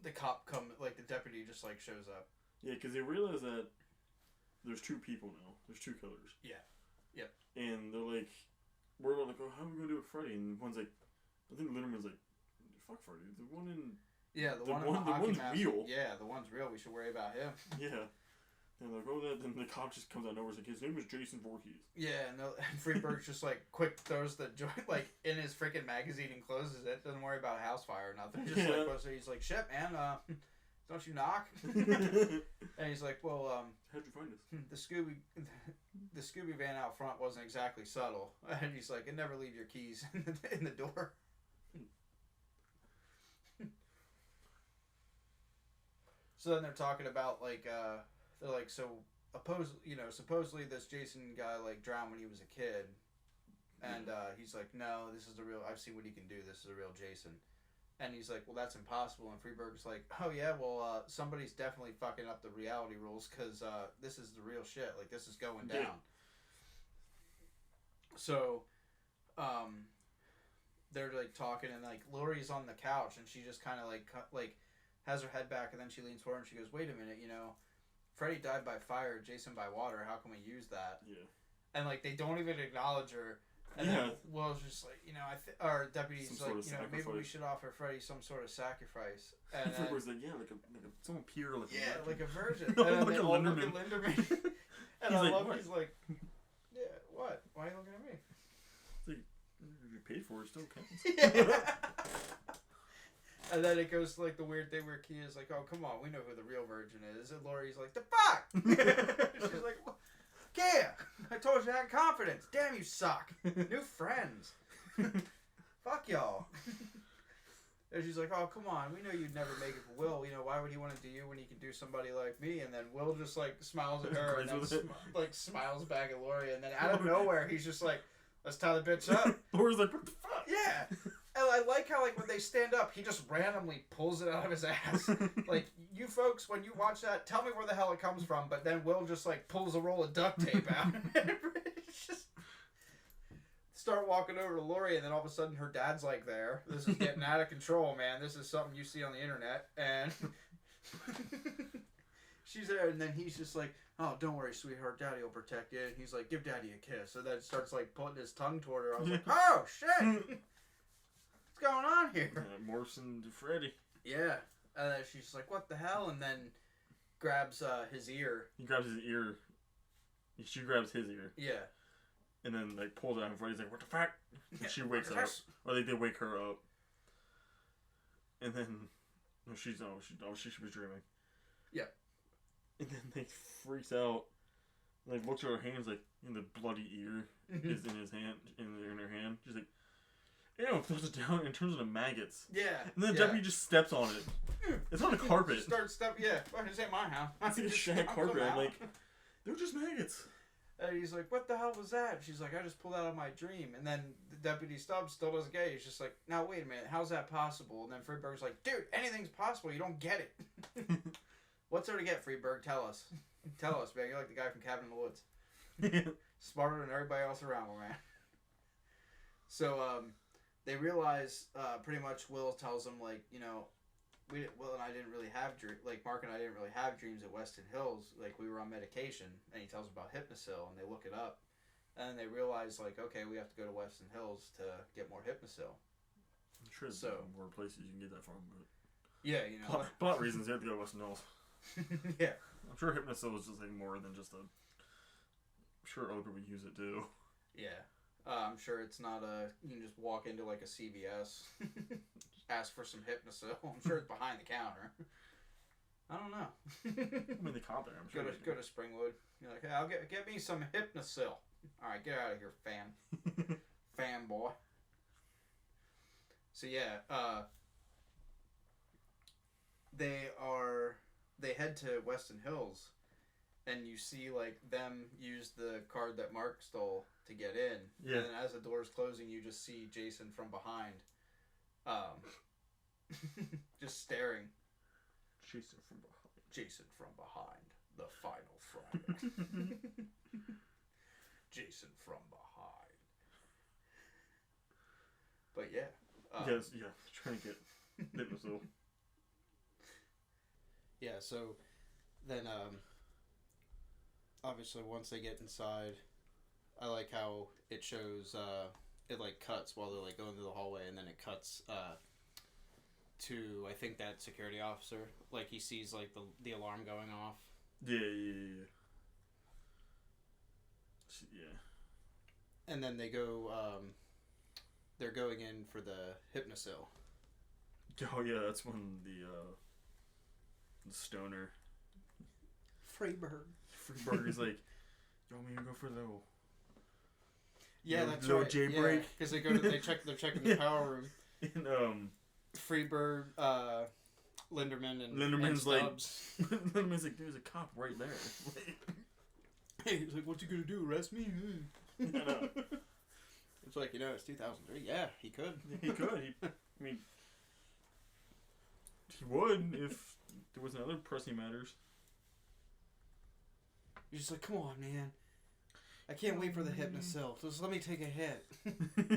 the cop the deputy just like shows up. Yeah, because they realize that there's two people now. There's two killers. Yeah. Yep. And they're like, we're like, oh, how are we gonna do it with Freddy? And one's like, I think Linderman's like, fuck Freddy. The one in. Yeah, the one's real. Yeah, the one's real. We should worry about him. Yeah. And they're like, oh, that. Then the cop just comes out of nowhere. He's like, his name is Jason Voorhees. Yeah, and Freeburg's just like quick throws the joint like in his freaking magazine and closes it. Doesn't worry about a house fire or nothing. Just like he's like, shit, man. Don't you knock? And he's like, well, how'd you find us? The Scooby van out front wasn't exactly subtle. And he's like, and never leave your keys in the door. So then they're talking about, like, they're like, so, supposedly this Jason guy, like, drowned when he was a kid. And he's like, no, this is the real, I've seen what he can do. This is a real Jason. And he's like, well, that's impossible. And Freeberg's like, oh, yeah, well, somebody's definitely fucking up the reality rules because this is the real shit. Like, this is going down. Yeah. So, they're, like, talking, and, like, Laurie's on the couch, and she just kind of, like, has her head back, and then she leans forward, and she goes, wait a minute, Freddy died by fire, Jason by water. How can we use that? Yeah. And, like, they don't even acknowledge her. And then Will's just like, our deputy's like, maybe we should offer Freddy some sort of sacrifice. And then, was like, like someone pure, like like a virgin. And then they all look at Linderman. And I love, he's like, yeah, what? Why are you looking at me? It's like, you paid for it, still counts. And then it goes to, like, the weird thing where Kia's like, oh, come on, we know who the real virgin is. And Laurie's like, the fuck? She's like, well, Kia, I told you I had confidence. Damn, you suck. New friends. Fuck y'all. And she's like, oh, come on. We know you'd never make it for Will. Why would he want to do you when he can do somebody like me? And then Will just, like, smiles at her and then, smiles back at Laurie. And then out of nowhere, he's just like, let's tie the bitch up. Laurie's like, what the fuck? Yeah. And I like how, like, when they stand up, he just randomly pulls it out of his ass. Like, you folks, when you watch that, tell me where the hell it comes from. But then Will just, like, pulls a roll of duct tape out. Just start walking over to Laurie, and then all of a sudden her dad's, like, there. This is getting out of control, man. This is something you see on the internet. And she's there, and then he's just like, oh, don't worry, sweetheart. Daddy will protect you. And he's like, give Daddy a kiss. So then starts, like, putting his tongue toward her. I was like, oh, shit. Going on here? Morphs into Freddy. Yeah. And then she's like, what the hell? And then grabs his ear. He grabs his ear. She grabs his ear. Yeah. And then, like, pulls it out, and Freddy's like, what the fuck? And she wakes up. Or they wake her up. And then, she was dreaming. Yeah. And then they freaks out. Like, looks at her hands, like, in the bloody ear is in his hand, in her hand. She's like, ew, throws it down and turns into maggots. Yeah. And then Deputy just steps on it. It's on a carpet. Yeah. Well, this ain't my house. It's like a shag carpet. I'm like, they're just maggots. And he's like, what the hell was that? She's like, I just pulled out of my dream. And then the Deputy Stubbs still doesn't get it. He's just like, now wait a minute, how's that possible? And then Freeberg's like, dude, anything's possible. You don't get it. What's there to get, Freeberg? Tell us. Tell us, man. You're like the guy from Cabin in the Woods. Smarter than everybody else around, man. So, they realize, pretty much Will tells them, like, Will and I didn't really have Mark and I didn't really have dreams at Weston Hills. Like, we were on medication, and he tells them about Hypnosil, and they look it up. And then they realize, like, okay, we have to go to Weston Hills to get more Hypnosil. I'm sure there's more places you can get that from, but... Yeah, Plot reasons, you have to go to Weston Hills. Yeah. I'm sure Hypnosil is just, like, more than just I'm sure other people use it, too. Yeah. I'm sure it's not you can just walk into, like, a CVS, ask for some Hypnosil. I'm sure it's behind the counter. I don't know. I mean, the cop there, I'm sure. Go to Springwood. You're like, hey, I'll get me some Hypnosil. All right, get out of here, fanboy. So yeah, they head to Weston Hills, and you see, like, them use the card that Mark stole to get in. Yeah. And then as the door's closing, you just see Jason from behind. Just staring. Jason from behind. The final Friday. Jason from behind. But yeah. Yes, yeah. Trying to get Hypnosil. Yeah, so then obviously once they get inside, I like how it shows it, like, cuts while they're, like, going through the hallway, and then it cuts to, I think, that security officer. Like, he sees, like, the alarm going off. Yeah. And then they go, they're going in for the Hypnosil. Oh, yeah, that's when stoner. Freeburg. Freeburger's like, yo, man, go for the little... Yeah, that's little right. J-break. Because they go to they're checking the power room. And Freeburg, Linderman, and Linderman's Stubbs. Linderman's like, there's a cop right there. Hey, he's like, what you gonna do? Arrest me? I know. It's like, it's 2003. Yeah, he could. He could. I mean, he would if there wasn't other pressing matters. You're just like, come on, man. I can't wait for the hypnocil. Just let me take a hit.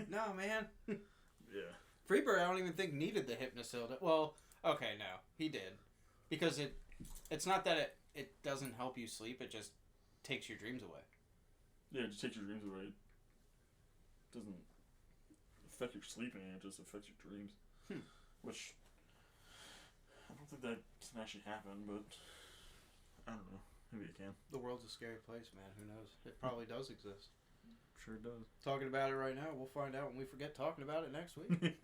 No, man. Yeah. Freeburg, I don't even think needed the hypnocil. Well, okay, no, he did, because it's not that it doesn't help you sleep. It just takes your dreams away. Yeah, it just takes your dreams away. It doesn't affect your sleeping. It just affects your dreams. Which I don't think that can actually happen, but I don't know. Maybe it can. The world's a scary place, man. Who knows? It probably does exist. Sure does. Talking about it right now, we'll find out when we forget talking about it next week.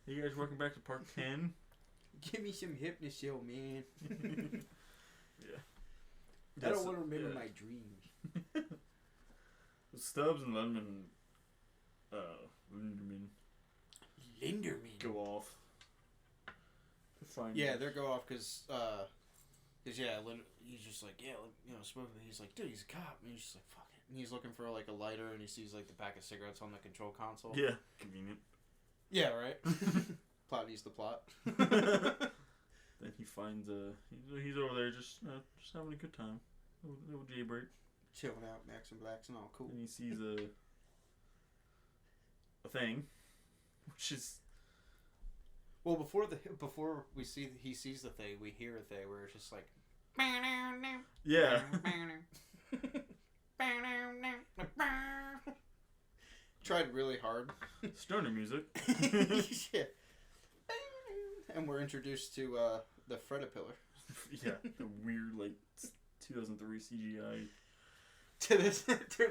You guys welcome back to part 10? Give me some hypnocil, man. Yeah. I don't want to remember my dreams. Stubbs and Linderman go off. Yeah, they go off because he's just like, smoking. He's like, dude, he's a cop. And he's just like, fuck it. And he's looking for like a lighter, and he sees like the pack of cigarettes on the control console. Yeah, convenient. Yeah, right. Plot needs the plot. Then he finds he's over there just having a good time, little jaybreak, chilling out, Max and Blacks and all cool. And he sees a thing, which is before he sees the thing, we hear a thing where it's just like, yeah. Tried really hard. Stoner music. Yeah. And we're introduced to the Freddy Pillar. Yeah, the weird 2003 CGI. Dude,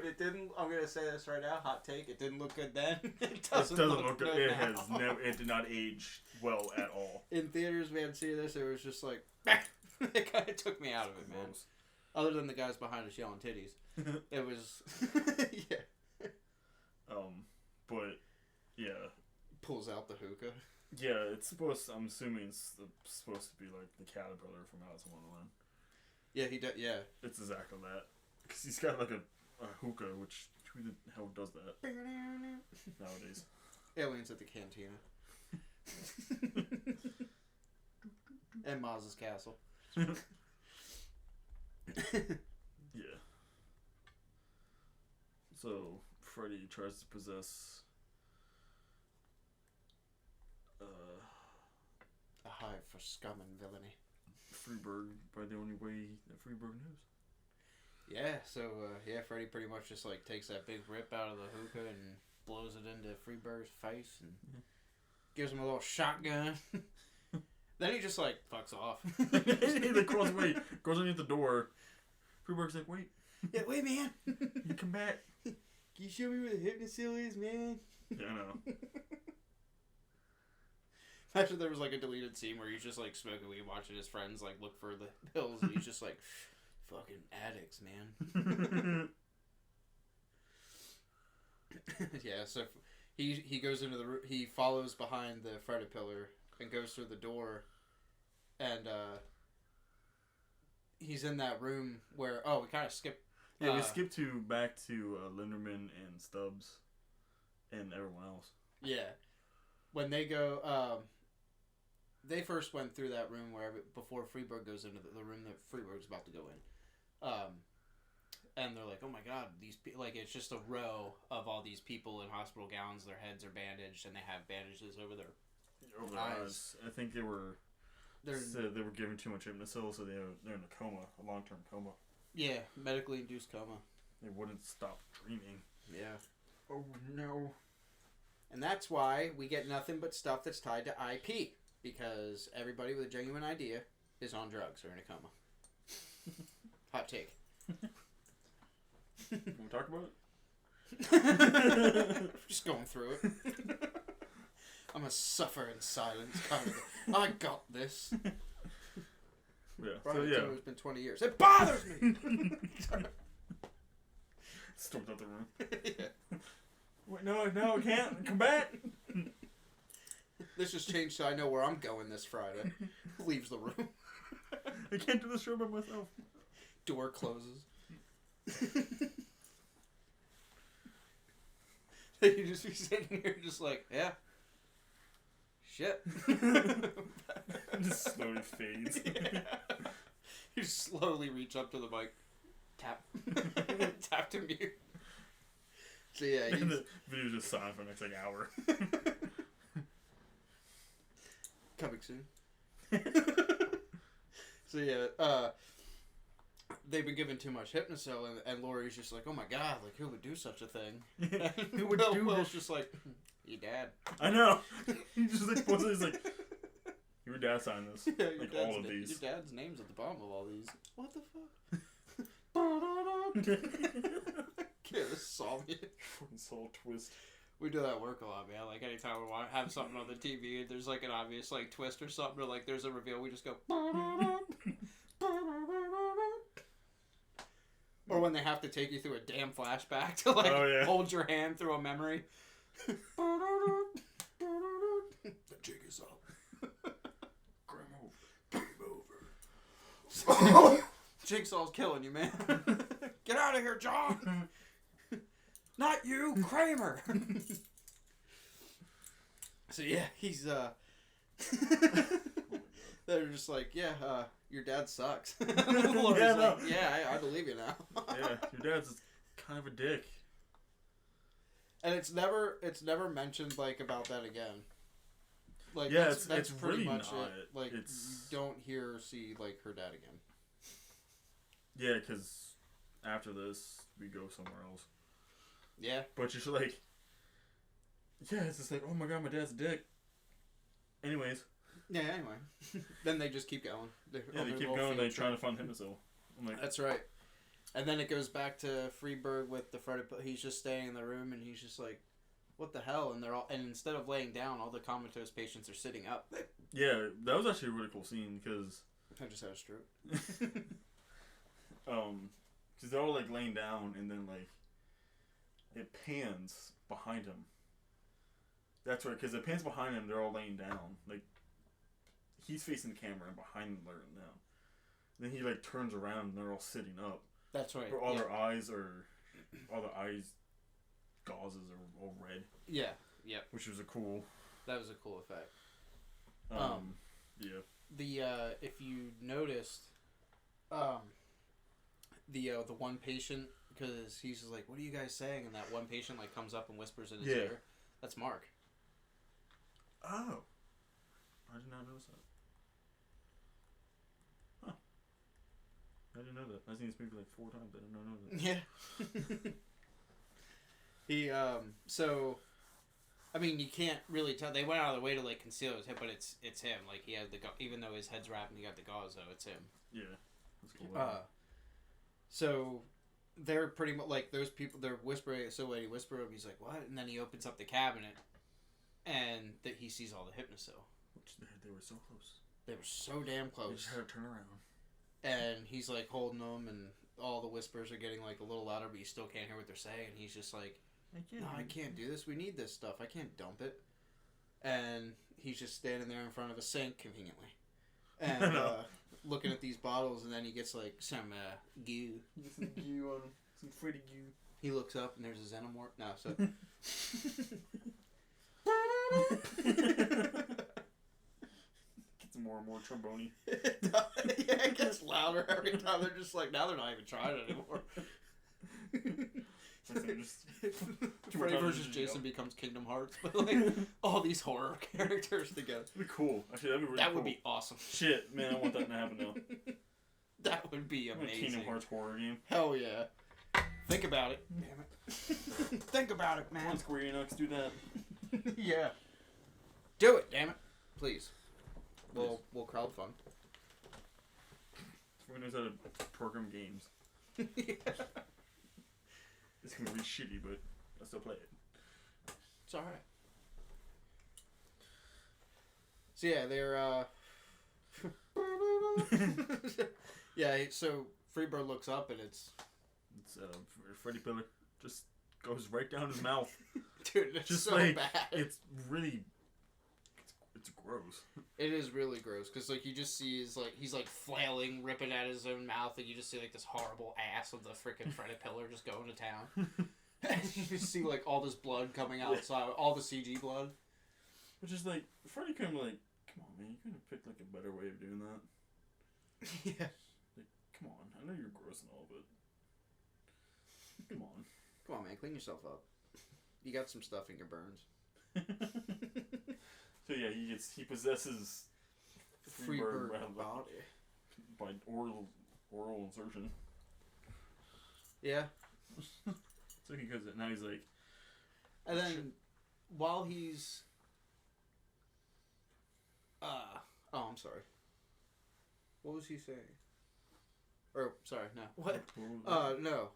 it didn't. I'm gonna say this right now. Hot take. It didn't look good then. It doesn't look good. It now. has it did not age well at all. In theaters, we had seen this. It was just like it kind of took me out of it, man. Other than the guys behind us yelling titties, it was yeah. But yeah, pulls out the hookah. Yeah, it's supposed. I'm assuming it's supposed to be like the caterpillar from Alice in Wonderland. Yeah, he does. Yeah, it's exactly that. Because he's got like a hookah, which who the hell does that nowadays? Aliens at the cantina. And Maz's castle. Yeah. So Freddy tries to possess a hive for scum and villainy. Freeburg by the only way that Freeburg knows. Yeah, so Freddy pretty much just takes that big rip out of the hookah and blows it into Freeburg's face and gives him a little shotgun. Then he just fucks off. He crawls away, goes underneath the door. Freeburg's like, wait. Yeah, wait, man. You come back. Can you show me where the hypnocil is, man? Yeah, I know. Actually, there was a deleted scene where he's just smoking weed, watching his friends look for the pills, and he's just fucking addicts, man. Yeah, so he goes into the room. He follows behind the Freddy pillar and goes through the door, and he's in that room where we kind of skip. Yeah, we skip back to Linderman and Stubbs, and everyone else. Yeah, when they go, they first went through that room before Freeburg goes into the room that Freeburg's about to go in. And they're like, oh my god, these it's just a row of all these people in hospital gowns. Their heads are bandaged, and they have bandages over their eyes. I think they were given too much hypnocil, so they're in a coma, a long-term coma. Yeah, medically induced coma. They wouldn't stop dreaming. Yeah. Oh no. And that's why we get nothing but stuff that's tied to IP, because everybody with a genuine idea is on drugs or in a coma. Hot take. Can we talk about it? Just going through it. I'm a suffer in silence kind of. I got this. Yeah. Brian, So, yeah. it's been 20 years. It bothers me! Stormed out the room. Yeah. Wait, no, I can't. Come back. This just changed so I know where I'm going this Friday. Leaves the room. I can't do this show by myself. Door closes. You just be sitting here just like, yeah. Shit. Just slowly fades. Yeah. You slowly reach up to the mic. Tap. Tap to mute. So yeah, And the video's just silent for the next hour. Coming soon. So yeah, they've been given too much Hypnocil, and Laurie's just like, oh my god, like who would do such a thing? Who would do Will's this? just like, your dad. I know. He just like points. He's like, your dad signed this. Yeah, Like all of these. Your dad's name's at the bottom of all these. What the fuck? Can't solve it. Fucking soul twist. We do that at work a lot, man. Like anytime we want to have something on the TV, and there's like an obvious like twist or something, or like there's a reveal, we just go. Or when they have to take you through a damn flashback to like hold your hand through a memory. The jig is up. Game over. Jigsaw's killing you, man. Get out of here, John. Not you, Kramer. So yeah, he's they're just like, yeah, your dad sucks. Yeah, no. Yeah, I believe you now. Yeah, your dad's kind of a dick. And it's never mentioned like about that again. Like yeah, that's it's pretty really much not. it. Like you don't hear or see like her dad again. Yeah, because after this we go somewhere else. Yeah. But just like, yeah, it's just like, oh my god, my dad's a dick. Anyways. Yeah. Anyway, then they just keep going. They keep going. They're trying to find Hypnocil. I'm like, that's right. And then it goes back to Freeberg with the Freddy. He's just staying in the room, and he's just like, "What the hell?" And they're all, and instead of laying down, all the comatose patients are sitting up. Yeah, that was actually a really cool scene because I just had a stroke. Because they're all like laying down, and then like it pans behind him. That's right, because it pans behind him. They're all laying down. Like he's facing the camera, and behind him they're laying down. And then he like turns around, and they're all sitting up. That's right. All their eyes gauzes are all red. Yeah. Yeah. Which was a cool. That was a cool effect. Yeah. The if you noticed, the one patient, because he's just like, "What are you guys saying?" And that one patient like comes up and whispers in his ear. That's Mark. Oh. I did not notice that. Huh. I didn't know that. I've seen this movie like 4 times. I didn't know that. Yeah. He so, I mean, you can't really tell. They went out of their way to like conceal his head, but it's him. Like he has even though his head's wrapped and he got the gauze, though, it's him. Yeah, that's cool. So they're pretty much like those people. They're whispering. So when he whispered him, he's like, "What?" And then he opens up the cabinet, and that he sees all the Hypnocil. Which they were so close. They were so damn close. They just had to turn around. And he's like holding them, and all the whispers are getting like a little louder, but you still can't hear what they're saying. And he's just like, "No, I can't do this. We need this stuff. I can't dump it." And he's just standing there in front of a sink conveniently, and looking at these bottles. And then he gets like some goo. Get some goo on some Freddy goo. He looks up and there's a Xenomorph. No, so. Gets more and more trombone. Yeah, it gets louder every time. They're just like, now they're not even trying it anymore. Freddy vs. Jason becomes Kingdom Hearts, but like all these horror characters together. That'd be cool. Actually, that'd be really cool. That would be awesome. Shit, man, I want that to happen now. That would be amazing. A Kingdom Hearts horror game. Hell yeah. Think about it. Damn it. Think about it, man. Come on, Square Enix, do that. Yeah. Do it, damn it. Please. We'll crowdfund. Square knows how to program games. Yeah. It's gonna be shitty, but I still play it. It's alright. So yeah, they're Yeah, so Freebird looks up and it's Freddy Pillar just goes right down his mouth. Dude, it's just so like, bad. It's really, it's gross. It is really gross because like you just see he's like flailing, ripping at his own mouth, and you just see like this horrible ass of the freaking Freddy Pillar just going to town. And you just see like all this blood coming outside, all the CG blood. Which is like Freddy couldn't like, come on man, you couldn't have picked like a better way of doing that. Yeah. Like, come on, I know you're gross and all, but come on. Come on, man, clean yourself up. You got some stuff in your burns. So yeah, he possesses Freebird body by oral insertion. Yeah. So he goes. Now he's like, and then while he's, oh, I'm sorry. What was he saying? Or sorry, no. What? No.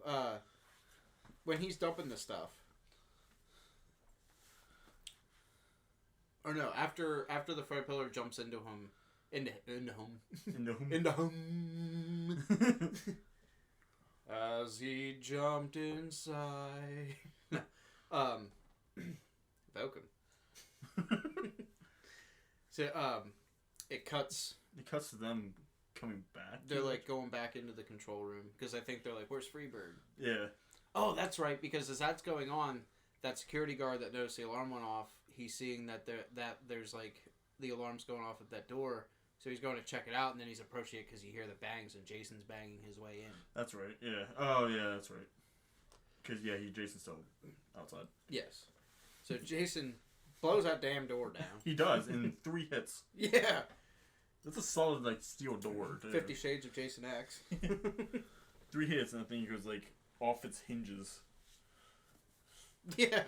When he's dumping the stuff. Or no, after the Freddy Pillar jumps into him, into him, as he jumped inside, Vulcan. So it cuts. It cuts to them coming back. They're like going back into the control room because I think they're like, "Where's Freebird?" Yeah. Oh, that's right. Because as that's going on, that security guard that noticed the alarm went off. He's seeing that there's like the alarm's going off at that door, so he's going to check it out, and then he's approaching it because you hear the bangs, and Jason's banging his way in. That's right. Yeah. Oh yeah, that's right. Because Jason's still outside. Yes. So Jason blows that damn door down. He does in 3 hits. Yeah. That's a solid like steel door. Too. 50 Shades of Jason X. 3 hits and the thing goes like off its hinges. Yeah.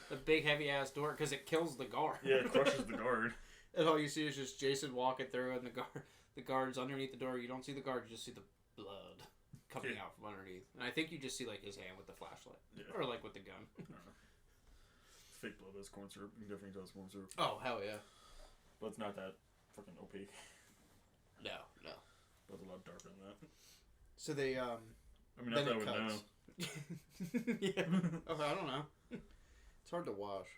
The big heavy ass door because it kills the guard. Yeah, it crushes the guard. And all you see is just Jason walking through, and the guard's underneath the door. You don't see the guard; you just see the blood coming out from underneath. And I think you just see like his hand with the flashlight, or like with the gun. I don't know. It's fake blood. That's corn syrup. You can definitely tell it's corn syrup. Oh hell yeah! But it's not that fucking opaque. No. But it's a lot darker than that. So they I mean, not that I would know. Yeah. Oh, I don't know. It's hard to wash.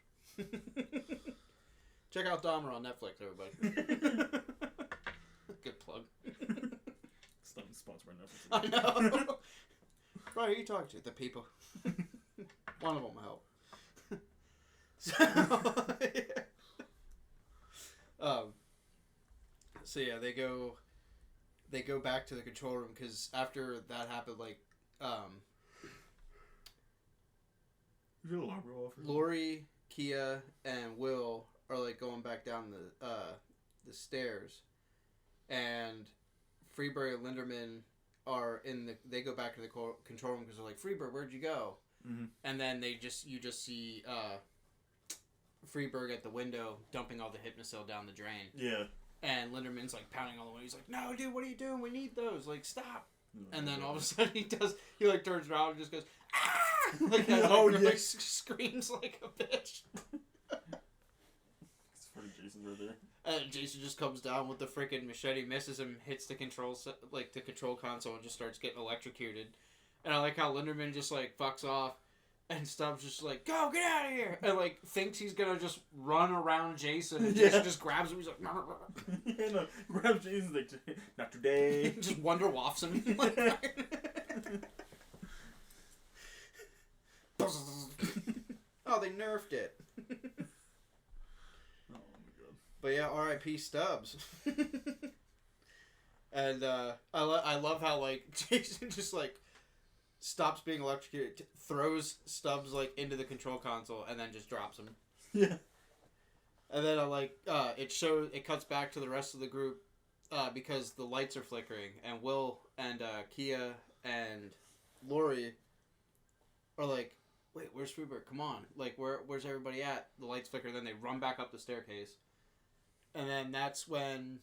Check out Dahmer on Netflix, everybody. Good plug. It's not sponsored by I Netflix. know. Right, who are you talking to? The people. One of them will help. So yeah, they go back to the control room because after that happened, like, Lori, Kia, and Will are like going back down the stairs, and Freebird and Linderman are they go back to the control room because they're like, Freebird, where'd you go? Mm-hmm. And then you just see Freebird at the window dumping all the Hypnocil down the drain. Yeah. And Linderman's like pounding on the window. He's like, "No, dude, what are you doing? We need those. Like, stop!" And then all of a sudden he like turns around and just goes, "Ah!" Like, like screams like a bitch. It's funny, Jason's right there. And Jason just comes down with the freaking machete, misses him, hits the control console, and just starts getting electrocuted. And I like how Linderman just like fucks off. And Stubbs just like, go, get out of here! And like, thinks he's gonna just run around Jason, and Jason just grabs him, he's like, grabs Jason, like, not today. Just Wonder Waffs him. Oh, they nerfed it. Oh my god. But yeah, R.I.P. Stubbs. And I love how like Jason just like stops being electrocuted, throws Stubbs like into the control console, and then just drops him. Yeah. And then it cuts back to the rest of the group because the lights are flickering, and Will and Kia and Lori are like, wait, where's Freebird? Come on. Like, where's everybody at? The lights flicker, then they run back up the staircase. And then that's when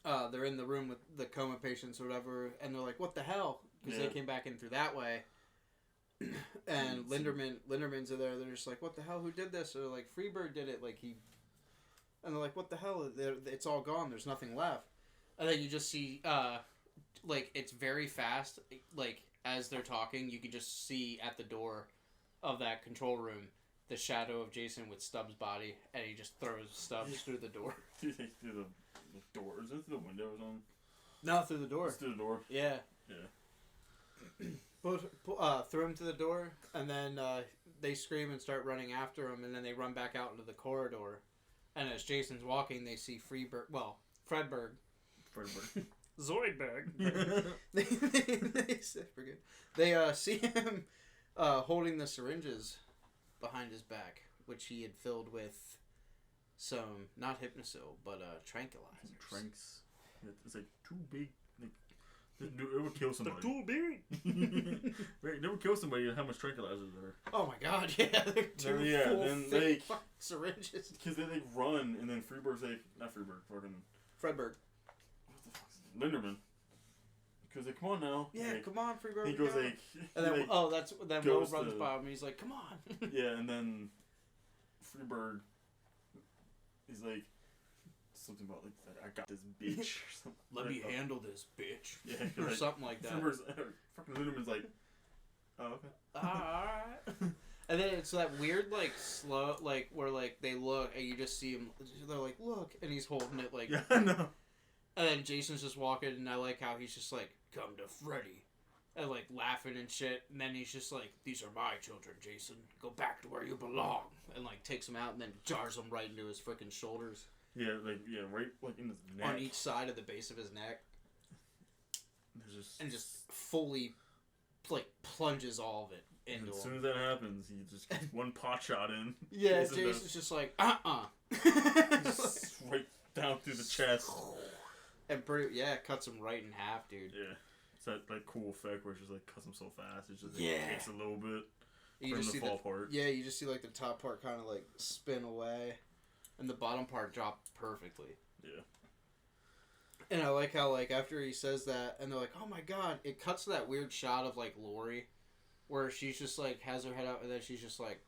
they're in the room with the coma patients or whatever, and they're like, what the hell? Because they came back in through that way. And Linderman's are there, they're just like, what the hell? Who did this? Or like, Freebird did it. Like, and they're like, what the hell? It's all gone. There's nothing left. And then you just see, like, it's very fast. Like, as they're talking, you can just see at the door of that control room the shadow of Jason with Stubbs' body, and he just throws Stubbs through the door. Through the doors? Is it through the windows on? No, through the door. It's through the door? Yeah. Yeah. Throw him to the door, and then they scream and start running after him, and then they run back out into the corridor. And as Jason's walking, they see Fredberg. Zoidberg. They see him holding the syringes behind his back, which he had filled with some, not Hypnosil, but tranquilizers. Tranks. It's like too big. Like, it would kill somebody. They're too big. Right, it would kill somebody. How much tranquilizers are? Oh my god! Yeah, they're two full thick syringes. Because they like run, and then Freeberg's like not Freeberg, fucking Fredberg. What the fuck is it? Linderman. Because like, come on now. Yeah, like, come on, Freeberg. He goes like, and then like, Will runs by him. And he's like, come on. Yeah, and then Freeberg. He's like. Something about like I got this bitch. Or something. Let me handle this bitch. Yeah, or like, something like that. Fucking Linderman's like, oh okay. Alright. And then it's that weird like slow like where like they look and you just see him. They're like, look, and he's holding it like. Yeah, I know. And then Jason's just walking, and I like how he's just like, come to Freddy, and like laughing and shit. And then he's just like, these are my children, Jason. Go back to where you belong. And like takes him out and then jars him right into his freaking shoulders. Yeah, right, like in his neck. On each side of the base of his neck. And just fully, like, plunges all of it into him. As soon as that happens, he just gets one pot shot in. Yeah, Jason's just like, Just right down through the chest. And cuts him right in half, dude. Yeah. It's that, like, cool effect where it just, like, cuts him so fast. It just, like, takes a little bit you for him just to fall apart. Yeah, you just see, like, the top part kind of, like, spin away. And the bottom part dropped perfectly. Yeah. And I like how, like, after he says that, and they're like, oh my god, it cuts to that weird shot of, like, Lori, where she's just, like, has her head out, and then she's just, like,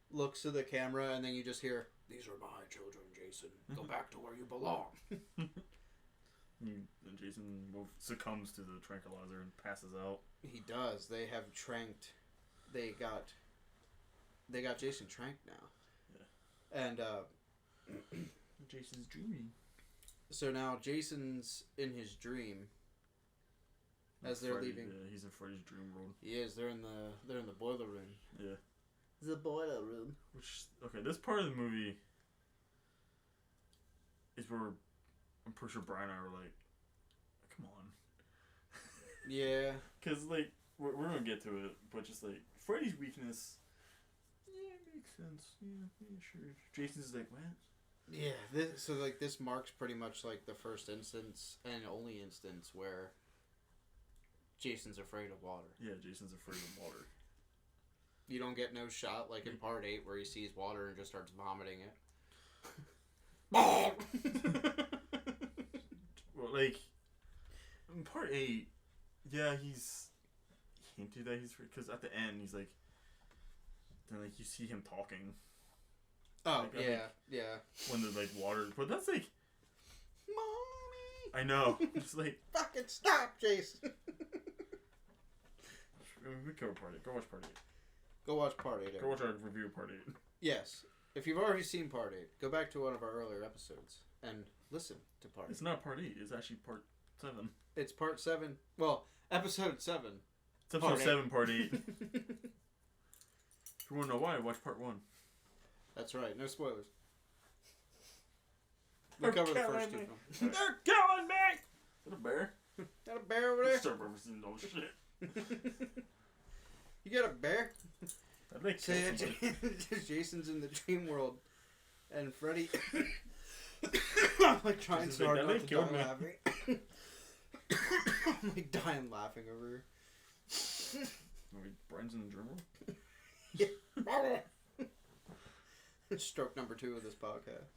looks to the camera, and then you just hear, these are my children, Jason. Go back to where you belong. And Jason succumbs to the tranquilizer and passes out. He does. They have tranked. They got Jason tranked now. And Jason's dreaming. So now Jason's in his dream. As they're leaving. Yeah, he's in Freddy's dream world. He is. They're in the boiler room. Yeah. The boiler room. This part of the movie is where I'm pretty sure Brian and I were like, come on. Yeah. Because like we're gonna get to it, but just like Freddy's weakness. Yeah, makes sense. Yeah, sure. Jason's like, what? Yeah, this marks pretty much like the first instance and only instance where Jason's afraid of water. Yeah, Jason's afraid of water. You don't get no shot like in part 8 where he sees water and just starts vomiting it. Well, like in part 8, yeah, he can't do that. Because at the end he's like. Then, like, you see him talking. Oh, like, yeah. When the, like, water... But that's, like... Mommy! I know. It's like... Fucking stop, Jason! We cover part 8. Go watch part 8. Go watch part 8. Go watch our review of part 8. Yes. If you've already seen part 8, go back to one of our earlier episodes and listen to part 8. It's not part 8. It's actually part 7. It's part 7. Well, episode 7. It's episode 7, part 8. If you want to know why, watch part 1. That's right. No spoilers. We cover the first 2 films. They're killing me! Is that a bear? Got a bear over there? Start referencing those shit. You got a bear? That makes sense. Jason's in the dream world. And Freddy... I'm like trying so hard not to die laughing. I'm like dying laughing over here. Brian's in the dream world? Stroke number 2 of this podcast.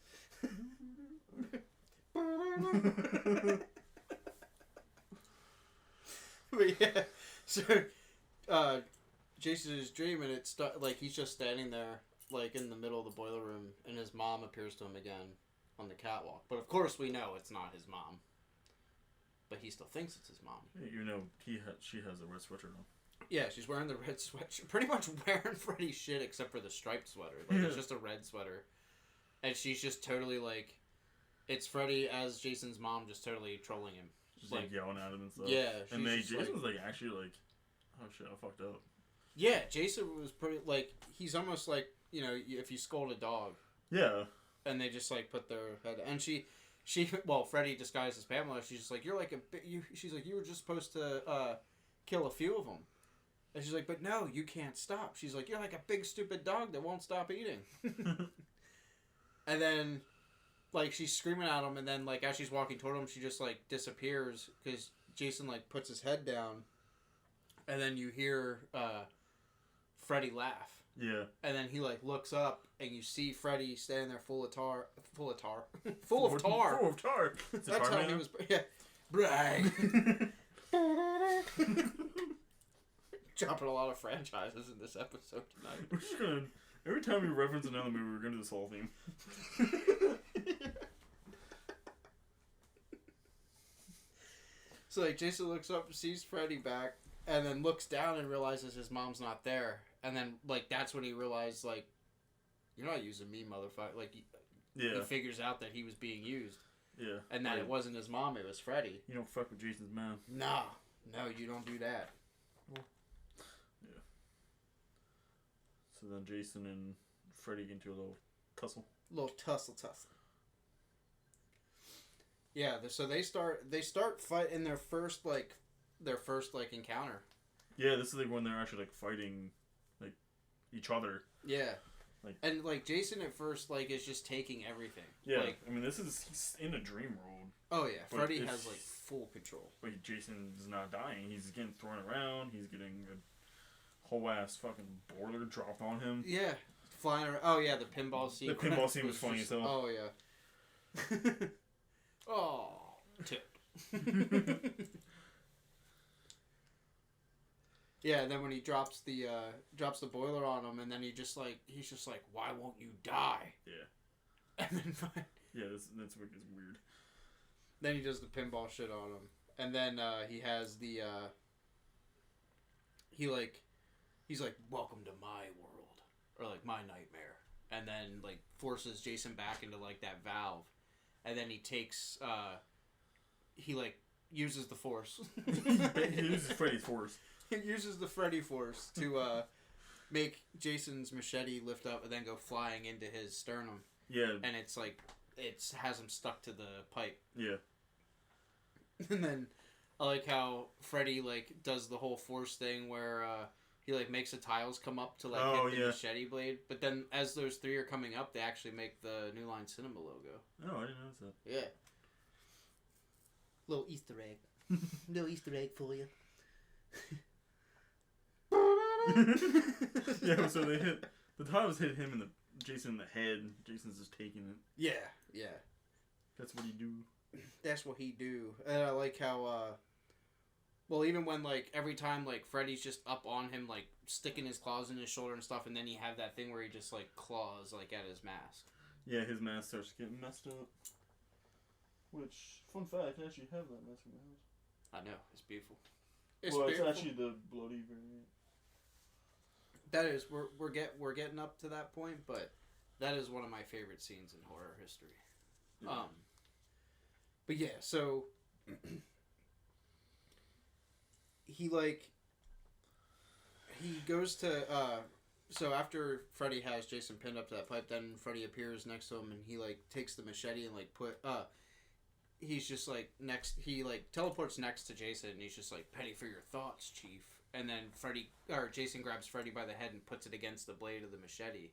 But yeah, so Jason is dreaming. It's like he's just standing there, like in the middle of the boiler room, and his mom appears to him again on the catwalk. But of course, we know it's not his mom. but he still thinks it's his mom. You know, she has a red sweatshirt on. Yeah, she's wearing the red sweatshirt. Pretty much wearing Freddy's shit except for the striped sweater. Like, it's just a red sweater. And she's just totally like... It's Freddy as Jason's mom just totally trolling him. Just like yelling at him and stuff. Yeah. And Jason's like actually like, oh shit, I fucked up. Yeah, Jason was pretty like, he's almost like, you know, if you scold a dog. Yeah. And they just like put their head... And she well, Freddy disguised as Pamela. She's just like, you're like she's like, you were just supposed to kill a few of them. And she's like, but no, you can't stop. She's like, you're like a big stupid dog that won't stop eating. And then, like, she's screaming at him, and then, like, as she's walking toward him, she just, like, disappears, because Jason, like, puts his head down, and then you hear Freddy laugh. Yeah. And then he, like, looks up, and you see Freddy standing there full of tar. Full of tar. That's how he was... Yeah. Brag. Dropping a lot of franchises in this episode tonight. We're just gonna... Every time we reference another movie, we're gonna do this whole theme. So, like, Jason looks up, sees Freddy back, and then looks down and realizes his mom's not there. And then, like, that's when he realized, like, you're not using me, motherfucker. Like, he figures out that he was being used. Yeah. And that it wasn't his mom, it was Freddy. You don't fuck with Jason's mom. No, you don't do that. Yeah. So then Jason and Freddy get into a little tussle. Tussle. Yeah, so they start fighting their first encounter. Yeah, this is like when they're actually like fighting like each other. Yeah. And like Jason at first like is just taking everything. Yeah. Like, I mean, he's in a dream world. Oh yeah, Freddy has like full control. But Jason's not dying. He's getting thrown around. He's getting a whole ass fucking boiler dropped on him. Yeah. Flying around. Oh yeah, the pinball scene. The pinball scene was funny as hell. Oh yeah. Oh, tip. Yeah, and then when he drops the boiler on him, and then he's just like, why won't you die? Yeah. And then yeah, that's what gets weird. Then he does the pinball shit on him, and then he has the he's like, welcome to my world, or like my nightmare, and then like forces Jason back into like that valve, and then he takes he like uses the force. He uses Freddy's force. He uses the Freddy force to make Jason's machete lift up and then go flying into his sternum. Yeah. And it's like, has him stuck to the pipe. Yeah. And then I like how Freddy like does the whole force thing where he like makes the tiles come up to like hit the machete blade. But then as those three are coming up, they actually make the New Line Cinema logo. Oh, I didn't notice that. Yeah. Little Easter egg. Little Easter egg for you. Yeah, so the tiles hit him in Jason in the head. Jason's just taking it. Yeah. That's what he do. That's what he do. And I like how, well, even when, like, every time, like, Freddy's just up on him, like, sticking his claws in his shoulder and stuff, and then you have that thing where he just, like, claws, like, at his mask. Yeah, his mask starts getting messed up. Which, fun fact, I actually have that mask in my house. I know, it's beautiful. It's actually the bloody variant. That is, we're getting up to that point, but that is one of my favorite scenes in horror history. Yeah. But yeah, so he goes to so after Freddy has Jason pinned up to that pipe, then Freddy appears next to him and he like takes the machete and like he's just like he like teleports next to Jason and he's just like, penny for your thoughts, Chief. And then Jason grabs Freddy by the head and puts it against the blade of the machete.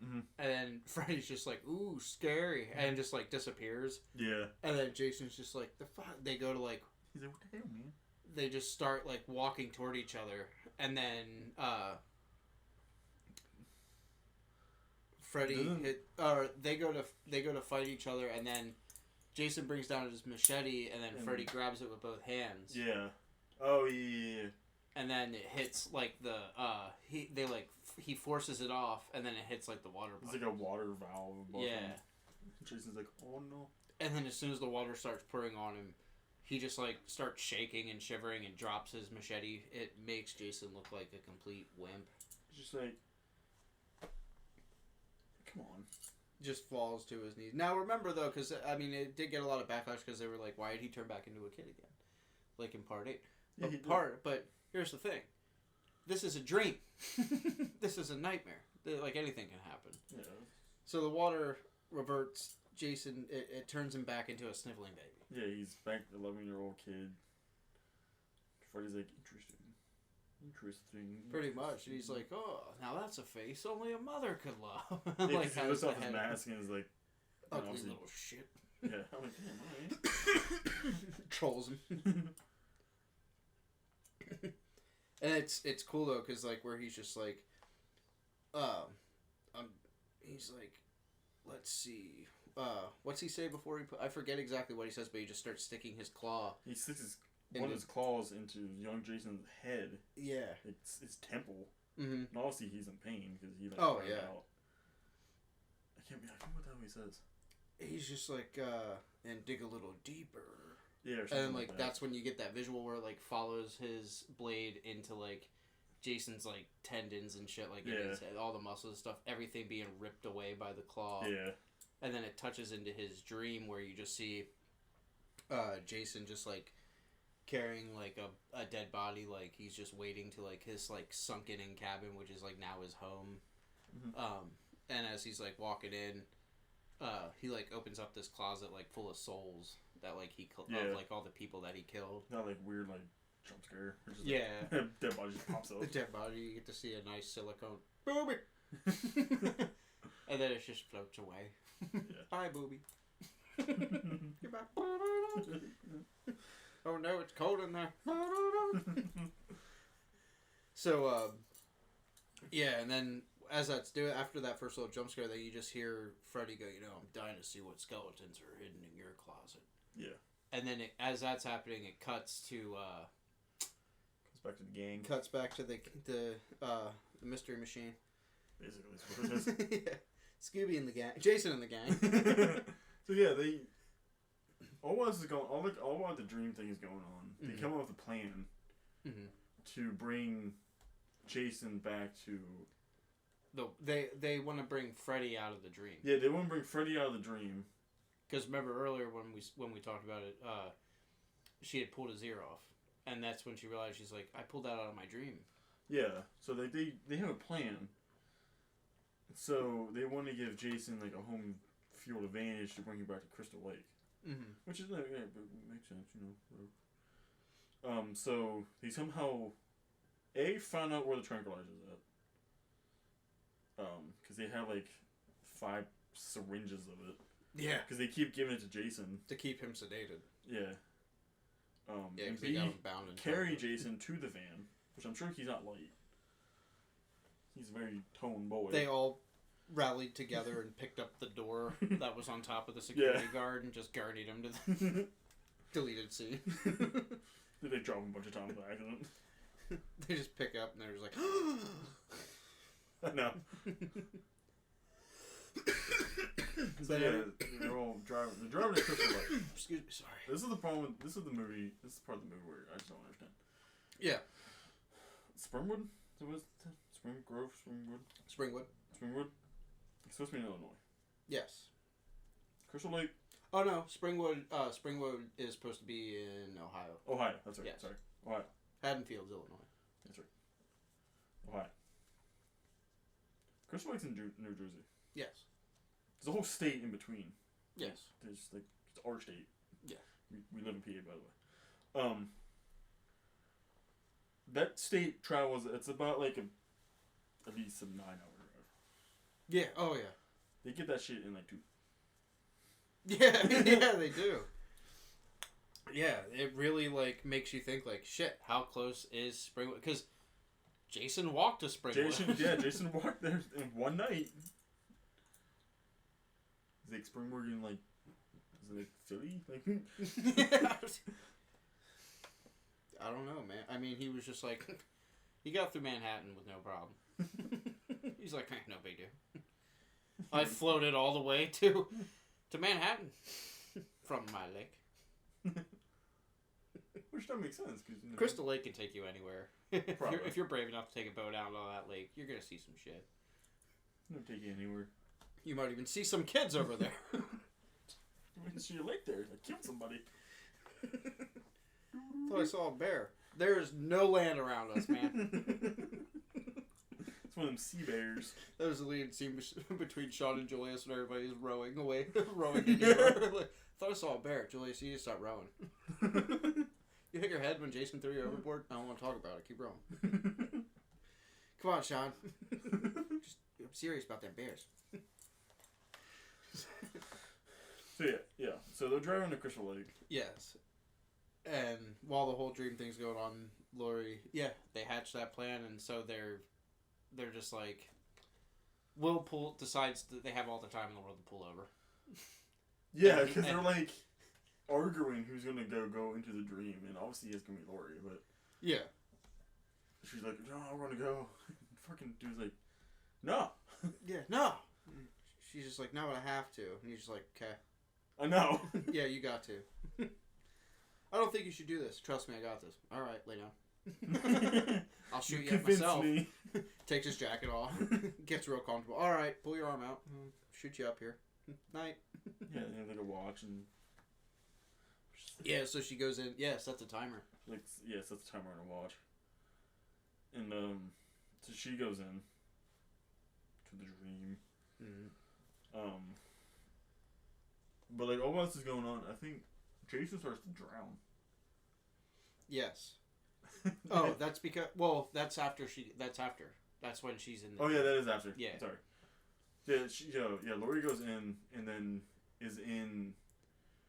Mm-hmm. And then Freddy's just like, ooh, scary. And just like disappears. Yeah. And then Jason's just like, the fuck? They go to like... He's like, what the hell, man? They just start like walking toward each other. And then they go to fight each other. And then Jason brings down his machete. And then Freddy grabs it with both hands. Yeah. Oh, yeah. And then it hits like he forces it off, and then it hits like the water pipe. It's like a water valve above him. Yeah. Jason's like, oh no. And then as soon as the water starts pouring on him, he just like starts shaking and shivering and drops his machete. It makes Jason look like a complete wimp. Just like, come on. Just falls to his knees. Now remember though, because I mean it did get a lot of backlash because they were like, why did he turn back into a kid again, like in part 8? Yeah, But here's the thing, this is a dream. This is a nightmare. Like anything can happen. Yeah. So the water reverts Jason. It turns him back into a sniveling baby. Yeah, he's back 11-year-old kid. Freddy's like, interesting. Pretty much. He's like, oh, now that's a face only a mother could love. Yeah, like, he lifts off his mask and is like, ugly little shit. Yeah, I'm like, damn, alright. Trolls him. And it's cool though, because like where he's just like, he's like, let's see, what's he say before he I forget exactly what he says, but he just starts sticking his claw. He sticks one of his claws into young Jason's head. Yeah. It's his temple. Mm-hmm. And obviously he's in pain because he like out. I can't be like, what the hell he says. He's just like, and dig a little deeper. Yeah, or and like that's when you get that visual where it like follows his blade into like Jason's like tendons and shit, like in his head, all the muscles and stuff, everything being ripped away by the claw. Yeah. And then it touches into his dream where you just see Jason just like carrying like a dead body, like he's just waiting to like his like sunken in cabin, which is like now his home. Mm-hmm. And as he's like walking in, he like opens up this closet like full of souls that like he of like all the people that he killed. Not like weird like jump scare. Just, yeah. Like, dead body just pops up. The dead body, you get to see a nice silicone booby. And then it just floats away. Yeah. Bye, booby. Goodbye. Oh no, it's cold in there. So, yeah, and then as that's doing, after that first little jump scare, then you just hear Freddy go, I'm dying to see what skeletons are hidden in your closet. Yeah. And then as that's happening, it cuts to, back to the gang. Cuts back to the mystery machine. Basically, that's what it is. Yeah. Scooby and the gang. Jason and the gang. So yeah, all while the dream thing is going on, they come up with a plan to bring Jason back to. They want to bring Freddy out of the dream. Yeah, they want to bring Freddy out of the dream. Because remember earlier when we talked about it, she had pulled his ear off, and that's when she realized, she's like, I pulled that out of my dream. Yeah, so they have a plan. So they want to give Jason like a home field advantage to bring him back to Crystal Lake, which is like, yeah, but it makes sense, So they somehow found out where the tranquilizer is at. Because they have like 5 syringes of it. Yeah. Because they keep giving it to Jason to keep him sedated. Yeah. And they got him bound and carry Jason to the van, which I'm sure he's not light. He's a very toned boy. They all rallied together and picked up the door that was on top of the security guard and just guarded him to the deleted scene. They drop him a bunch of times by accident. They just pick up and they're just like, no. So yeah, they're all driving. They're driving to Crystal Lake. Excuse me, sorry. This is the problem. This is the movie. This is the part of the movie where I just don't understand. Yeah. Springwood. So what's Springwood. It's supposed to be in Illinois. Yes. Crystal Lake. Oh no, Springwood. Springwood is supposed to be in Ohio. Ohio. That's right. Yes. Sorry. Ohio. Haddonfield's Illinois. That's right. Ohio. Crystal Lake's in New Jersey. Yes. There's a whole state in between. Yes. There's like it's our state. Yeah. We live in PA, by the way. That state travels. It's about like at least a 9-hour drive. Yeah. Oh yeah. They get that shit in like 2. Yeah. Yeah, they do. Yeah, it really like makes you think like, shit, how close is Springwood? Because Jason walked to Springwood. Jason walked there in one night. Is like Springwood in like, is it like Philly? Like, I don't know, man. I mean, he was just like, he got through Manhattan with no problem. He's like, no big deal. I floated all the way to Manhattan from my lake. which that makes sense. Cause, Crystal Lake can take you anywhere. if you're brave enough to take a boat out on that lake, you're going to see some shit. It'll take you anywhere. You might even see some kids over there. You might see a lake there. I killed somebody. Thought I saw a bear. There's no land around us, man. It's one of them sea bears. That was the lead scene between Sean and Julius when everybody's rowing away. Rowing to New York. Like, thought I saw a bear. Julius, you need to stop rowing. You hit your head when Jason threw you overboard? I don't want to talk about it. Keep rowing. Come on, Sean. I'm serious about them bears. So yeah. So they're driving to Crystal Lake. Yes. And while the whole dream thing's going on, Lori, they hatch that plan, and so they're just like, decides that they have all the time in the world to pull over. Yeah, because they're like arguing who's gonna go into the dream, and obviously it's gonna be Lori, but yeah, she's like, no, I want to go. Fucking dude's like, no. Yeah, no. She's just like, no, but I have to, and he's just like, okay. I know. Yeah, you got to. I don't think you should do this. Trust me, I got this. All right, lay down. I'll shoot you at myself. Me. Takes his jacket off. Gets real comfortable. All right, pull your arm out. Shoot you up here. Night. Yeah, they have like a watch and. Yeah, so she goes in. Yeah, sets a timer. Sets a timer on a watch. And so she goes in to the dream. Mm-hmm. But like all this is going on, I think Jason starts to drown. Yes. Oh, that's because. Well, that's after she. That's after. That's when she's in. Oh yeah, that is after. Yeah. Sorry. Yeah, Lori goes in and then is in.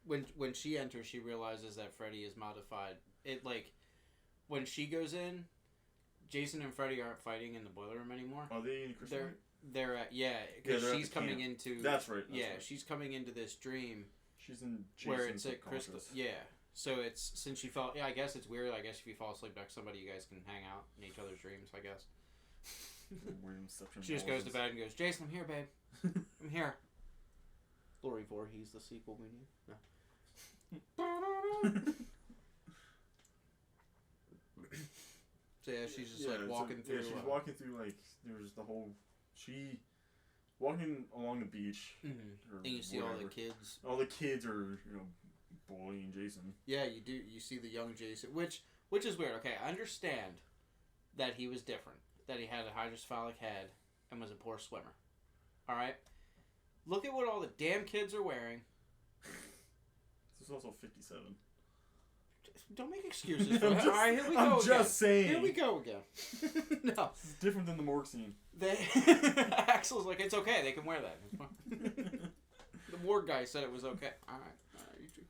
When she enters, she realizes that Freddy is modified. It like, when she goes in, Jason and Freddy aren't fighting in the boiler room anymore. Are they in Crystal Lake? They're at because she's coming into. That's right. She's coming into this dream. She's in Jason's where it's at Crystal. Yeah. So it's since she fell. Yeah, I guess it's weird. I guess if you fall asleep next to somebody, you guys can hang out in each other's dreams. I guess. She just goes to bed and goes, Jason, I'm here, babe. I'm here. Lori Voorhees, the sequel we need. No. So yeah, she's just like walking through. Yeah, she's walking through like there's the whole. She walking along the beach. Mm-hmm. And you see all the kids. All the kids are bullying Jason. Yeah, you do. You see the young Jason, which is weird. Okay, I understand that he was different. That he had a hydrocephalic head and was a poor swimmer. All right. Look at what all the damn kids are wearing. This is also 57. Don't make excuses for that. All right, here we go again. I'm just saying. Here we go again. No. It's different than the morgue scene. Axel's like, it's okay. They can wear that. It's fine. The morgue guy said it was okay. All right. You too.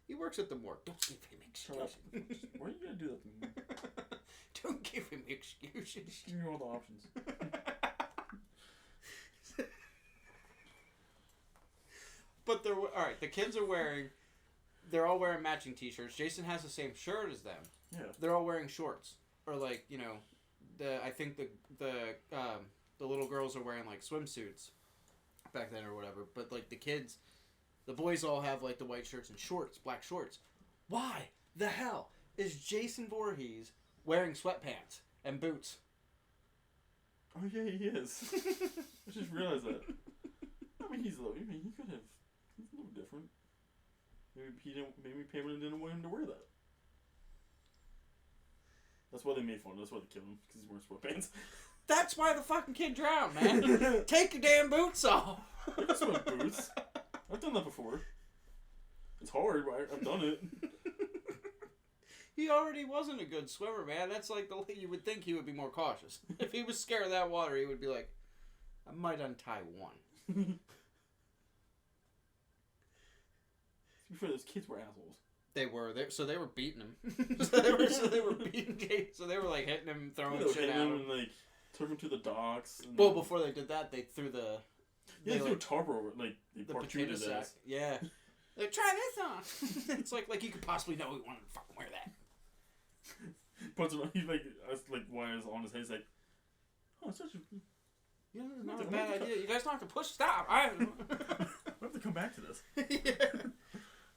He works at the morgue. Don't give him excuses. Why are you going to do that to me? Don't give him excuses. Just give me all the options. But they're all right. The kids are wearing. They're all wearing matching T-shirts. Jason has the same shirt as them. Yeah. They're all wearing shorts, or like I think the little girls are wearing like swimsuits back then or whatever. But like the kids, the boys all have like the white shirts and shorts, black shorts. Why the hell is Jason Voorhees wearing sweatpants and boots? Oh yeah, he is. I just realized that. I mean, he could have. He's a little different. Maybe Pamela didn't want him to wear that. That's why they made fun. That's why they killed him, because he's wearing sweatpants. That's why the fucking kid drowned, man. Take your damn boots off. I can swim boots. I've done that before. It's hard, but I've done it. He already wasn't a good swimmer, man. That's like you would think he would be more cautious. If he was scared of that water, he would be like, I might untie one. Before those kids were assholes. They were. They were beating him. so they were beating Jason. So they were like hitting him, throwing shit at him. And like took him to the docks. Well, before they did that, they threw the. Yeah, they threw a tarp over. Like they the potato sack. Yeah. Like, try this on. It's like you could possibly know he wanted to fucking wear that. Puts him. He's like, why is on his head? He's like, oh, it's such a. Yeah, not a bad idea. You guys don't have to push stop. I have to come back to this. Yeah.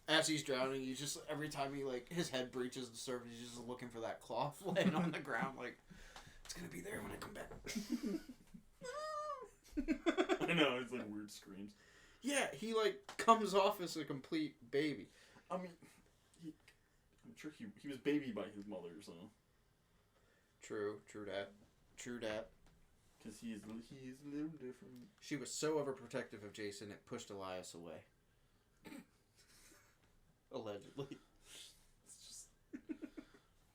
As he's drowning, he's just, every time he, like, his head breaches the surface, he's just looking for that cloth laying on the ground, like, it's gonna be there when I come back. I know, it's like weird screams. Yeah, he, like, comes off as a complete baby. I mean, I'm sure he was babied by his mother, so. True that. Because he is a little different. She was so overprotective of Jason, it pushed Elias away. Allegedly. It's just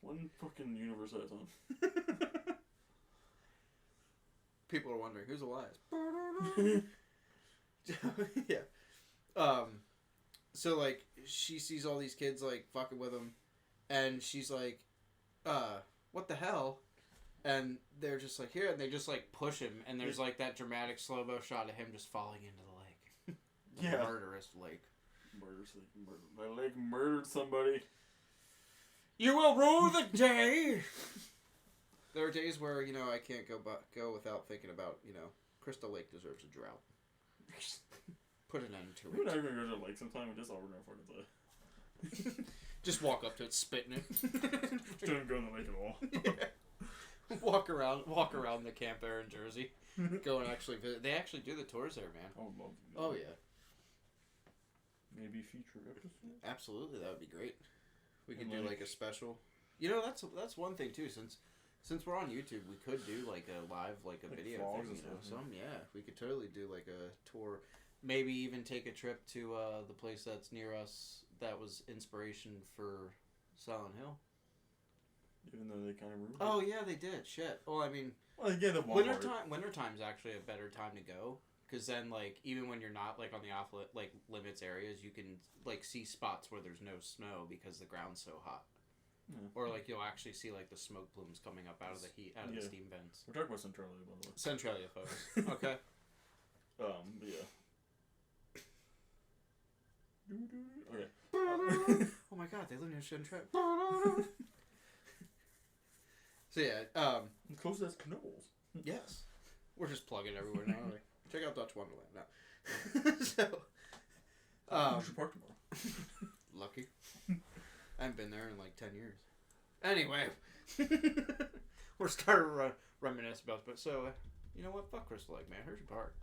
one fucking universe at a time. People are wondering, who's Elias? Yeah. So, like, she sees all these kids, like, fucking with him, and she's like, what the hell? And they're just like, here, and they just, like, push him, and there's, like, that dramatic slow-mo shot of him just falling into the lake. Yeah. Murderous lake. My lake murdered somebody. You will rue the day! There are days where, you know, I can't go without thinking about, you know, Crystal Lake deserves a drought. Put an end to it. We're not gonna go to the lake sometime, and just all we're gonna fucking say. Just walk up to it, spitting it. Just don't go in the lake at all. Yeah. Walk around the camp there in Jersey. Go and actually visit. They actually do the tours there, man. I would love to. Oh yeah. Maybe feature episode. Absolutely, that would be great. We could And do like a special. You know, that's one thing too. Since we're on YouTube, we could do like a live like a video vlogs thing. and You know, stuff, we could totally do like a tour. Maybe even take a trip to the place that's near us that was inspiration for Silent Hill. Even though they kind of ruined it. Oh yeah, they did. Shit. Well, I mean, wintertime's actually a better time to go, because then like even when you're not like on the off like limits areas, you can like see spots where there's no snow because the ground's so hot. Yeah. Or like you'll actually see like the smoke plumes coming up out of the heat, out of the steam vents. We're talking about Centralia, by the way. Centralia, folks. Okay. Yeah. Okay. Oh my God, they live near Centralia. So yeah, close as Knowles. yes, we're just plugging everywhere now. Like, check out Dutch Wonderland now. So, we should park tomorrow. Lucky. I haven't been there in like 10 years. Anyway, we're starting to reminisce about, but so, you know what? Fuck Crystal Lake, man. Hershey Park.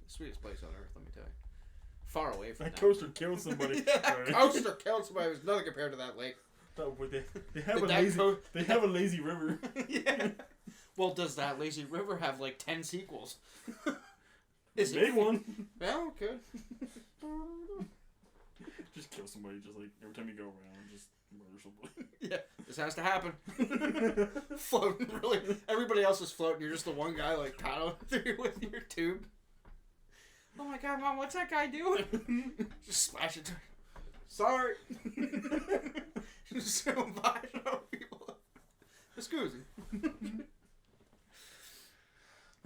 Sweetest place on earth, let me tell you. Far away from that coaster killed somebody. Yeah, coaster killed somebody. It was nothing compared to that lake. They have a lazy river. Yeah. Well, does that lazy river have like 10 sequels? Big one. Well, good. Just kill somebody. Just like every time you go around, just murder somebody. Yeah, this has to happen. Floating, really. Everybody else is floating. You're just the one guy like paddling through with your tube. Oh my God, Mom, what's that guy doing? Just splash it. Sorry. Just so people. Excuse me.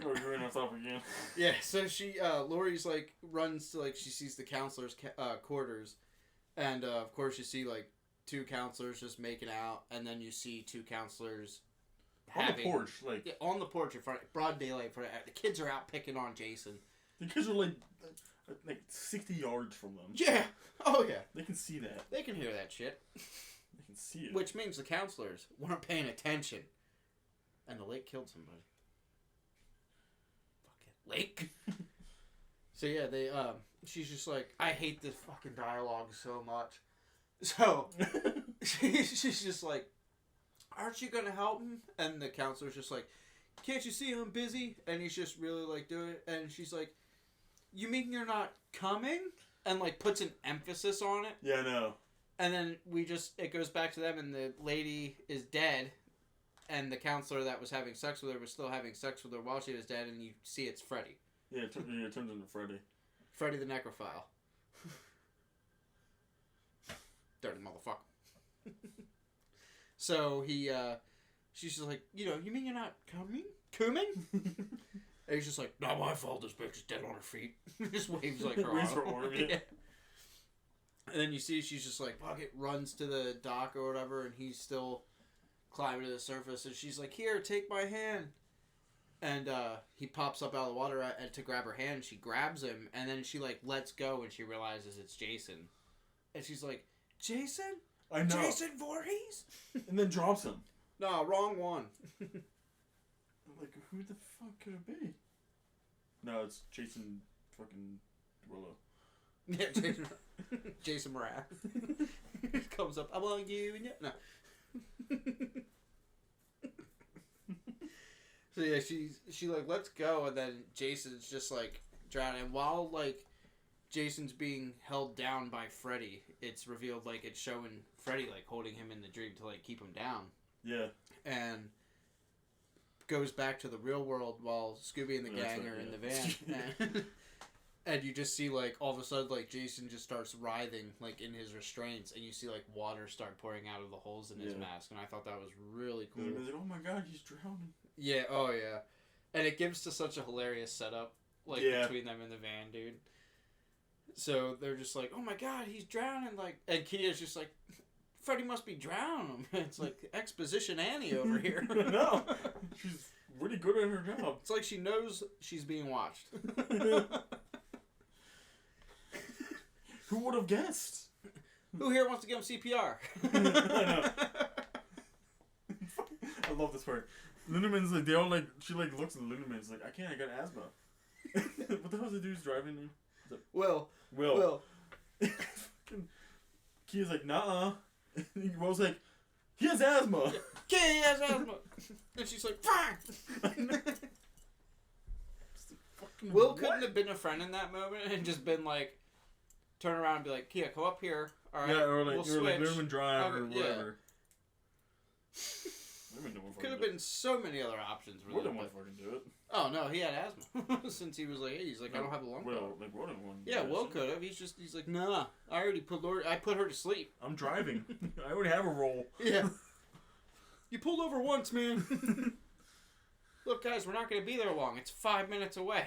Oh, you're in off again. Yeah, so she, Lori's like, runs to, like, she sees the counselor's quarters. And, of course, you see, like, 2 counselors just making out. And then you see 2 counselors on the porch, like. Yeah, on the porch in front, broad daylight. The kids are out picking on Jason. The kids are, like 60 yards from them. Yeah. Oh, yeah. They can see that. They can hear that shit. They can see it. Which means the counselors weren't paying attention. And the lake killed somebody. Fucking lake. So, yeah, they, she's just like, I hate this fucking dialogue so much. So, she's just like, aren't you gonna help him? And the counselor's just like, can't you see I'm busy? And he's just really, like, doing it. And she's like, you mean you're not coming? And, like, puts an emphasis on it. Yeah, I know. And then it goes back to them, and the lady is dead, and the counselor that was having sex with her was still having sex with her while she was dead, and you see it's Freddy. Yeah, it turns into Freddy. Freddy the Necrophile. Dirty motherfucker. So she's just like, you mean you're not coming? And he's just like, not my fault, this bitch is dead on her feet. Just waves like her arm. Yeah. And then you see she's just like, fuck it, runs to the dock or whatever, and he's still climbing to the surface, and she's like, here, take my hand. And he pops up out of the water to grab her hand, and she grabs him, and then she like lets go, and she realizes it's Jason. And she's like, Jason? I know. Jason Voorhees? And then drops him. No, wrong one. Like, who the fuck could it be? No, it's Jason fucking Willow. Yeah, Jason Mraz. Comes up, I want you and you. No. So yeah, she like, let's go, and then Jason's just like drowning. And while like Jason's being held down by Freddy, it's revealed like it's showing Freddy like holding him in the dream to like keep him down. Yeah. And goes back to the real world while Scooby and the gang are in the van. And you just see, like, all of a sudden, like, Jason just starts writhing, like, in his restraints, and you see, like, water start pouring out of the holes in his mask, and I thought that was really cool. And like, oh my god, he's drowning. Yeah, oh yeah. And it gives to such a hilarious setup, like, between them in the van, dude. So they're just like, oh my god, he's drowning, like, and Kia's just like, Freddy must be drowning. It's like Exposition Annie over here. No, she's really good at her job. It's like she knows she's being watched. Who would have guessed? Who here wants to give him CPR? I know. I love this part. Lindeman's like, they all like, she like looks at Lindeman's like, I can't, I got asthma. What the hell is the dude's driving name? Will. Kia's like, nah. Will's like, he has asthma. Kia has asthma. And she's like, fine. Will couldn't have been a friend in that moment and just been like, turn around and be like, Kia, come up here. All right, or like, we'll switch. Like, Lindeman drive or whatever. Could have been so many other options. Will didn't want to fucking do it. Oh no, he had asthma since he was like 8. He's like, I don't have a lung. Will, like, Will didn't want to. Yeah, Will could have. He's like, nah. I already put her to sleep. I'm driving. I already have a role. Yeah. You pulled over once, man. Look, guys, we're not going to be there long. It's 5 minutes away.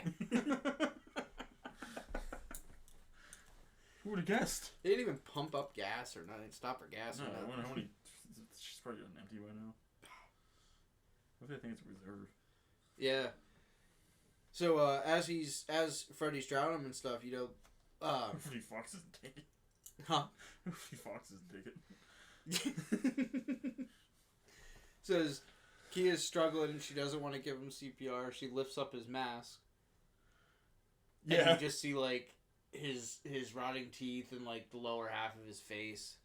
Who would have guessed? They didn't even pump up gas or nothing. Stop her gas. No, I wonder how many. She's probably empty by now. I think it's reserved. Yeah. So as Freddy's drowning him and stuff, you know. Freddy Fox isn't taking. Huh? Freddy Fox isn't taking. Says Kia's struggling and she doesn't want to give him CPR. She lifts up his mask. Yeah. And you just see like his rotting teeth and like the lower half of his face,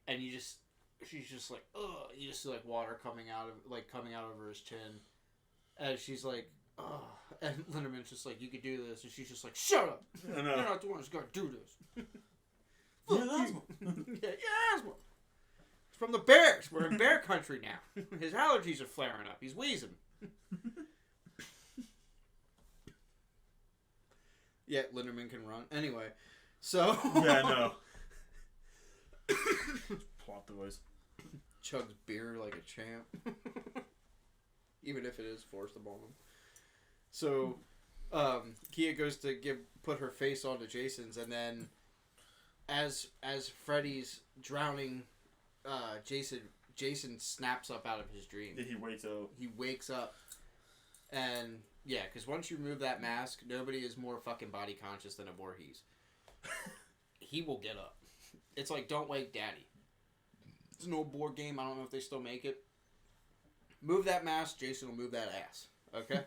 and she's just like, ugh. You just see like water coming out over his chin, and she's like, ugh. And Linderman's just like, you could do this, and she's just like, shut up. You're not the one who's got to do this. Yeah, asthma. Yeah, asthma. It's from the bears. We're in bear country now. His allergies are flaring up. He's wheezing. Yeah, Linderman can run. Anyway, so... Yeah, no. Plot device. Chugs beer like a champ. Even if it is forced upon him. So, Kia goes to put her face onto Jason's, and then as Freddy's drowning Jason snaps up out of his dream. Yeah, he wakes up. And... Yeah, because once you remove that mask, nobody is more fucking body conscious than a Voorhees. He will get up. It's like, don't wake daddy. It's an old board game. I don't know if they still make it. Move that mask, Jason will move that ass. Okay?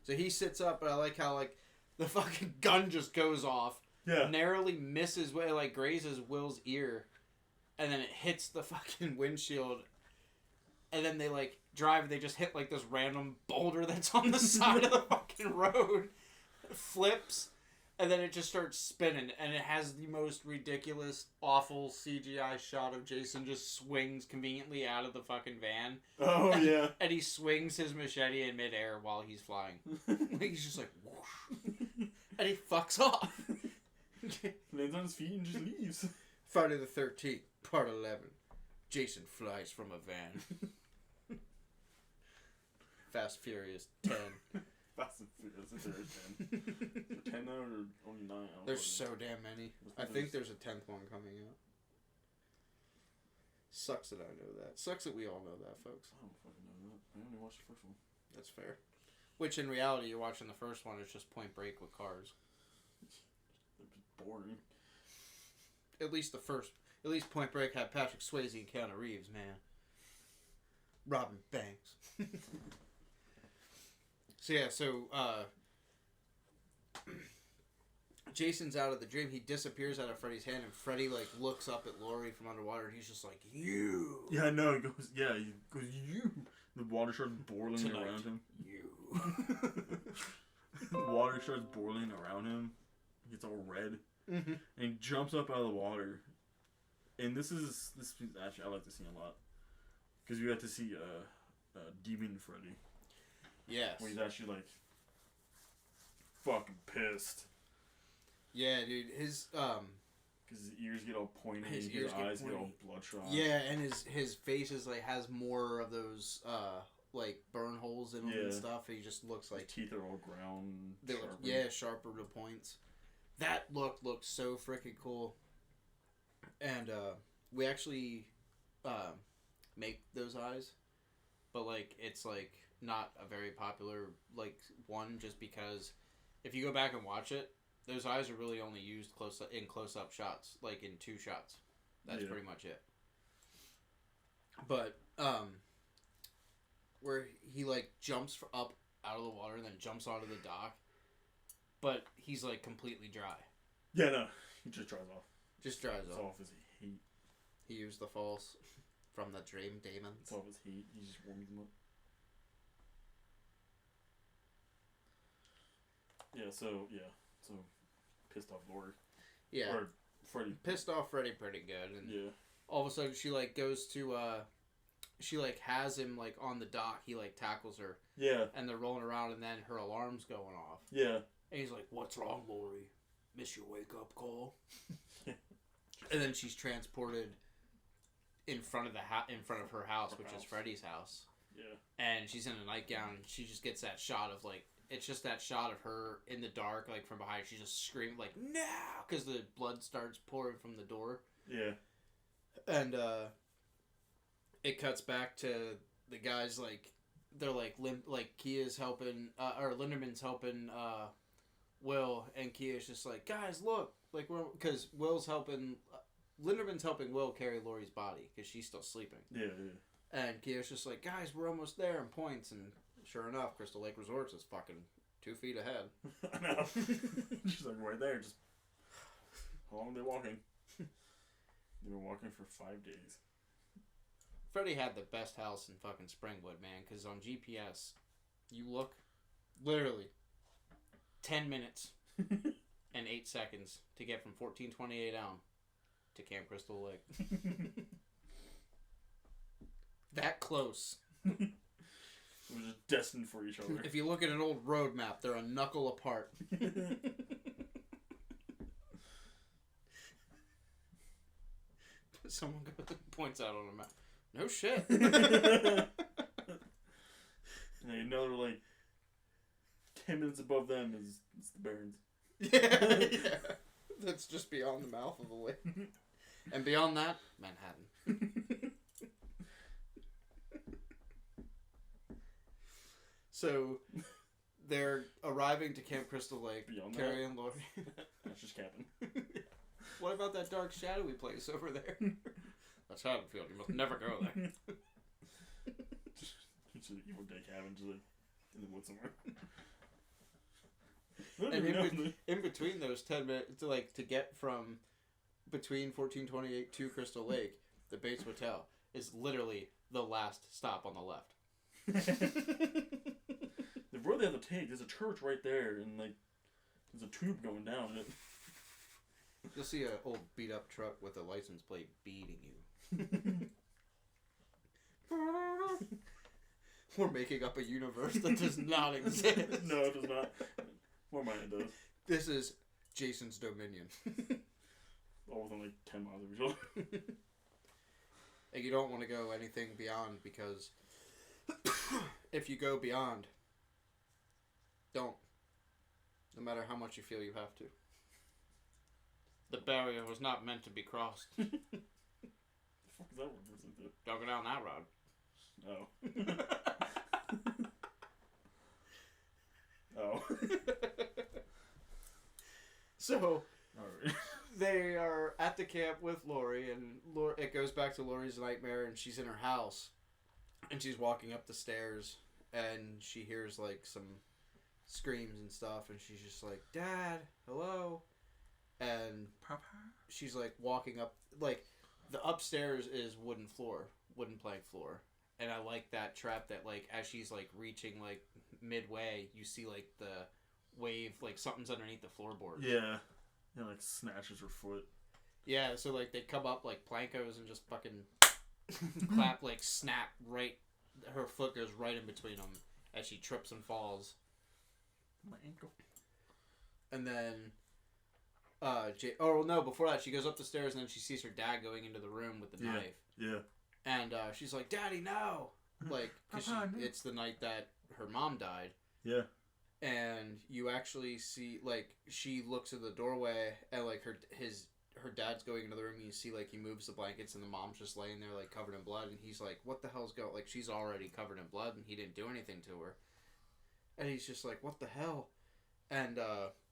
So he sits up, and I like how, like, the fucking gun just goes off. Yeah. Narrowly misses, like, grazes Will's ear. And then it hits the fucking windshield. And then they, like, drive, they just hit, like, this random boulder that's on the side of the fucking road. It flips, and then it just starts spinning, and it has the most ridiculous, awful CGI shot of Jason just swings conveniently out of the fucking van. Oh, yeah. And he swings his machete in midair while he's flying. He's just like, whoosh. And he fucks off. Lands on his feet and just leaves. Friday the 13th, part 11. Jason flies from a van. Fast Furious 10. Fast and Furious 10. 10 now or only 9? There's so damn many. I think there's a 10th one coming out. Sucks that I know that. Sucks that we all know that, folks. I don't fucking know that. I only watched the first one. That's fair. Which in reality, you're watching the first one, it's just Point Break with cars. It's boring. at least Point Break had Patrick Swayze and Keanu Reeves, man. Robin Banks. So Jason's out of the dream. He disappears out of Freddy's hand, and Freddy like looks up at Laurie from underwater, and he's just like, "You." Yeah, I know. He goes, "You." The water starts boiling around him. You. The water starts boiling around him. He gets all red, and he jumps up out of the water. And this actually I like this scene a lot because we got to see Demon Freddy. Yes. Where he's actually like fucking pissed. Yeah, dude. His because his ears get all pointy, his eyes get all bloodshot. Yeah, and his face is like has more of those like burn holes in him and stuff. He just looks like his teeth are all ground. Sharper to points. That look looks so freaking cool. And we actually make those eyes, but like it's like not a very popular like one, just because if you go back and watch it, those eyes are really only used in close-up shots, like in 2 shots. That's pretty much it. But where he like jumps up out of the water and then jumps onto the dock, but he's like completely dry. Yeah, no, he just dries off. Just dries it's off. Off his heat. He used the false from the dream demons. It's off his heat. He just warms them up. So pissed off Laurie. Yeah. Or Freddy. Pissed off Freddy pretty good, and yeah. All of a sudden she like goes to she like has him like on the dock. He like tackles her. Yeah. And they're rolling around, and then her alarm's going off. Yeah. And he's like, "What's wrong, Laurie? Miss your wake up call?" And then she's transported in front of her house, which is Freddy's house. Yeah. And she's in a nightgown, and she just gets that shot of like, it's just that shot of her in the dark, like from behind. She's just screaming like, "No!" because the blood starts pouring from the door. Yeah. And it cuts back to the guys like, they're like Kia's helping or Linderman's helping Will, and Kia's just like, "Guys, look!" Like, because Linderman's helping Will carry Laurie's body because she's still sleeping. Yeah. And Kia's just like, "Guys, we're almost there," and points, and sure enough, Crystal Lake Resorts is fucking 2 feet ahead. I know. She's like right there. Just how long are they walking? They've been walking for 5 days. Freddy had the best house in fucking Springwood, man, because on GPS, you look, literally, 10 minutes and 8 seconds to get from 1428 Elm to Camp Crystal Lake. That close. It was just destined for each other. If you look at an old road map, they're a knuckle apart. Someone points out on a map. No shit. And you know they're like 10 minutes above them is the Barrens. Yeah. That's just beyond the mouth of the lake. And beyond that, Manhattan. So they're arriving to Camp Crystal Lake, beyond Carrie and Laurie. That's just camping. What about that dark, shadowy place over there? That's Haddonfield. You must never go there. It's an evil day cabin, just like in the woods somewhere. And in between those 10 minutes, to get from between 1428 to Crystal Lake, the Bates Motel is literally the last stop on the left. The road they have to take, there's a church right there, and like there's a tube going down it. You'll see an old beat up truck with a license plate beating you. We're making up a universe that does not exist. No, it does not. Or mine it does. This is Jason's Dominion. All within like 10 miles of each other. And you don't want to go anything beyond, because if you go beyond, don't. No matter how much you feel you have to. The barrier was not meant to be crossed. The fuck is that reference to? Don't go down that road. No. Oh. So, Alright. they are at the camp with Lori, and it goes back to Lori's nightmare, and she's in her house, and she's walking up the stairs, and she hears like some screams and stuff, and she's just like, Dad, hello, and Papa. she's like walking up, like the upstairs is wooden plank floor, and I like that trap that like as she's like reaching like midway, you see like the wave, like something's underneath the floorboards. Yeah. And like snatches her foot. Yeah, so like they come up like plankos and just fucking clap, like snap right. Her foot goes right in between them as she trips and falls. My ankle. And then, before that, she goes up the stairs and then she sees her dad going into the room with the knife. Yeah. And she's like, Daddy, no! Like, because it's the night that her mom died. Yeah. And you actually see, like, she looks at the doorway and, like, her dad's going into the room and you see, like, he moves the blankets and the mom's just laying there, like, covered in blood. And he's like, what the hell's going on? Like, she's already covered in blood and he didn't do anything to her. And he's just like, what the hell? And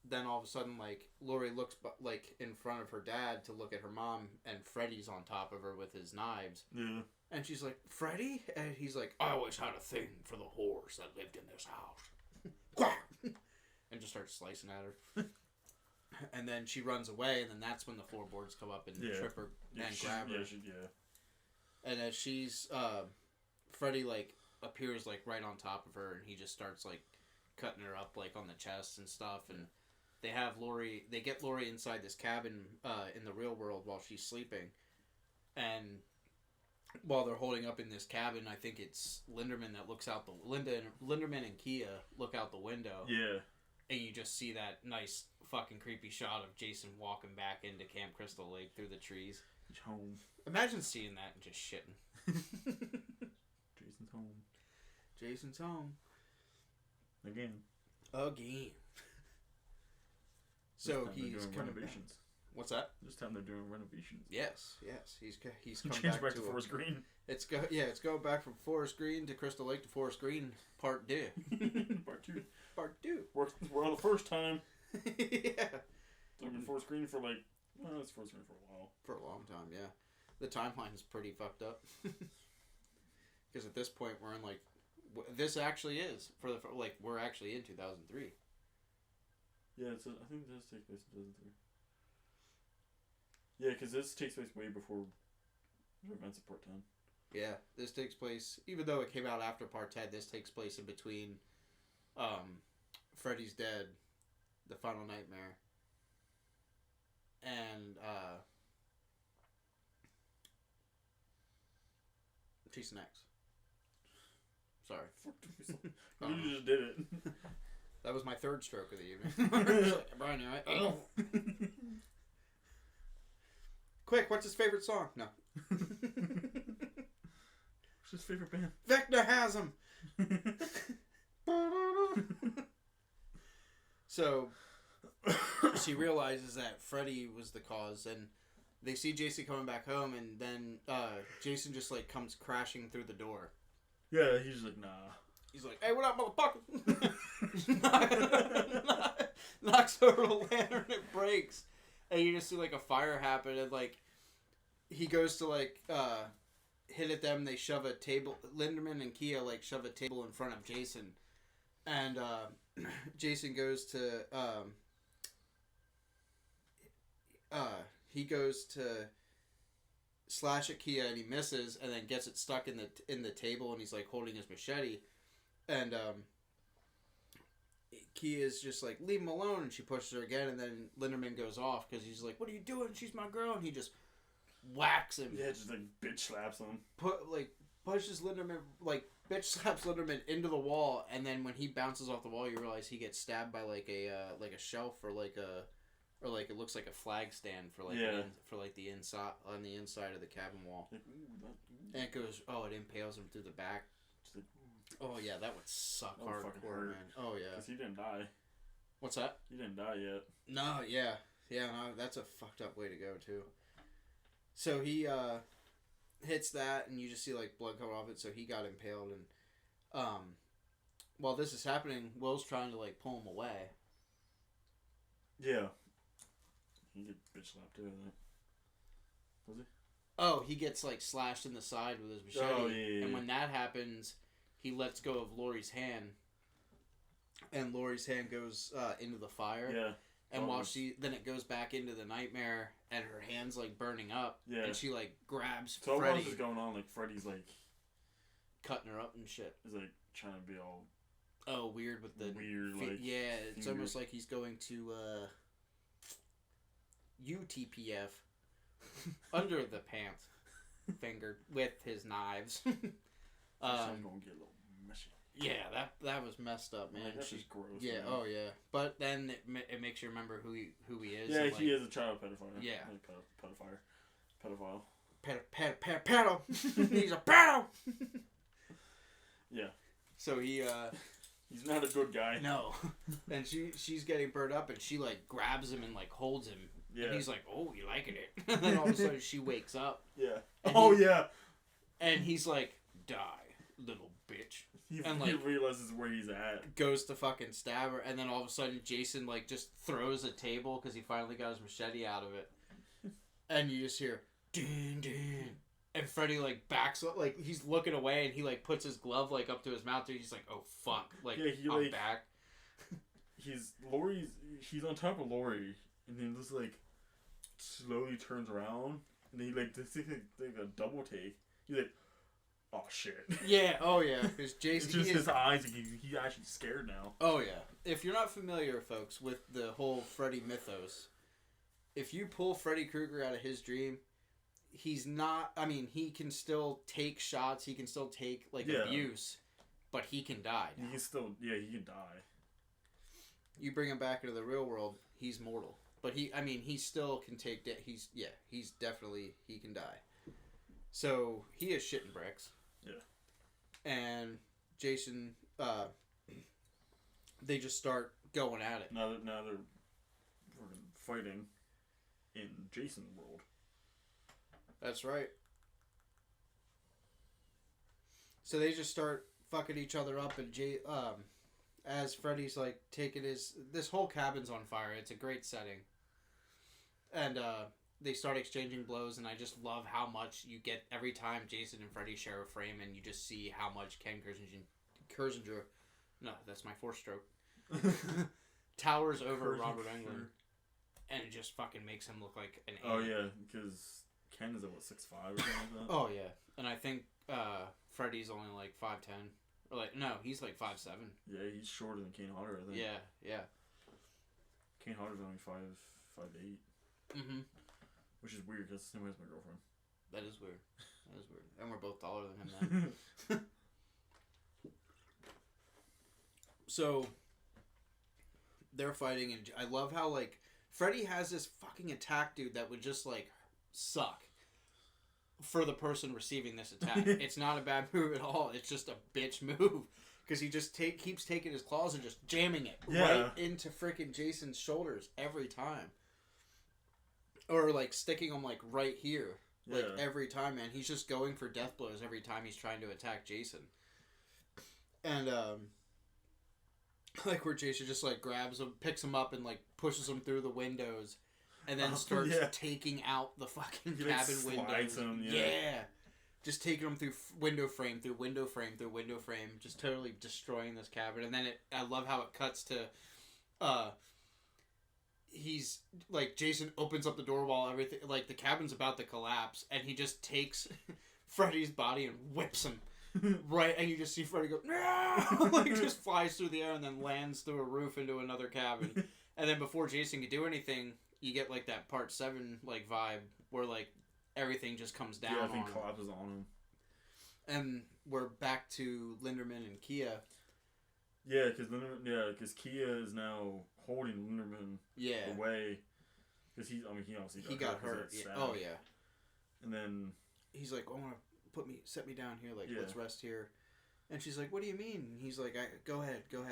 then all of a sudden, like, Lori looks, like, in front of her dad to look at her mom and Freddy's on top of her with his knives. Yeah. And she's like, Freddy? And he's like, I always had a thing for the whores that lived in this house. And just starts slicing at her. And then she runs away, and then that's when the floorboards come up and trip her and grab her. And as she's Freddy like appears like right on top of her, and he just starts like cutting her up like on the chest and stuff. And they get Lori inside this cabin in the real world while she's sleeping, and while they're holding up in this cabin, I think it's Linderman that looks out Linderman and Kia look out the window. Yeah. And you just see that nice fucking creepy shot of Jason walking back into Camp Crystal Lake through the trees. He's home. Imagine seeing that and just shitting. Jason's home. Jason's home. Again. So he's coming renovations. Back. What's that? This time they're doing renovations. Yes. He's come changed back to Forest Green. It's going back from Forest Green to Crystal Lake to Forest Green, Part 2. Part 2. Well, the first time. Yeah. Took me Forest Green for like, it's Forest Green for a while. For a long time, yeah. The timeline is pretty fucked up. Because at this point we're in like, this actually is we're actually in 2003. Yeah, I think it does take place in 2003. Yeah, because this takes place way before the events of Part 10. Yeah, this takes place, even though it came out after Part 10, this takes place in between Freddy's Dead, The Final Nightmare, and Jason X. Sorry. You just did it. That was my third stroke of the evening. Brian, you alright? Quick, what's his favorite song? No. What's his favorite band? Vecna has him. So she realizes that Freddy was the cause, and they see Jason coming back home, and then Jason just like comes crashing through the door. Yeah, he's like, nah. He's like, hey, what up, motherfucker? Knocks over the lantern, it breaks. And you just see, like, a fire happen, and, like, he goes to, like, hit at them, they shove a table, Linderman and Kia, like, shove a table in front of Jason. And, Jason goes to, he goes to slash at Kia, and he misses, and then gets it stuck in the table, and he's, like, holding his machete. And, Kia's just like, leave him alone, and she pushes her again, and then Linderman goes off, because he's like, what are you doing? She's my girl, and he just whacks him. Yeah, just like, bitch slaps him. Pushes Linderman, like, bitch slaps Linderman into the wall, and then when he bounces off the wall, you realize he gets stabbed by, like a shelf, or it looks like a flag stand for, like, the inside, on the inside of the cabin wall. Like, and it goes, it impales him through the back. Like, oh yeah, that would suck hardcore, man. Oh yeah. Because he didn't die. What's that? He didn't die yet. No, yeah. Yeah, no, that's a fucked up way to go, too. So he hits that, and you just see, like, blood coming off it, so he got impaled, and while this is happening, Will's trying to, like, pull him away. Yeah. He bitch slapped too, I think. Was he? Oh, he gets like slashed in the side with his machete. Oh, yeah. And when that happens, he lets go of Lori's hand. And Lori's hand goes into the fire. Yeah. And then it goes back into the nightmare, and her hand's like burning up. Yeah. And she like grabs so Freddy. So what is going on? Like Freddy's like cutting her up and shit. Is like trying to be all. Oh, weird with the like. Yeah, it's almost like he's going to UTPF under the pants, fingered with his knives. I'm gonna get a little messy. Yeah, that was messed up, man. That's just gross. Yeah, man. Oh yeah. But then it makes you remember who he is. Yeah, and, he is a child pedophile. Yeah. Pedophile. Pedo. He's a pedo. Yeah. So he's not a good guy. No. And she's getting burned up, and she like grabs him and like holds him. Yeah. And he's like, "Oh, you liking it?" And then all of a sudden she wakes up. Yeah. And yeah. And he's like, "Die, little bitch." He like, realizes where he's at. Goes to fucking stab her, and then all of a sudden Jason like just throws a table because he finally got his machete out of it, and you just hear ding ding, and Freddy like backs up, like he's looking away, and he like puts his glove like up to his mouth, and he's like, "Oh fuck!" Like I'm back. He's on top of Lori, and then just like slowly turns around, and then he like takes like a double take. He's like, "Oh shit!" Yeah, oh yeah. Because Jason, it's just his eyes. He's actually scared now. Oh yeah. If you're not familiar, folks, with the whole Freddy mythos, if you pull Freddy Krueger out of his dream, he's not. I mean, he can still take shots. He can still take abuse, but he can die now. He can still, he can die. You bring him back into the real world, he's mortal. But he still can take. He's definitely he can die. So he is shitting bricks. Yeah. And Jason, they just start going at it. Now they're fighting in Jason's world. That's right. So they just start fucking each other up, and as Freddy's like taking this whole cabin's on fire. It's a great setting. And they start exchanging blows, and I just love how much you get every time Jason and Freddy share a frame, and you just see how much Ken Kurzinger, no, that's my fourth stroke, towers over Robert Englund, and it just fucking makes him look like an alien. Oh yeah, because Ken is 6'5" or something like that. Oh yeah, and I think Freddy's only like 5'10", or like no, he's like 5'7". Yeah, he's shorter than Kane Hodder, I think. Yeah. Kane Hodder's only 5'8". Mm-hmm. Which is weird because the same way as my girlfriend. That is weird. And we're both taller than him then. So they're fighting, and I love how like Freddy has this fucking attack dude that would just like suck for the person receiving this attack. It's not a bad move at all. It's just a bitch move because he just keeps taking his claws and just jamming it right into freaking Jason's shoulders every time. Or, like, sticking him, like, right here. Like, every time, man. He's just going for death blows every time he's trying to attack Jason. And, like, where Jason just, like, grabs him, picks him up, and, like, pushes him through the windows. And then starts taking out the fucking cabin windows. Him, Just taking him through window frame, through window frame, through window frame. Just totally destroying this cabin. And then I love how it cuts to, he's like Jason opens up the door while everything like the cabin's about to collapse, and he just takes Freddy's body and whips him right, and you just see Freddy go no! Like just flies through the air and then lands through a roof into another cabin. And then before Jason can do anything, you get like that Part 7 like vibe where like everything just comes down. Yeah, everything collapses on him. And we're back to Linderman and Kia. Yeah, because Kia is now holding Linderman away. Because he obviously got hurt. Yeah. Oh, yeah. And then he's like, I want to set me down here. Like, let's rest here. And she's like, what do you mean? And he's like, go ahead. Go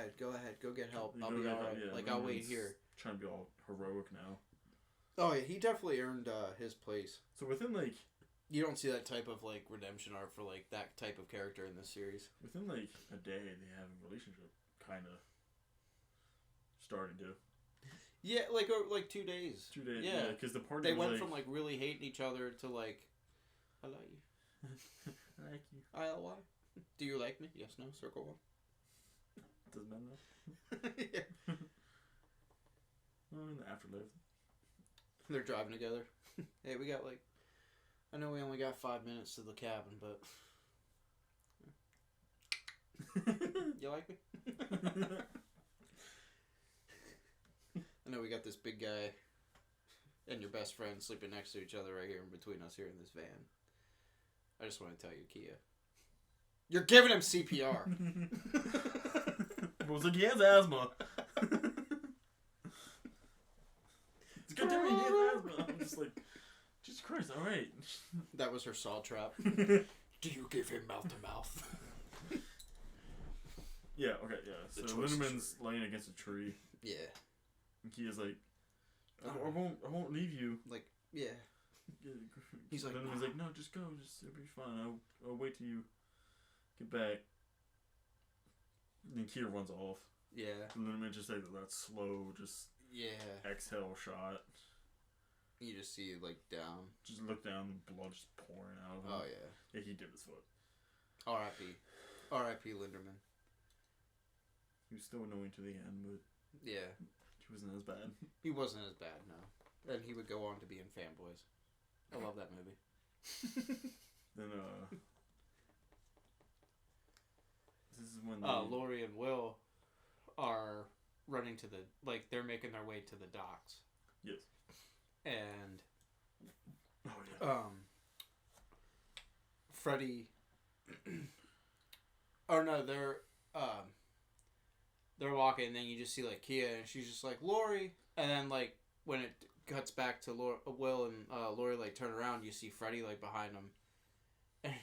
get help. I'll be all right. Like, I'll wait here. Trying to be all heroic now. Oh, yeah. He definitely earned his place. So within, like... You don't see that type of, like, redemption arc for, like, that type of character in this series. Within, like, a day, they have a relationship, kind of, starting to. Yeah, like 2 days. 2 days. Yeah, because the party. They went from like really hating each other to like, I like you. I like you. ILY. Do you like me? Yes, no, circle one. Doesn't matter. Yeah. Well, in the afterlife. They're driving together. Hey, we got like, I know we only got 5 minutes to the cabin, but you like me? I know we got this big guy and your best friend sleeping next to each other right here in between us here in this van. I just want to tell you, Kia, you're giving him CPR. I was like, he has asthma. It's good to me, he has asthma. I'm just like, Jesus Christ, alright. That was her saw trap. Do you give him mouth to mouth? Yeah, okay, yeah. So Lindeman's laying against a tree. Yeah. And Kia's like, I won't leave you. Like, yeah. He's like, Lindeman's like, no, just go. It'll be fine. I'll wait till you get back. And then Kia runs off. Yeah. And Lindeman just like that slow, just exhale shot. You just see like down. Just look down, the blood just pouring out of him. Oh yeah. Yeah, he did his foot. R.I.P. R.I.P. Linderman. He was still annoying to the end, but yeah, he wasn't as bad. He wasn't as bad, no. And he would go on to be in Fanboys. I love that movie. Then this is when Lori and Will are running to the they're making their way to the docks. Yes. And Freddy oh no, they're walking and then you just see like Kia and she's just like Lori, and then like when it cuts back to Will and Lori like turn around, you see Freddy like behind them, and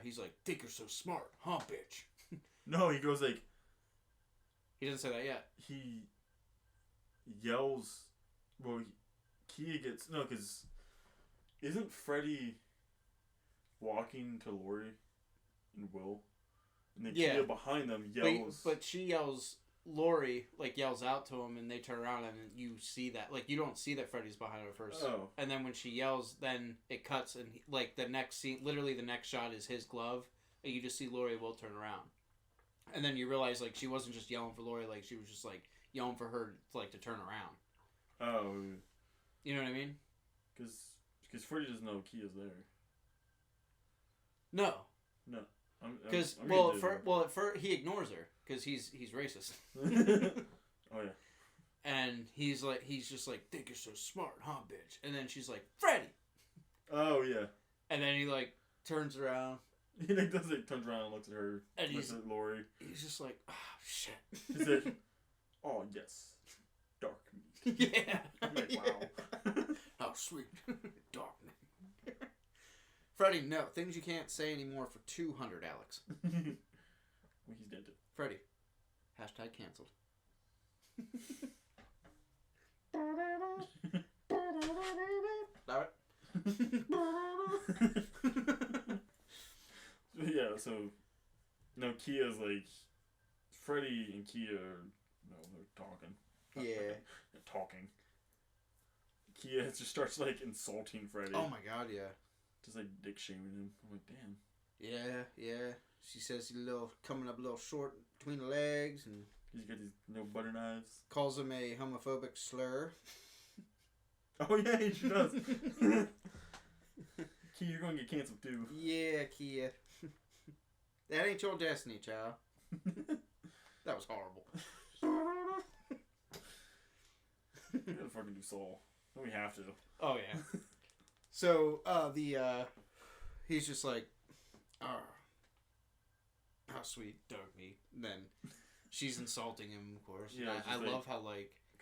he's like, think you're so smart, huh, bitch? No, he goes like, he doesn't say that yet. He yells. Well, Kia gets because isn't Freddy walking to Lori and Will, and then Kia behind them yells. But she yells. Lori like yells out to him, and they turn around, and you see that you don't see that Freddy's behind her first. Oh. And then when she yells, then it cuts, and the next scene, literally the next shot is his glove, and you just see Lori and Will turn around, and then you realize she wasn't just yelling for Lori, she was just yelling for her to turn around. Oh. You know what I mean? Because Freddy doesn't know Kia's there. No. Because at first he ignores her because he's racist. Oh yeah. And he's just like, think you're so smart, huh, bitch? And then she's like, Freddy. Oh yeah. And then he turns around. He turns around and looks at her. And looks at Lori. He's just like, oh shit. He's like, oh yes, dark meat. Yeah. I'm like, wow. Oh sweet, dark meat. Freddy, no. Things you can't say anymore for 200, Alex. Well, he's dead too. Freddy. Hashtag canceled. Yeah, so no, Kia's Freddy and Kia they're talking. Yeah. They're talking. Kia just starts insulting Freddy. Oh my god, yeah. Just dick shaming him. I'm like, damn. Yeah. She says he's coming up a little short between the legs, and he's got these butter knives. Calls him a homophobic slur. Oh yeah, she does. Kia, you're gonna get canceled too. Yeah, Kia. That ain't your destiny, child. That was horrible. We gotta fucking do Soul. We have to. Oh yeah. So he's just like, oh, how sweet, dog meat. And then she's insulting him, of course. Yeah, I love how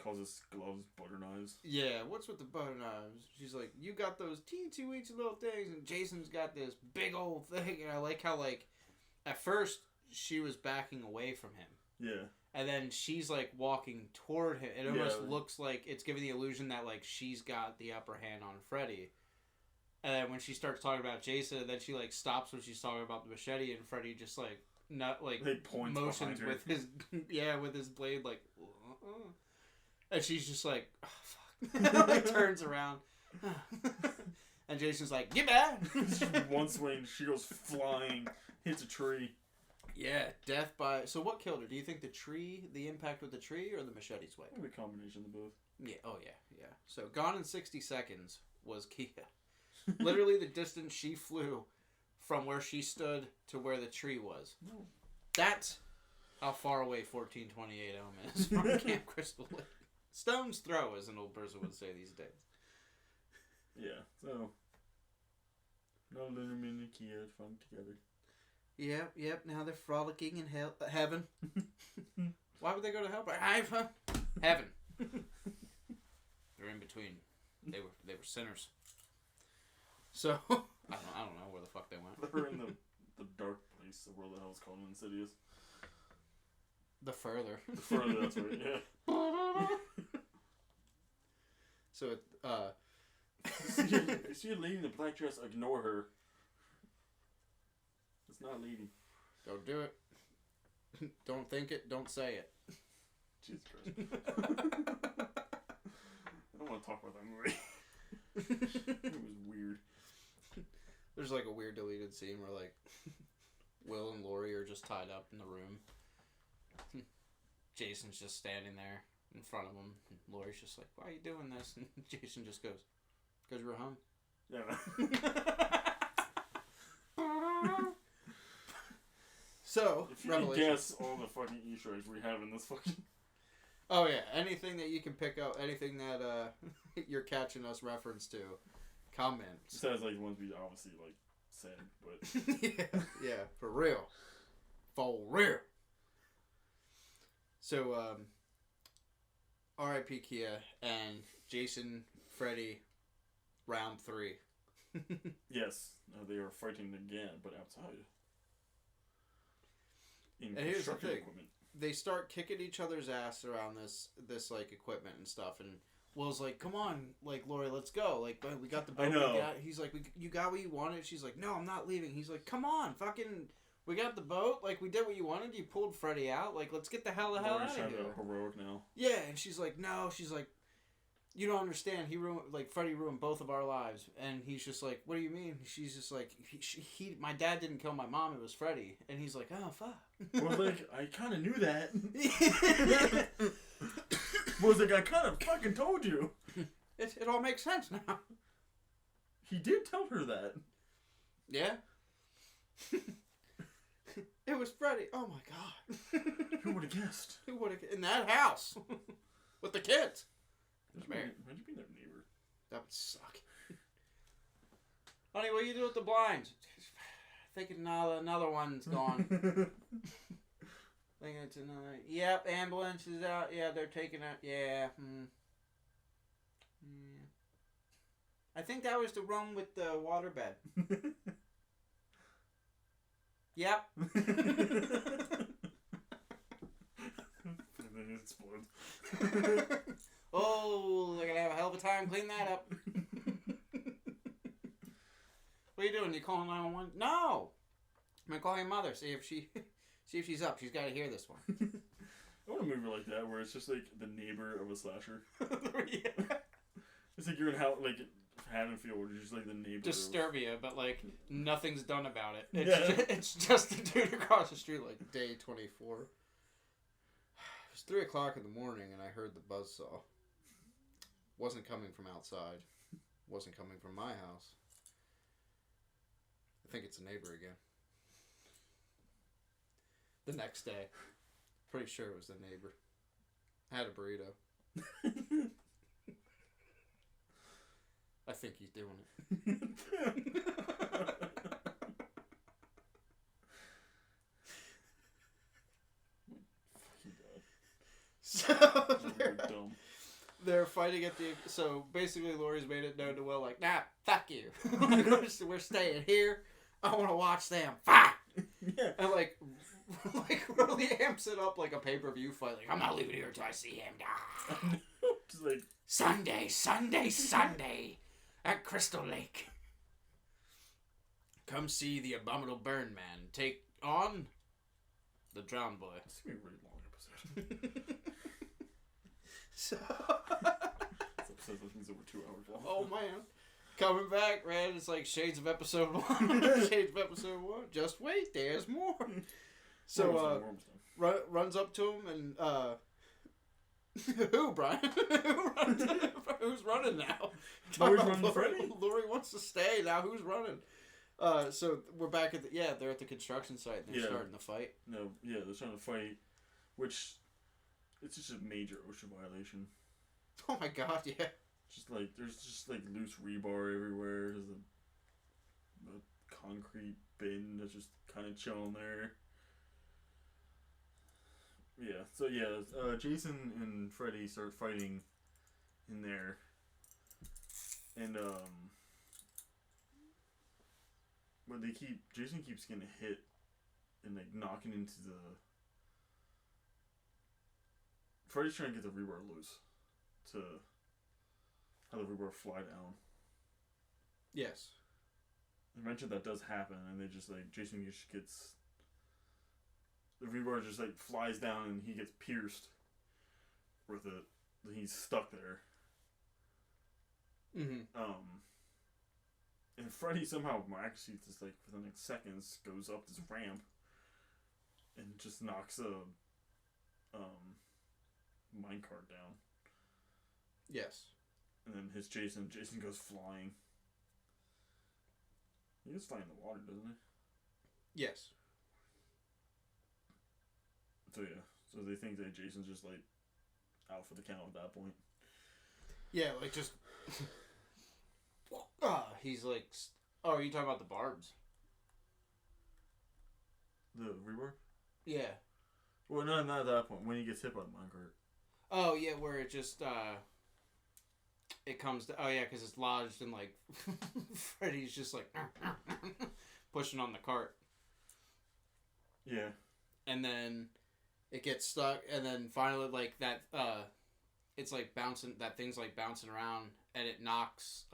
calls his gloves butter knives. Yeah, what's with the butter knives? She's like, you got those teensy weensy little things, and Jason's got this big old thing. And I like how at first she was backing away from him. Yeah. And then she's walking toward him. It almost looks like it's giving the illusion that she's got the upper hand on Freddy. And then when she starts talking about Jason, then she stops when she's talking about the machete, and Freddy just motions with his with his blade And she's just like, oh, fuck. Like, turns around. And Jason's like, get back. One swing, she goes flying, hits a tree. Yeah, death by... So what killed her? Do you think the impact with the tree, or the machete swipe? Maybe a combination of both. Yeah, oh yeah. So gone in 60 seconds was Kia. Literally the distance she flew from where she stood to where the tree was. No. That's how far away 1428 Elm is from Camp Crystal Lake. Stone's throw, as an old person would say these days. Yeah, so... Not Lunar and Kia fun together. Yep. Now they're frolicking in heaven. Why would they go to hell? Heaven. They're in between. They were sinners. So I don't know where the fuck they went. They're in the dark place of where the hell's called Insidious. The further. The further, that's right. Yeah. So see a lady in a black dress, ignore her. It's not a lady. Don't do it. Don't think it, don't say it. Jesus Christ. I don't want to talk about that movie. It was weird. There's like a weird deleted scene where like Will and Lori are just tied up in the room. Jason's just standing there in front of him. And Lori's just like, why are you doing this? And Jason just goes, because we're home. Yeah. So, if you can guess all the fucking Easter eggs we have in this fucking... Oh yeah, anything that you can pick up, anything that you're catching us reference to, comment. Besides like the ones we obviously like said, but... yeah, for real. For real. So, R.I.P. Kia and Jason, Freddy, round 3. Yes, they are fighting again, but outside. In and here's the thing: equipment. They start kicking each other's ass around this like equipment and stuff, and Will's like, "Come on, like Lori, let's go. Like, we got the boat. I know. He's like, you got what you wanted." She's like, "No, I'm not leaving." He's like, "Come on, fucking, we got the boat. Like, we did what you wanted. You pulled Freddy out. Like, let's get the hell out of here." Heroic now. Yeah, and she's like, "No." She's like, "You don't understand. Freddy ruined both of our lives." And he's just like, "What do you mean?" She's just like, my dad didn't kill my mom. It was Freddy." And he's like, "Oh, fuck." Well, like, I kind of knew that. Was like, I kind of fucking told you. It all makes sense now. He did tell her that. Yeah. It was Freddy. Oh my god. Who would have guessed? Who would have in that house with the kids? Imagine being their neighbor. That would suck. Honey, what do you do with the blinds? Thinking another one's gone. Thinking it's another. Yep, ambulance is out. Yeah, they're taking it. Yeah. I think that was the room with the waterbed. Yep. And then it explodes. Oh, they're gonna have a hell of a time cleaning that up. What are you doing? You calling 911? No. I'm gonna call your mother. See if she's up. She's got to hear this one. I want a movie like that where it's just like the neighbor of a slasher. Yeah. It's like you're in Haddonfield, where you're just like the neighbor. Disturbia, but like nothing's done about it. It's It's just the dude across the street, like day 24. It was 3 o'clock in the morning, and I heard the buzzsaw. Wasn't coming from outside. Wasn't coming from my house. I think it's a neighbor again. The next day. Pretty sure it was the neighbor. Had a burrito. I think he's doing it. So they're fighting at the... So basically Lori's made it known to Will, like, nah, fuck you. We're staying here. I want to watch them fight. Yeah. And like really amps it up like a pay-per-view fight. Like, I'm not leaving here until I see him die. Just like... Sunday at Crystal Lake. Come see the Abominable Burn Man take on the Drowned Boy. It's gonna be a really long episode. So. This episode is over 2 hours long. Oh man. Coming back, man. It's like shades of episode 1. Shades of episode 1. Just wait, there's more. So, runs up to him and, who, Brian? Who's running now? Lori's running Freddy? Lori wants to stay. Now who's running? So we're back at they're at the construction site and they're starting the fight. No, yeah, they're starting to fight, which, it's just a major OSHA violation. Oh my god, yeah. Just like, there's just like loose rebar everywhere. There's a concrete bin that's just kind of chilling there. Yeah, so yeah, Jason and Freddy start fighting in there. And, but Jason keeps getting hit and like knocking into Freddy's trying to get the rebar loose to have the rebar fly down. Yes. Eventually that does happen, and they just like, Jason just gets, the rebar just like flies down and he gets pierced with it. He's stuck there. Mm-hmm. And Freddy somehow miraculously just like within like seconds goes up this ramp and just knocks a minecart down. Yes. And then Jason goes flying. He goes flying in the water, doesn't he? Yes. So yeah. So they think that Jason's just like out for the count at that point. Yeah, like just he's like, oh, are you talking about the barbs? The rebar? Yeah. Well, no, not at that point. When he gets hit by the minecart. Oh yeah, where it just it comes to, oh yeah, because it's lodged and like Freddy's just like pushing on the cart. Yeah. And then it gets stuck, and then finally like that it's like bouncing, that thing's like bouncing around, and it knocks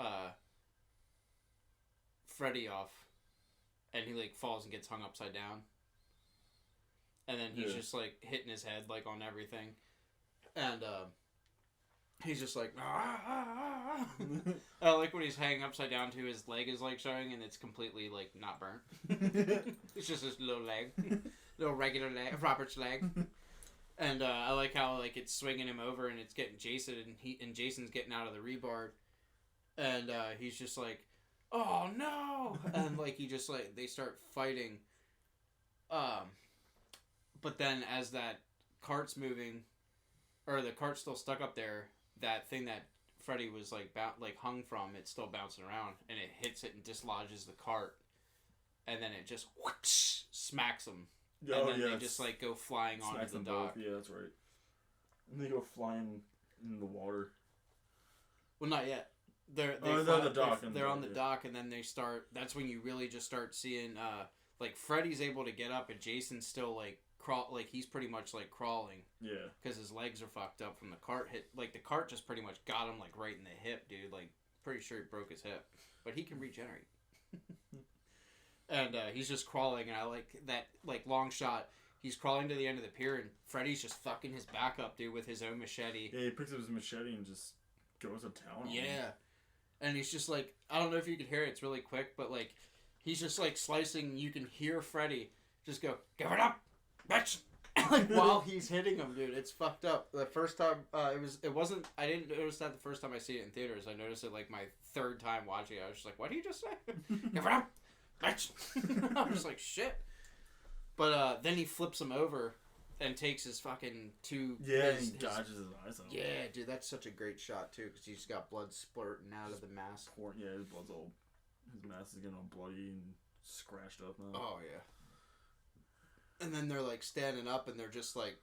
Freddy off, and he like falls and gets hung upside down. And then he's just like hitting his head like on everything. And he's just like, I like when he's hanging upside down too, his leg is like showing and it's completely like not burnt. It's just his little leg. Little regular leg, Robert's leg. And I like how like it's swinging him over and it's getting Jason, and Jason's getting out of the rebar. And he's just like, oh no! And like he just like, they start fighting. But then as that cart's moving, or the cart's still stuck up there, that thing that Freddy was like hung from, it's still bouncing around, and it hits it and dislodges the cart, and then it just whoosh, smacks him, and then they just like go flying onto the dock. Both. Yeah, that's right. And they go flying in the water. Well, not yet. They're on the dock. They're on the dock, and then they start. That's when you really just start seeing, like Freddy's able to get up, and Jason's still like he's pretty much like crawling. Yeah. Because his legs are fucked up from the cart hit. Like the cart just pretty much got him like right in the hip, dude. Like pretty sure he broke his hip, but he can regenerate. And he's just crawling, and I like that like long shot. He's crawling to the end of the pier, and Freddy's just fucking his back up, dude, with his own machete. Yeah, he picks up his machete and just goes to town on him. And he's just like, I don't know if you could hear it. It's really quick, but like he's just like slicing. You can hear Freddy just go, "Give it up, bitch!" Like while he's hitting him, dude. It's fucked up. The first time it wasn't. I didn't notice that the first time I see it in theaters. I noticed it like my third time watching it. I was just like, "What did you just say? Give it up, bitch!" I was just like, "Shit." But then he flips him over and takes his fucking two. Yeah, he dodges his eyes out. Yeah, dude, that's such a great shot too, because he's got blood splurting out of the mask. Yeah, his blood's all. His mask is getting all bloody and scratched up now. Oh yeah. And then they're like standing up, and they're just like,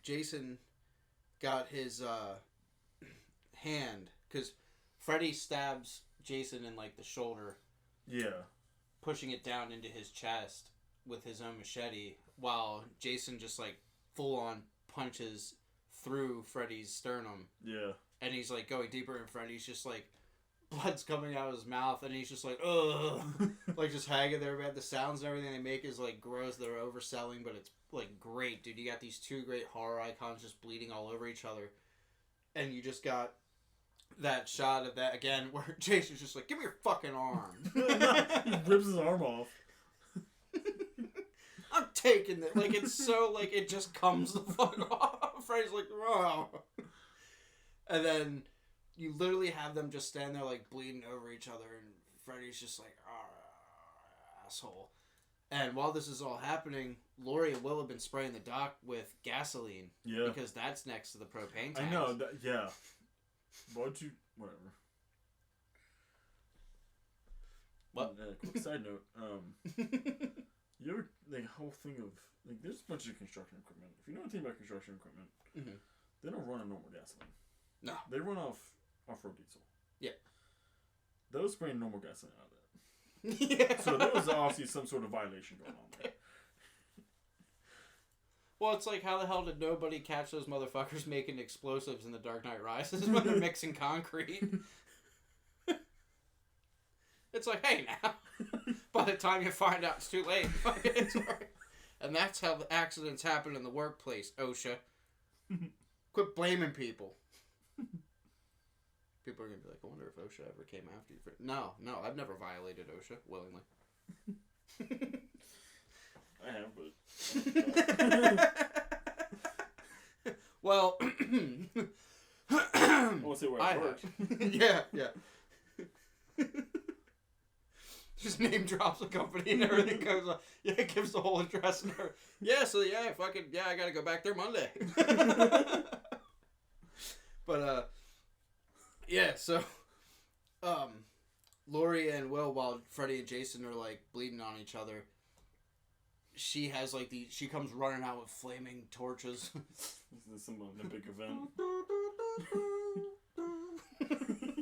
Jason got his hand, because Freddy stabs Jason in like the shoulder. Yeah. Pushing it down into his chest with his own machete, while Jason just like full on punches through Freddy's sternum. Yeah. And he's like going deeper, and Freddy's just like, blood's coming out of his mouth, and he's just like, ugh. Like just hanging there, man. The sounds and everything they make is like gross. They're overselling, but it's like, great, dude. You got these two great horror icons just bleeding all over each other. And you just got that shot of that, again, where Jason's just like, give me your fucking arm. He rips his arm off. I'm taking it. Like, it's so, like, it just comes the fuck off. Freddy's like, oh. And then you literally have them just stand there, like, bleeding over each other, and Freddy's just like, oh, asshole. And while this is all happening, Laurie and Will have been spraying the dock with gasoline. Yeah. Because that's next to the propane tank. I know, yeah. What'd you... Whatever. What? Quick side note. You ever... Like, whole thing of... Like, there's a bunch of construction equipment. If you know anything about construction equipment, they don't run on normal gasoline. No. They run off-road diesel. Yeah. Those spraying normal gasoline out of that. Yeah. So there was obviously some sort of violation going on there. Well, it's like, how the hell did nobody catch those motherfuckers making explosives in The Dark Knight Rises when they're mixing concrete? It's like, hey, now. By the time you find out, it's too late. It's right. And that's how the accidents happen in the workplace, OSHA. Quit blaming people. People are going to be like, I wonder if OSHA ever came after you. No, I've never violated OSHA willingly. I have, but... Well... I won't say where I work. Yeah. Just name drops the company and everything goes on. Yeah, it gives the whole address and everything. Yeah, so yeah, I gotta go back there Monday. But, yeah, so, Laurie and Will, while Freddy and Jason are, like, bleeding on each other, she has, like, she comes running out with flaming torches. This is some Olympic event.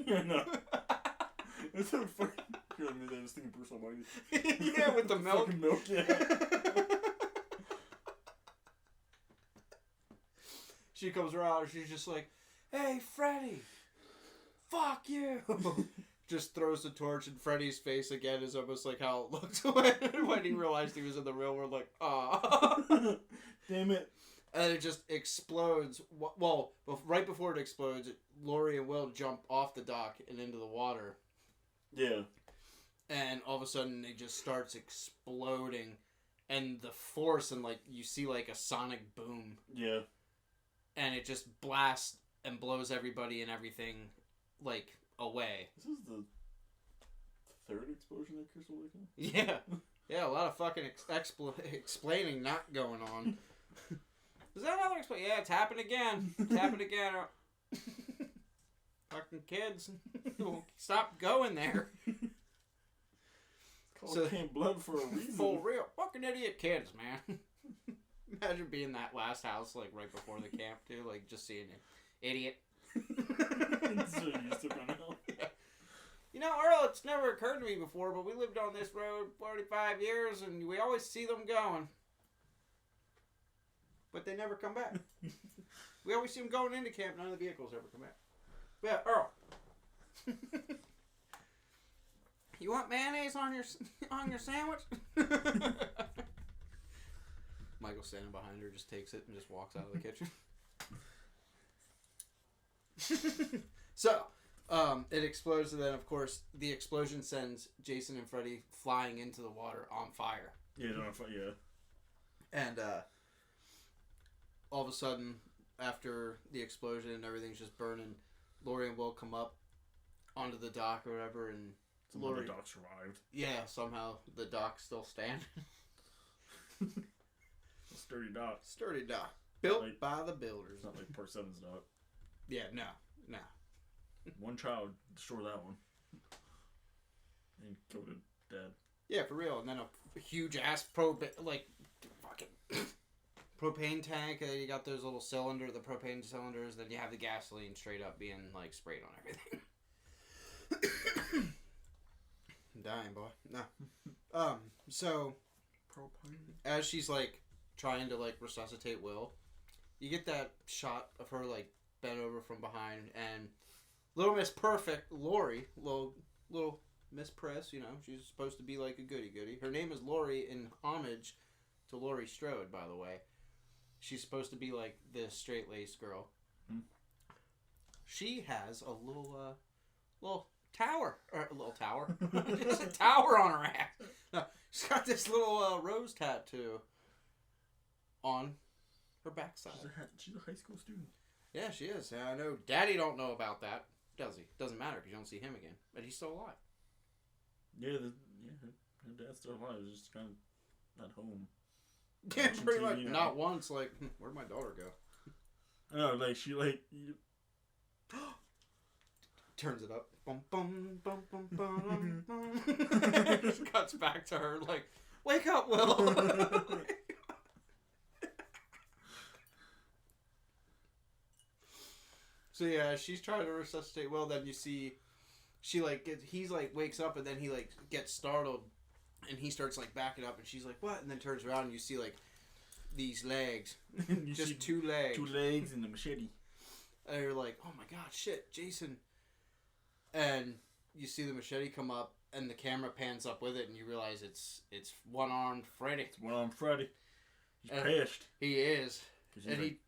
Yeah, no. It's so funny. I was thinking Bruce Almighty. Yeah, with the milk. Fucking milk, yeah. She comes around and she's just like, hey, Freddy, fuck you. Just throws the torch in Freddy's face again. Is almost like how it looked when he realized he was in the real world. Like, ah. Damn it. And it just explodes. Well, right before it explodes, Laurie and Will jump off the dock and into the water. Yeah. And all of a sudden, it just starts exploding. And the force, and, like, you see, like, a sonic boom. Yeah. And it just blasts and blows everybody and everything, like, away. This is the third explosion at Crystal Lake? Yeah. Yeah, a lot of fucking explaining not going on. Is that another explosion? Yeah, it's happened again. It's happened again. Fucking kids. Stop going there. It's called Camp Blood for a reason. For real. Fucking idiot kids, man. Imagine being that last house, like, right before the camp, too. Like, just seeing it. Idiot. So used to run out. Yeah. You know, Earl, it's never occurred to me before, but we lived on this road 45 years, and we always see them going. But they never come back. We always see them going into camp. None of the vehicles ever come back. Yeah, Earl. You want mayonnaise on your sandwich? Michael standing behind her just takes it and just walks out of the kitchen. So, it explodes, and then, of course, the explosion sends Jason and Freddy flying into the water on fire. Yeah, yeah. And, all of a sudden, after the explosion and everything's just burning, Laurie and Will come up onto the dock or whatever, and Somehow the dock survived. Yeah, somehow the dock's still standing. A sturdy dock. Sturdy dock. Built like, by the builders. It's not like Part 7's dock. Yeah, no. One child destroyed that one. And killed it dead. Yeah, for real. And then a huge ass fucking propane tank. And then you got those little the propane cylinders. Then you have the gasoline straight up being, like, sprayed on everything. I'm dying, boy. No. So, propane. As she's, like, trying to, like, resuscitate Will, you get that shot of her, like, bent over from behind, and Little Miss Perfect, Laurie, little Miss Press, you know, she's supposed to be like a goody-goody. Her name is Laurie in homage to Laurie Strode, by the way. She's supposed to be like this straight-laced girl. She has a little tower. Or a little tower. Just a tower on her ass. No, she's got this little rose tattoo on her backside. She's a high school student. Yeah, she is. I know Daddy don't know about that, does he? Doesn't matter because you don't see him again. But he's still alive. Yeah, her dad's still alive. He's just kind of at home. Yeah, pretty TV, much. you know? Not once, like, where'd my daughter go? I know, like, she, like... Turns it up. Bum, bum, bum, bum, bum, bum. Cuts back to her, like, wake up, Will! So, yeah, she's trying to resuscitate Will. Then you see, he's, like, wakes up, and then he, like, gets startled. And he starts, like, backing up, and she's like, what? And then turns around, and you see, like, these legs. Just 2 legs. 2 legs and a machete. And you're like, oh my god, shit, Jason. And you see the machete come up, and the camera pans up with it, and you realize it's one-armed Freddy. It's one-armed Freddy. He's pissed. He is. And like,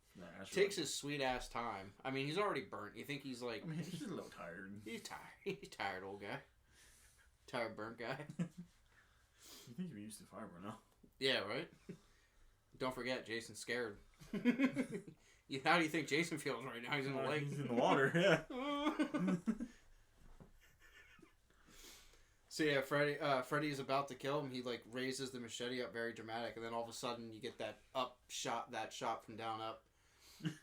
he takes his sweet-ass time. I mean, he's already burnt. You think he's, like... I mean, he's a little tired. He's tired. He's tired, old guy. Tired, burnt guy. You think you'd be used to fire by now. Yeah, right? Don't forget, Jason's scared. How do you think Jason feels right now? He's in the lake. He's in the water, yeah. So yeah, Freddy is about to kill him. He like raises the machete up, very dramatic, and then all of a sudden you get that shot from down up,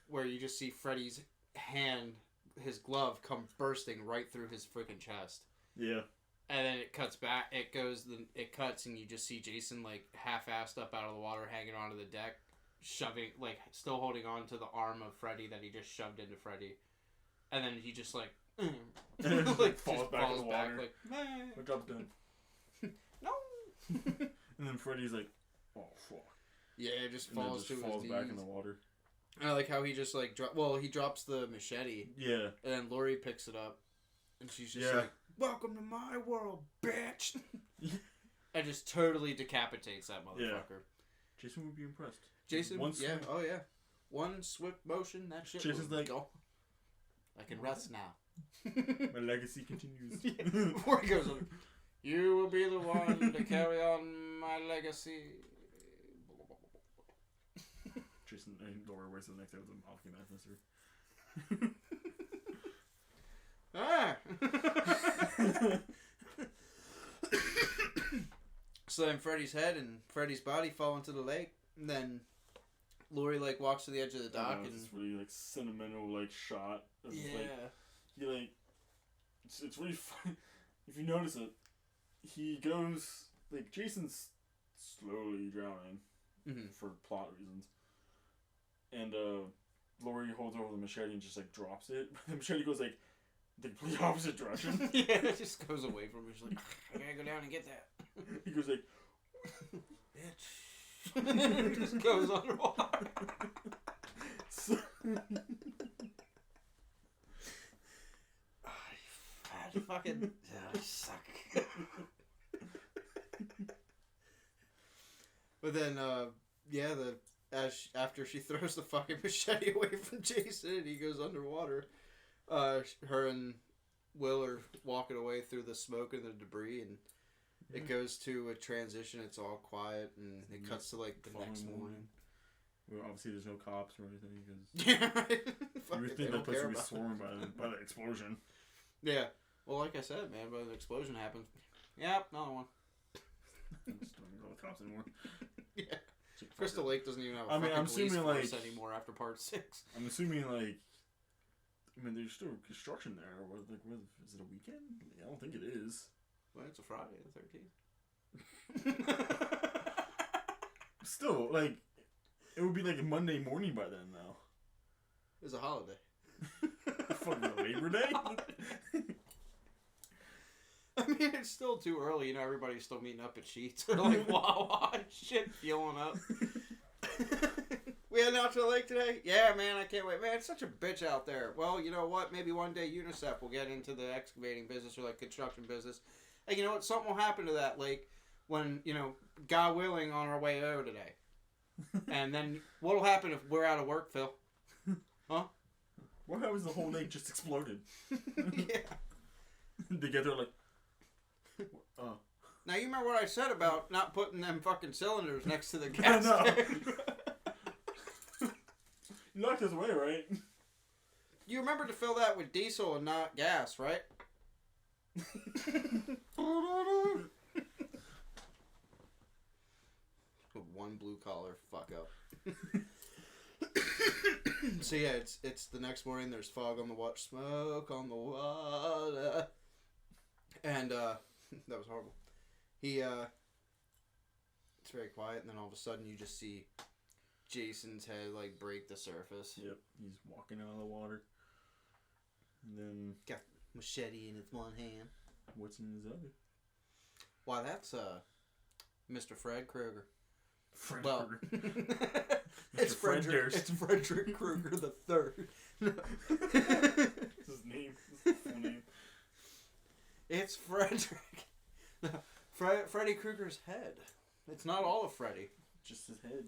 where you just see Freddy's hand, his glove, come bursting right through his freaking chest. Yeah. And then it cuts back. It cuts, and you just see Jason like half-assed up out of the water, hanging onto the deck, shoving, like still holding on to the arm of Freddy that he just shoved into Freddy, and then he just like, like falls back in the water. Like, my job's done. No. And then Freddy's like, oh fuck. Yeah, it just falls to his knees. Back in the water. I like how he just like he drops the machete. Yeah. And then Laurie picks it up, and she's just like, "Welcome to my world, bitch." And just totally decapitates that motherfucker. Yeah. Jason would be impressed. Jason, oh yeah. One swift motion, that shit Jason's would like, go. I can rest now. My legacy continues. Before he goes, you will be the one to carry on my legacy. Jason and Laura waits the next episode of Mocking Ah! So then Freddy's head and Freddy's body fall into the lake, and then Laurie like walks to the edge of the dock, and it's really like sentimental like shot. Of, yeah. Like, he like it's really funny if you notice it. He goes like Jason's slowly drowning for plot reasons, and Laurie holds over the machete and just like drops it. The machete goes like the complete opposite direction. Yeah, it just goes away from him. She's like, I gotta go down and get that. He goes like, bitch. It just goes underwater. So, fucking suck. But then, after she throws the fucking machete away from Jason and he goes underwater, her and Will are walking away through the smoke and the debris, and it goes to a transition. It's all quiet, and it cuts to like the next morning. Well, obviously there's no cops or anything because you would think that place would be swarmed by the explosion. Yeah. Well, like I said, man, but the explosion happens. Yep, another one. Just don't go with cops anymore. Yeah. Crystal Lake doesn't even have a I'm police assuming force like anymore after part 6. I'm assuming like. I mean, there's still construction there. Is it a weekend? I don't think it is. Well, it's a Friday the 13th. Still, like, it would be like a Monday morning by then, though. It's a holiday. Fucking Labor Day? I mean, it's still too early. You know, everybody's still meeting up at Sheets. They're like, wow, shit, fueling up. We heading out to the lake today? Yeah, man, I can't wait. Man, it's such a bitch out there. Well, you know what? Maybe one day UNICEF will get into the excavating business or, like, construction business. And you know what? Something will happen to that lake when, you know, God willing, on our way over today. And then what'll happen if we're out of work, Phil? Huh? What happens the whole night just exploded? Yeah. They get there like, Now you remember what I said about not putting them fucking cylinders next to the gas No. tank? You locked us away, right? You remember to fill that with diesel and not gas, right? One blue collar fuck up. So yeah, it's the next morning. There's fog on the water, smoke on the water, and that was horrible. It's very quiet, and then all of a sudden you just see Jason's head like break the surface. Yep, he's walking out of the water, and then Got machete in his one hand. what's in his other? Why, that's Mr. Fred Krueger. Fred Well, Krueger. it's Fred Frederick. Durst. It's Frederick Krueger the Third. That's his name. That's his full name. It's Frederick. Freddy Krueger's head. It's not all of Freddy. Just his head.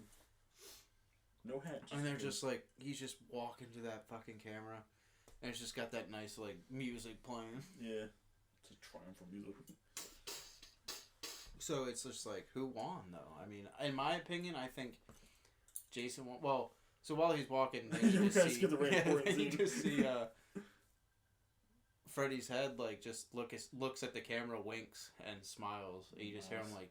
No hat. And they're his head. just like, he's just walking to that fucking camera. And it's just got that nice, like, music playing. Yeah. It's a triumphal music. So it's just like, who won, though? I mean, in my opinion, I think Jason won. Well, so while he's walking, then you just see, then you just see Freddy's head, like, just looks at the camera, winks, and smiles. And you just hear him, like,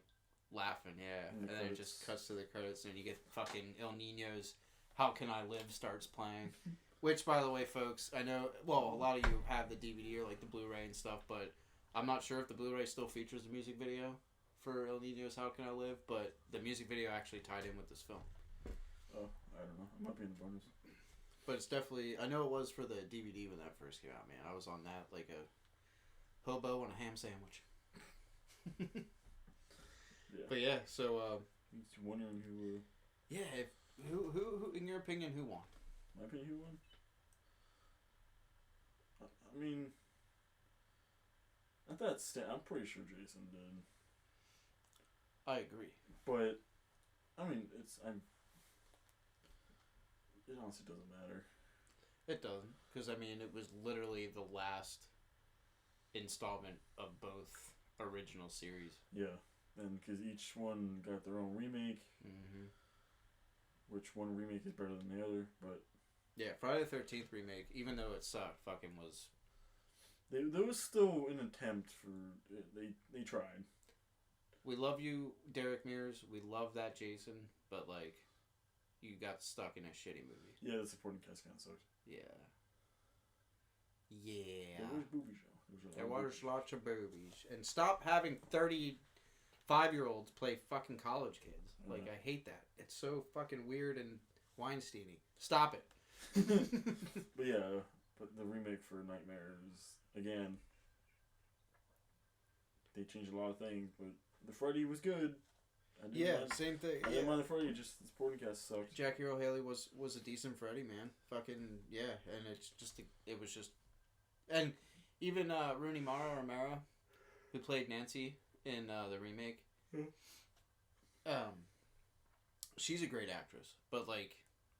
laughing, yeah. And then it just cuts to the credits, and you get fucking El Nino's How Can I Live starts playing. Which, by the way, folks, I know, well, a lot of you have the DVD or, like, the Blu-ray and stuff, but I'm not sure if the Blu-ray still features the music video for El Nino's How Can I Live, but the music video actually tied in with this film. Oh, I don't know. It might be in the bonus. But it's definitely, I know it was for the DVD when that first came out, man. I was on that like a hobo and a ham sandwich. Yeah. But yeah, so, He's wondering who, yeah, who, in your opinion, who won? my opinion, who won? I mean, at that stand, I'm pretty sure Jason did. I agree. But, I mean, it honestly doesn't matter. It doesn't, because, I mean, it was literally the last installment of both original series. Yeah, and because each one got their own remake, which one remake is better than the other, but... Yeah, Friday the 13th remake, even though it sucked, fucking was... There was still an attempt for... They tried. We love you, Derek Mears. We love that Jason, but, like, you got stuck in a shitty movie. Yeah, the supporting cast kind of sucked. Yeah. Yeah. There was boobies, though. There was lots of boobies. And stop having 35-year-olds play fucking college kids. Like, I hate that. It's so fucking weird and Weinstein-y. Stop it. But yeah, but the remake for Nightmare is, again, they changed a lot of things, but the Freddy was good. Same thing. I didn't mind the Freddy, just the supporting cast sucked. Jackie Earle Haley was a decent Freddy, man. Fucking, yeah. And it was just... And even Rooney Mara O'Mara, who played Nancy in the remake, she's a great actress, but, like,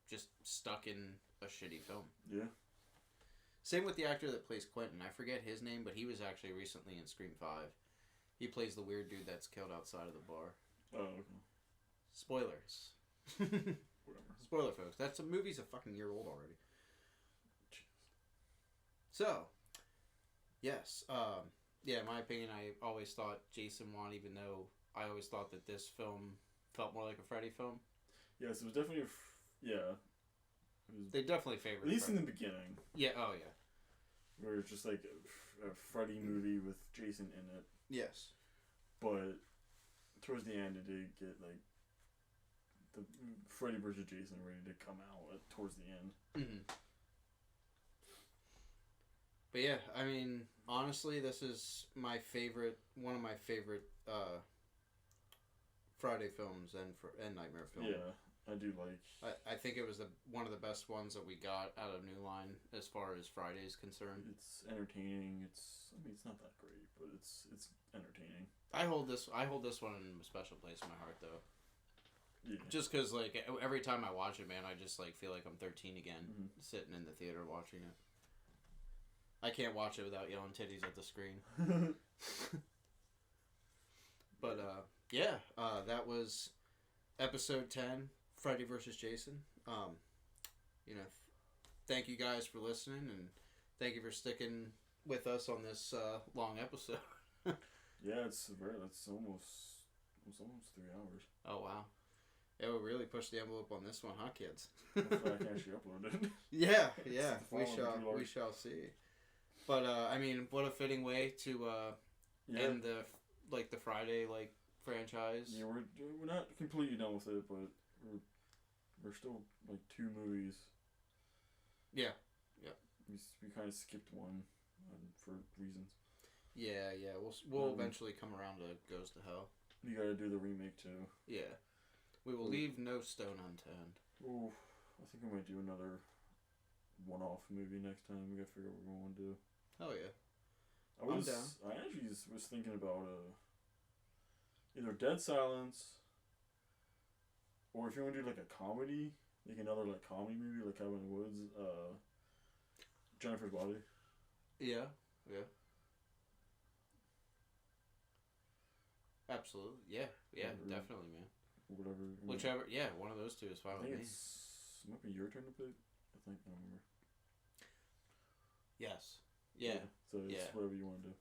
just stuck in a shitty film. Yeah. Same with the actor that plays Quentin. I forget his name, but he was actually recently in Scream 5. He plays the weird dude that's killed outside of the bar. Oh, okay. Spoilers. Whatever. Spoiler, folks. That movie's a fucking year old already. So, yes. Yeah, in my opinion, I always thought Jason won, even though I always thought that this film felt more like a Freddy film. Yes, it was definitely yeah. They definitely favored At least Freddy. in the beginning. Yeah, oh yeah. Where it's just like a Freddy movie with Jason in it. Yes. But towards the end, it did get like the Freddy vs. Jason ready to come out towards the end. Mm-hmm. But yeah, I mean, honestly, this is one of my favorite Friday films and Nightmare films. Yeah, I do like. I think it was one of the best ones that we got out of New Line as far as Friday's concerned. It's entertaining. I mean, it's not that great, but it's entertaining. I hold this one in a special place in my heart, though. Yeah. Just because, like, every time I watch it, man, I just, like, feel like I'm 13 again, sitting in the theater watching it. I can't watch it without yelling titties at the screen. But, that was episode 10, Freddy Vs. Jason. Thank you guys for listening, and thank you for sticking with us on this long episode. Yeah, that's almost 3 hours. Oh, wow. It will really push the envelope on this one, huh, kids? Hopefully I can actually upload it. Yeah. We shall see. But what a fitting way to end the Friday franchise. Yeah, we're not completely done with it, but we're still 2 movies. Yeah. We kind of skipped one for reasons. Yeah. We'll eventually come around to Goes to Hell. You gotta do the remake too. Yeah. We will leave no stone unturned. Oh, I think I might do another one-off movie next time. We gotta figure out what we want to do. Hell yeah. I'm down. I actually was thinking about either Dead Silence, or if you want to do a comedy, another comedy movie like Cabin in the Woods, Jennifer's Body. Yeah. Absolutely. Yeah, definitely, man. Whatever. Whichever, one of those two is fine with me. It might be your turn to pick. I think, I don't remember. Yes. Yeah. So it's whatever you want to do.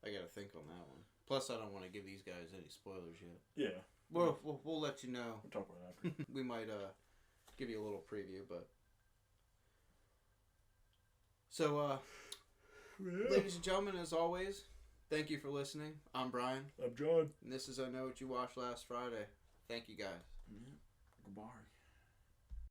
I gotta think on that one. Plus, I don't want to give these guys any spoilers yet. Yeah. We'll let you know. We'll talk about it after. We might give you a little preview, but... So, ladies and gentlemen, as always, thank you for listening. I'm Brian. I'm John. And this is I Know What You Watched Last Friday. Thank you, guys. Yeah. Goodbye.